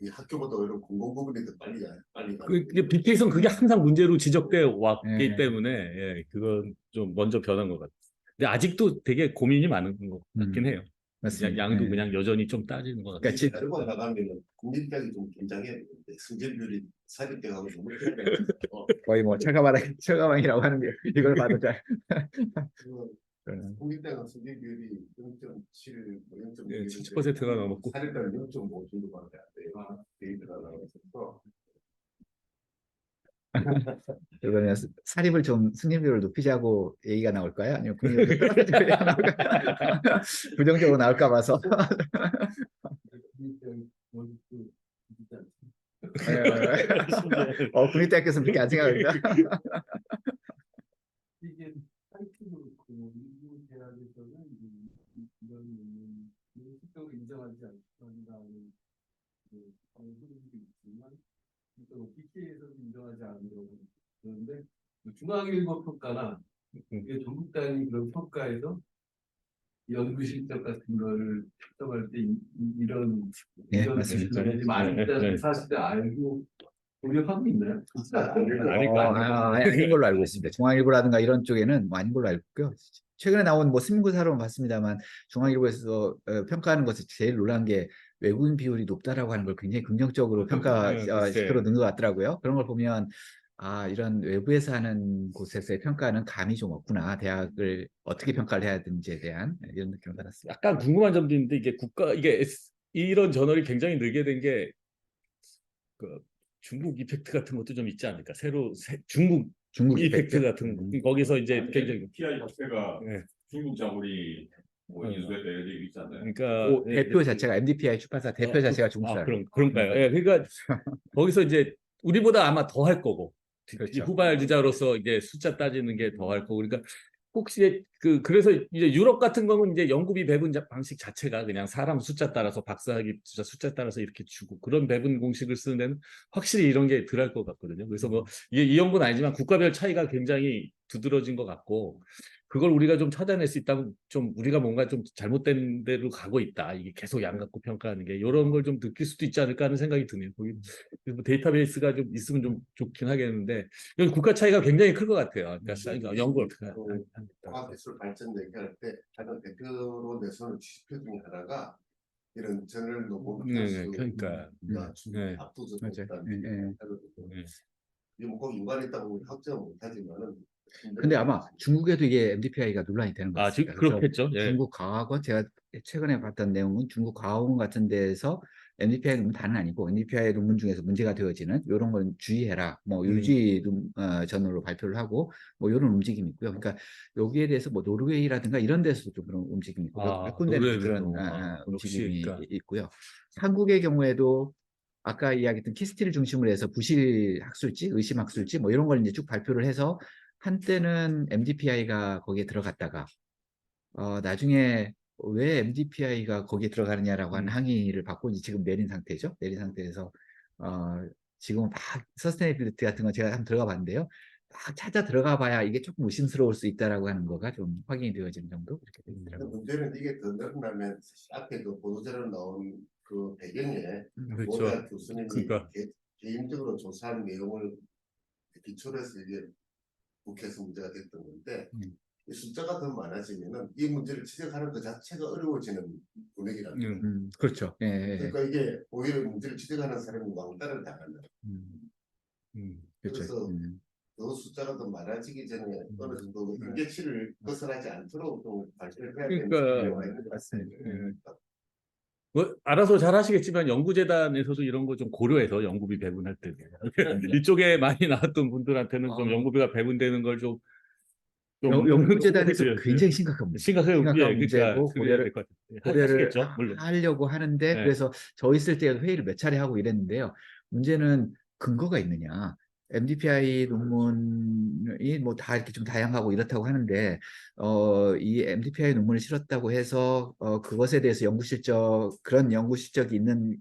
이 학교보다 오히려 공공 부분이 더 빨리 그 BK선 그게 항상 문제로 지적돼 왔기 예. 때문에 그건 좀 먼저 변한 것 같아요. 근데 아직도 되게 고민이 많은 것 같긴 해요. 맞습니다. 양도 예. 그냥 여전히 좀 따지는 것 같아요. 그러니까 알고 나가면 국민대학이 좀 긴장해. 승진률이 사립대하고 너무 거의 뭐 철가방이라고 하는 게 이걸 봐도 잘. 국민대학은 승진률이 0.7, 뭐 0.6, 70%가 넘었고. 사립대는 0.5 정도밖에 안 돼요. 데이터가 나와서. 그러면 사립을 좀 승진률을 높이자고 얘기가 나올까요? 아니면 국민학교 떨어지자고 얘기가 나올까요? 부정적으로 나올까 봐서. 국민대학교에서는 그렇게 안 생각합니다. 이게 사이트도 그렇고 일부 대학에서는 이런 실적을 인정하지 않는다는 흐름도 있지만 또 BK에서도 인정하지 않는다고 그런데 중앙일보 평가나 이게 전국 단위 그런 평가에서 연구 실적 같은 거를 측정할 때 이런 예, 이런 맞습니다. 기준이 많이 사실은 알고 고려하고 있나요? 아닌 걸로 알고 있습니다. 중앙일보라든가 이런 쪽에는 뭐 아닌 걸로 알고 있고요. 최근에 나온 뭐 신문고사로 봤습니다만 중앙일보에서 평가하는 것을 제일 놀란 게 외국인 비율이 높다라고 하는 걸 굉장히 긍정적으로 끌어넣은 것 같더라고요. 그런 걸 보면 이런 외부에서 하는 곳에서의 평가는 감이 좀 없구나. 대학을 어떻게 평가를 해야 되는지에 대한 이런 느낌을 받았습니다. 약간 궁금한 점도 있는데 이게 이런 저널이 굉장히 늘게 된 게 그 중국 이펙트 같은 것도 좀 있지 않을까? 중국 이펙트 같은 거. 거기서 이제 굉장히 TI 자체가 네. 중국 자본이 뭐 인수했다 이런 얘기 있잖아요. 그러니까 대표 자체가 MDPI 출판사 대표 자체가 중국 사람. 그런가요? 그러니까 거기서 이제 우리보다 아마 더 할 거고 그렇죠. 후발 주자로서 이제 숫자 따지는 게 더 할 거고 그러니까 혹시 그래서 이제 유럽 같은 경우는 이제 연구비 배분 방식 자체가 그냥 사람 숫자 따라서 박사학위 숫자 따라서 이렇게 주고 그런 배분 공식을 쓰는 데는 확실히 이런 게 덜할 것 같거든요. 그래서 뭐 이게 이 연구는 아니지만 국가별 차이가 굉장히 두드러진 것 같고 그걸 우리가 좀 찾아낼 수 있다면 좀 우리가 뭔가 좀 잘못된 데로 가고 있다. 이게 계속 양 갖고 평가하는 게 이런 걸 좀 느낄 수도 있지 않을까 하는 생각이 드네요. 거기 뭐 데이터베이스가 좀 있으면 좀 좋긴 하겠는데 여기 국가 차이가 굉장히 클 것 같아요. 그러니까 연구를 어떻게 과학기술 발전 얘기할 때 가장 대표로 내세우는 지표 중에 하나가 이런 저널 논문 그러니까 압도적 맞아요. 하거든요. 이게 뭐 인간이 있다고 우리 확정 못하지만은 근데 아마 중국에도 이게 MDPI가 논란이 되는 것 같습니다. 그렇겠죠. 중국 과학원 제가 최근에 봤던 내용은 중국 과학원 같은 데에서 MDPI 논문 다는 아니고 MDPI 논문 중에서 문제가 되어지는 이런 건 주의해라. 뭐 유지 전으로 발표를 하고 뭐 이런 움직임이 있고요. 그러니까 여기에 대해서 뭐 노르웨이라든가 이런 데서도 좀 그런 움직임이 있고 몇 군데는 그런 움직임이 있고요. 한국의 경우에도 아까 이야기했던 키스티를 중심으로 해서 부실 학술지, 의심 학술지 뭐 이런 걸 이제 쭉 발표를 해서 한때는 MDPI가 거기에 들어갔다가 나중에 왜 MDPI가 거기에 들어가느냐라고 하는 항의를 받고 이제 지금 내린 상태죠. 내린 상태에서 지금 막 서스테이너빌리티 같은 거 제가 한번 들어가 봤는데요. 막 찾아 들어가 봐야 이게 조금 의심스러울 수 있다라고 하는 거가 좀 확인이 되어지는 정도 이렇게 되더라고요. 문제는 이게 더 늘어나면 앞에 그 보도자료 나온 그 배경에 그렇죠. 모대 교수님이 그러니까. 개인적으로 조사한 내용을 기초로 해서 이게 국회에서 문제가 됐던 건데 이 숫자가 더 많아지면은 이 문제를 지적하는 것 자체가 어려워지는 분위기랍니다. 그렇죠. 그러니까 이게 오히려 문제를 지적하는 사람이 왕따를 당한다. 그래서 그 숫자가 더 많아지기 전에 어느 정도 한계치를 벗어나지 않도록 좀 발전을 해야 되는 필요가 있는 것 같습니다. 뭐 알아서 잘 하시겠지만 연구재단에서도 이런 거 좀 고려해서 연구비 배분할 때 이쪽에 많이 나왔던 분들한테는 좀 연구비가 배분되는 걸 좀 연구재단에서 좀 굉장히 심각한 문제. 심각해요. 심각한 예, 문제고 그러니까 고려를 될것 같아요. 고려를 하시겠죠, 물론. 하려고 하는데 네. 그래서 저 있을 때에도 회의를 몇 차례 하고 이랬는데요. 문제는 근거가 있느냐. MDPI 논문이 뭐 다 이렇게 좀 다양하고 이렇다고 하는데 이 MDPI 논문을 실었다고 해서 그것에 대해서 연구 실적 그런 연구 실적이 있는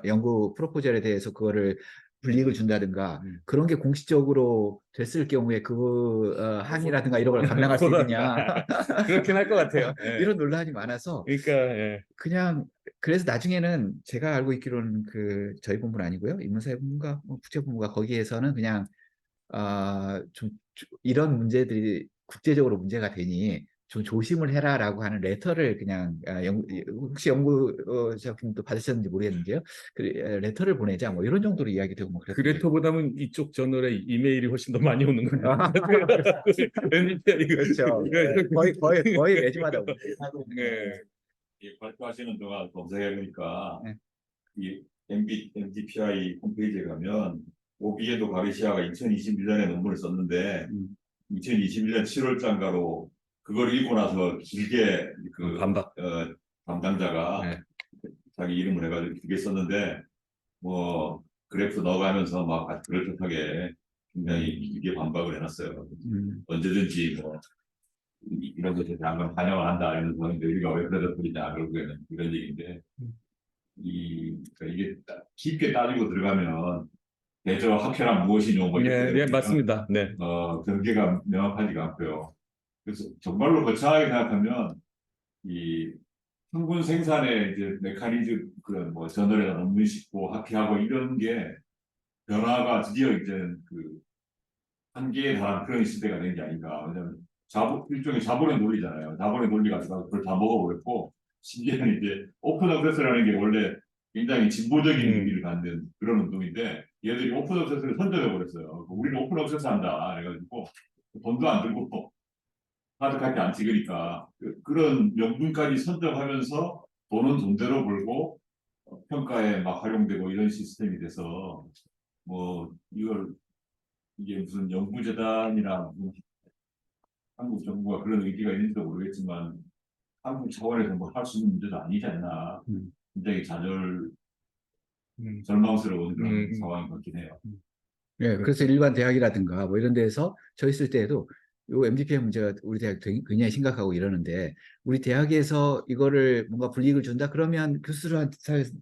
연구 프로포절에 대해서 그거를 불이익을 준다든가 그런 게 공식적으로 됐을 경우에 그 항의라든가 이런 걸 감당할 수 있느냐 그렇긴 할 것 같아요. 예. 이런 논란이 많아서 그러니까 예. 그냥 그래서 나중에는 제가 알고 있기로는 그 저희 본부는 아니고요 인문사회본부가 뭐 국제본부가 거기에서는 그냥 좀 이런 문제들이 국제적으로 문제가 되니 좀 조심을 해라라고 하는 레터를 그냥 혹시 연구 작품도 받으셨는지 모르겠는데요. 그 레터를 보내자 뭐 이런 정도로 이야기되고 뭐 그랬어요. 그레터보다는 이쪽 저널에 이메일이 훨씬 더 많이 오는 거예요. 그렇죠. 거의 매주마다 오고. 네. 이 발표하시는 동안 검색해보니까 네. 이 MDPI 홈페이지에 가면 오비에도 가르시아가 2021년에 논문을 썼는데 2021년 7월장가로 그걸 읽고 나서 길게 그 반박. 담당자가 네. 자기 이름을 해가지고 길게 썼는데 뭐 그래프 넣어가면서 막 아주 그럴듯하게 굉장히 길게 반박을 해놨어요. 언제든지 뭐 이런 것에 대한 건 반영을 한다 이러면서 우리가 왜 그러다 버리냐 그러고 이런 얘기인데 그러니까 이게 깊게 따지고 들어가면 대저 학회란 무엇이냐 뭐 네, 이렇게 네, 맞습니다. 네. 경계가 명확하지가 않고요. 그래서 정말로 거창하게 생각하면 이 항분 생산의 이제 메커니즘 그런 뭐 저널에다 논문 싣고 학회하고 이런 게 변화가 드디어 이제 그 한계에 달한 그런 시대가 된 게 아닌가. 왜냐하면 일종의 자본의 논리잖아요. 자본의 논리 가지고 그걸 다 먹어버렸고 심지어는 이제 오픈 억세스라는 게 원래 굉장히 진보적인 의미를 갖는 그런 운동인데 얘들이 오픈 억세스를 선점해버렸어요. 우리는 오픈 억세스 한다. 그래가지고 돈도 안 들고 하드카트 안 찍으니까 그런 명분까지 선점하면서 돈은 돈대로 벌고 평가에 막 활용되고 이런 시스템이 돼서 뭐 이게 무슨 연구재단이나 무슨 한국 정부가 그런 의지가 있는지도 모르겠지만 한국 차원에서 뭐 할 수 있는 문제도 아니지 않나 굉장히 절망스러운 그런 상황이 같긴 해요. 네, 그래서 일반 대학이라든가 뭐 이런 데서 저 있을 때에도 요 MDPI 문제가 우리 대학 굉장히 심각하고 이러는데 우리 대학에서 이거를 뭔가 불이익을 준다 그러면 교수들한테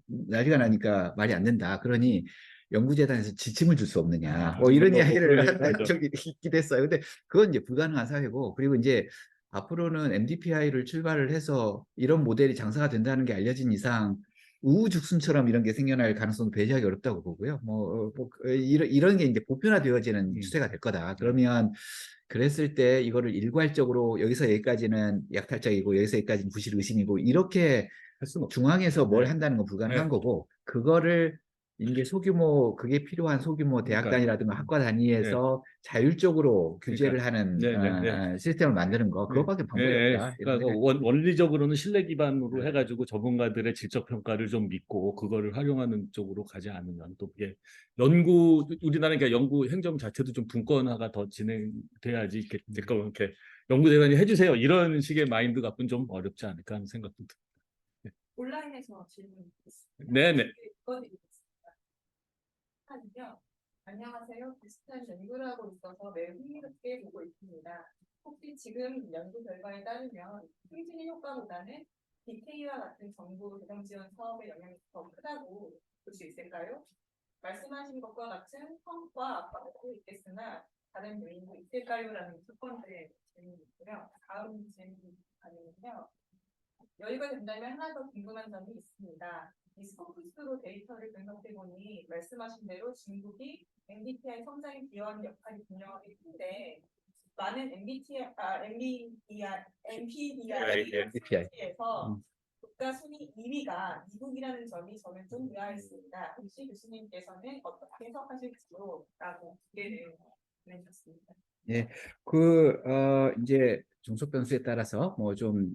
난리가 나니까 말이 안 된다. 그러니 연구재단에서 지침을 줄 수 없느냐. 뭐 이런 이야기를 한 적이 있기도 했어요. 근데 그건 이제 불가능한 사회고 그리고 이제 앞으로는 MDPI를 출발을 해서 이런 모델이 장사가 된다는 게 알려진 이상 우후죽순처럼 이런 게 생겨날 가능성도 배제하기 어렵다고 보고요. 이런 게 이제 보편화되어지는 추세가 될 거다. 그러면 그랬을 때 이거를 일괄적으로 여기서 여기까지는 약탈적이고 여기서 여기까지는 부실 의심이고 이렇게 중앙에서 뭘 한다는 건 불가능한 거고 그거를 이제 소규모 그게 필요한 소규모 대학 단위라든가 학과 단위에서 자율적으로 규제를 하는 시스템을 만드는 거 그거밖에 방법이 없다. 그러니까 원리적으로는 신뢰 기반으로 해가지고 전문가들의 질적 평가를 좀 믿고 그거를 활용하는 쪽으로 가지 않으면 또 그게 우리나라 그러니까 연구 행정 자체도 좀 분권화가 더 진행돼야지 이렇게 연구재단이 해주세요 이런 식의 마인드 갖고는 좀 어렵지 않을까 하는 생각도 듭니다. 온라인에서 질문이 있습니다. 네네. 안녕하세요. 비슷한 연구를 하고 있어서 매우 흥미롭게 보고 있습니다. 혹시 지금 연구 결과에 따르면 승진의 효과보다는 DK와 같은 정부 재정 지원 사업의 영향이 더 크다고 볼 수 있을까요? 말씀하신 것과 같은 성과 압박도 있겠으나 다른 요인도 있을까요? 라는 첫 번째 질문이고요. 다음 질문 아니면요. 여유가 된다면 하나 더 궁금한 점이 있습니다. 이 스코프스로 데이터를 분석해보니 말씀하신 대로 중국이 MBTI 성장에 기여하는 역할이 분명하게 큰데 많은 MBTI에서 국가 순위 2위가 미국이라는 점이 저는 좀 의아했습니다. 혹시 교수님께서는 어떻게 해석하실지로 라고 기대를 보내주셨습니다. 예, 이제 종속 변수에 따라서 뭐 좀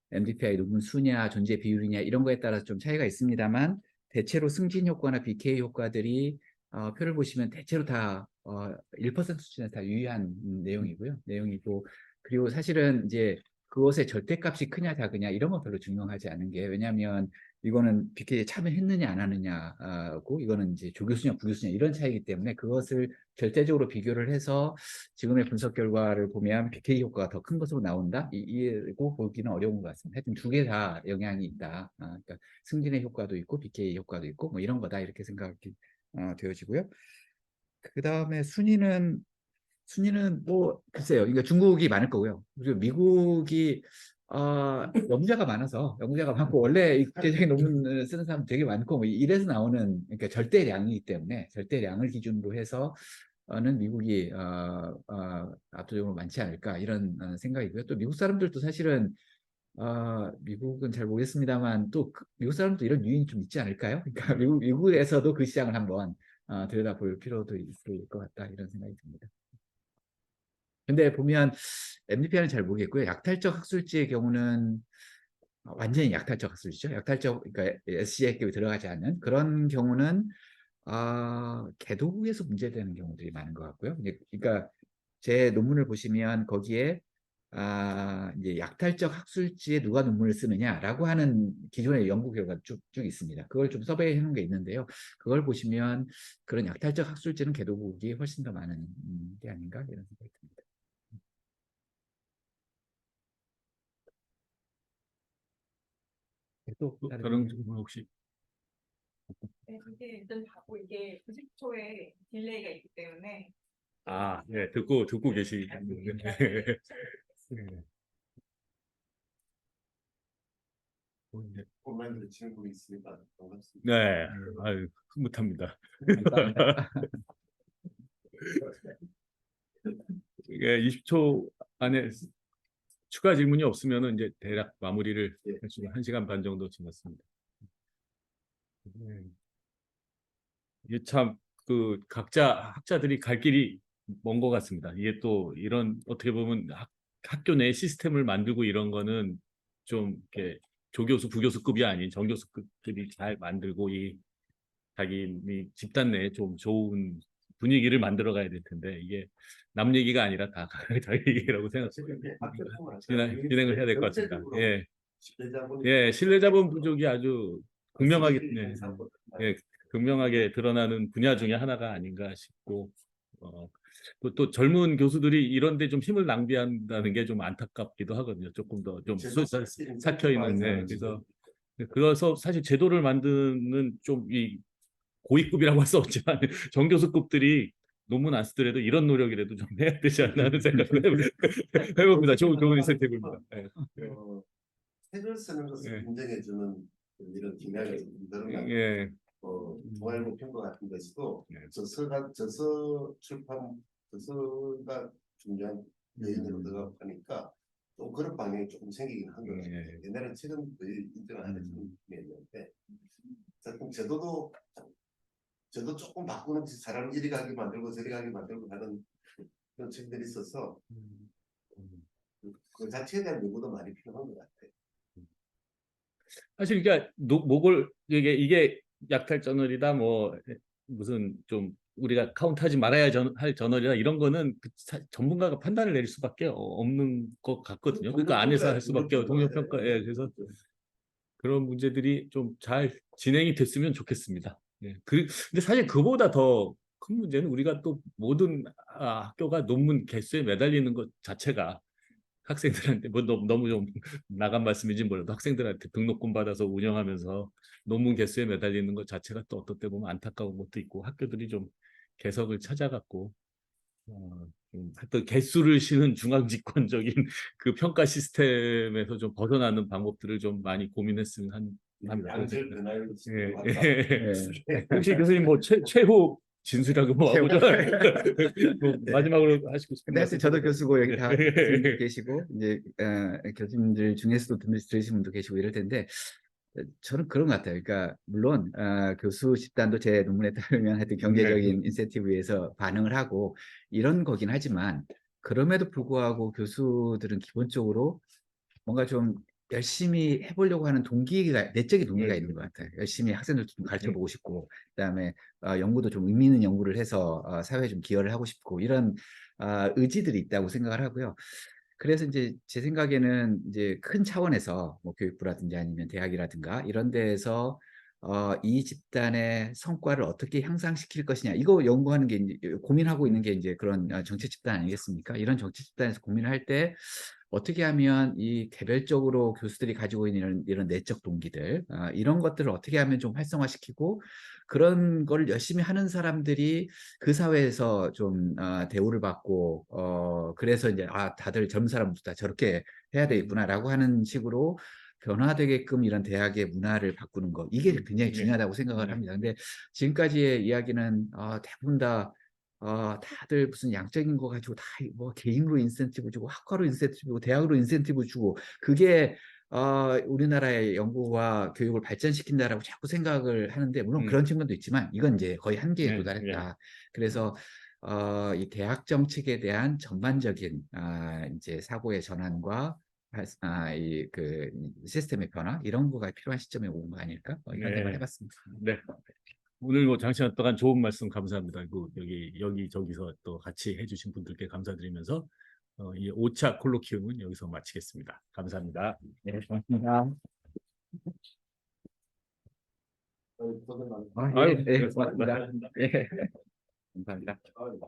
MDPI 논문 수냐, 존재 비율이냐 이런 거에 따라서 좀 차이가 있습니다만 대체로 승진 효과나 BK 효과들이 표를 보시면 대체로 다 1% 수준에서 다 유의한 내용이고요. 내용이고 그리고 사실은 이제 그것의 절대값이 크냐 작으냐 이런 건 별로 중요하지 않은 게 왜냐하면 이거는 BK에 참여했느냐 안 하느냐고 이거는 이제 조교수냐 부교수냐 이런 차이기 때문에 그것을 절대적으로 비교를 해서 지금의 분석 결과를 보면 BK 효과가 더 큰 것으로 나온다 이고 보기는 어려운 것 같습니다. 하여튼 두 개 다 영향이 있다. 그러니까 승진의 효과도 있고 BK 효과도 있고 뭐 이런 거다 이렇게 생각이 되어지고요. 그 다음에 순위는 뭐 글쎄요. 그러니까 중국이 많을 거고요. 그리고 미국이 연구자가 많고 원래 이 국제적인 논문을 쓰는 사람 되게 많고 뭐 이래서 나오는 그러니까 절대량이기 때문에 절대량을 기준으로 해서는 미국이 압도적으로 많지 않을까 이런 생각이고요. 또 미국 사람들도 사실은 미국은 잘 모르겠습니다만 또 미국 사람도 이런 유인이 좀 있지 않을까요? 그러니까 미국에서도 그 시장을 한번 들여다볼 필요도 있을 것 같다 이런 생각이 듭니다. 근데 보면 MDPR은 잘 모르겠고요. 약탈적 학술지의 경우는 완전히 약탈적 학술지죠. 약탈적 그러니까 SCI에 들어가지 않는 그런 경우는 개도국에서 문제되는 경우들이 많은 것 같고요. 그러니까 제 논문을 보시면 거기에 이제 약탈적 학술지에 누가 논문을 쓰느냐라고 하는 기존의 연구 결과가 쭉 있습니다. 그걸 좀 서베이해 놓은 게 있는데요. 그걸 보시면 그런 약탈적 학술지는 개도국이 훨씬 더 많은 게 아닌가 이런 생각이 듭니다. 또 다른 질문 혹시? 네, 이게 일단 하고 이게 90초의 딜레이가 있기 때문에 네, 듣고 계시는데. 네. 온라인으로 질문이 있으니까 반갑습니다. 네, 아유, 흐뭇합니다. 감사합니다. 이게 20초 안에 추가 질문이 없으면은 이제 대략 마무리를 예. 해주고 1시간 반 정도 지났습니다. 이게 참 그 각자 학자들이 갈 길이 먼 것 같습니다. 이게 또 이런 어떻게 보면 학교 내 시스템을 만들고 이런 거는 좀 이렇게 조교수, 부교수급이 아닌 정교수급들이 잘 만들고 이 자기 집단 내에 좀 좋은 분위기를 만들어 가야 될 텐데 이게 남 얘기가 아니라 다 자기 얘기라고 진행을 해야 될 것 같습니다. 예, 예, 신뢰자본 부족이 아주 극명하게, 네, 예, 극명하게 드러나는 분야 중에 하나가 아닌가 싶고, 또 젊은 교수들이 이런데 좀 힘을 낭비한다는 게 좀 안타깝기도 하거든요. 조금 더 좀 삭혀 있는, 그래서 사실 제도를 만드는 좀 이 고위급이라고 할 수 없지만 정교수급들이 논문 안 쓰더라도 이런 노력이라도 좀 해야 되지 않나 하는 생각을 해봅니다. 좋은 인센티브입니다. 네. 책을 쓰는 것을 예. 인정해주는 이런 기능이 들어간 예. 동아일보 평가 같은 것도 예. 저서 출판 저서가 중요한 요인으로 들어가니까 또 그런 방향이 조금 생기긴 한 것 같아요. 예. 옛날에는 책은 거의 인정을 안 해주는 분이었는데 자꾸 저도 조금 바꾸는 사람 이리 가게 만들고 저리 가게 만들고 하는 그런 책들이 있어서 그 자체에 대한 연구도 많이 필요한 것 같아요. 사실 그러니까 목을 이게 약탈 저널이다 뭐 무슨 좀 우리가 카운트하지 말아야 할 저널이다 이런 거는 전문가가 판단을 내릴 수밖에 없는 것 같거든요. 그러니까 안에서 할 수밖에 동료 평가. 예, 그래서 그런 문제들이 좀 잘 진행이 됐으면 좋겠습니다. 예. 근데 사실 그보다 더 큰 문제는 우리가 또 모든 학교가 논문 개수에 매달리는 것 자체가 학생들한테 뭐 너무 좀 나간 말씀인지 몰라도 학생들한테 등록금 받아서 운영하면서 논문 개수에 매달리는 것 자체가 또 어떤 때 보면 안타까운 것도 있고 학교들이 좀 개석을 찾아갖고 좀 하여튼 개수를 실은 중앙집권적인 그 평가 시스템에서 좀 벗어나는 방법들을 좀 많이 고민했으면 합니다. 양질 변화를 혹시 교수님 뭐 최후 진술이라고 뭐 하고 마지막으로 하시고 싶은 근데 하여튼 말씀. 저도 교수고 여기 다 교수님들 계시고 이제 교수님들 중에서도 들으신 분도 계시고 이럴 텐데 저는 그런 것 같아요. 그러니까 물론 교수 집단도 제 논문에 따르면 하여튼 경제적인 인센티브에서 반응을 하고 이런 거긴 하지만 그럼에도 불구하고 교수들은 기본적으로 뭔가 좀 열심히 해보려고 하는 동기가 내적인 동기가 네. 있는 것 같아요. 열심히 학생들도 좀 가르쳐보고 싶고, 그다음에 연구도 좀 의미 있는 연구를 해서 사회에 좀 기여를 하고 싶고 이런 의지들이 있다고 생각을 하고요. 그래서 이제 제 생각에는 이제 큰 차원에서 뭐 교육부라든지 아니면 대학이라든가 이런 데에서 이 집단의 성과를 어떻게 향상시킬 것이냐 이거 연구하는 게 이제 고민하고 있는 게 이제 그런 정책 집단 아니겠습니까? 이런 정책 집단에서 고민을 할 때 어떻게 하면 이 개별적으로 교수들이 가지고 있는 이런 내적 동기들 이런 것들을 어떻게 하면 좀 활성화시키고 그런 걸 열심히 하는 사람들이 그 사회에서 좀 대우를 받고 그래서 이제 다들 젊은 사람도 다 저렇게 해야 되겠구나라고 하는 식으로 변화되게끔 이런 대학의 문화를 바꾸는 것 이게 굉장히 중요하다고 생각을 합니다. 근데 지금까지의 이야기는 대부분 다 다들 무슨 양적인 거 가지고 다 뭐 개인으로 인센티브 주고 학과로 인센티브 주고 대학으로 인센티브 주고 그게 우리나라의 연구와 교육을 발전시킨다라고 자꾸 생각을 하는데 물론 그런 측면도 있지만 이건 이제 거의 한계에 네, 도달했다. 그래서 이 대학 정책에 대한 전반적인 이제 사고의 전환과 이그 시스템의 변화 이런 거가 필요한 시점에 온 거 아닐까? 이런 생각을 해봤습니다. 네. 오늘 뭐 장시간 동안 좋은 말씀 감사합니다. 여기저기서 또 같이 해주신 분들께 감사드리면서 이 5차 콜로키움은 여기서 마치겠습니다. 감사합니다. 네, 고맙습니다. 고생 많으셨습니다. 예, 아유, 예, 고맙습니다. 고맙습니다. 예, 감사합니다. 아유,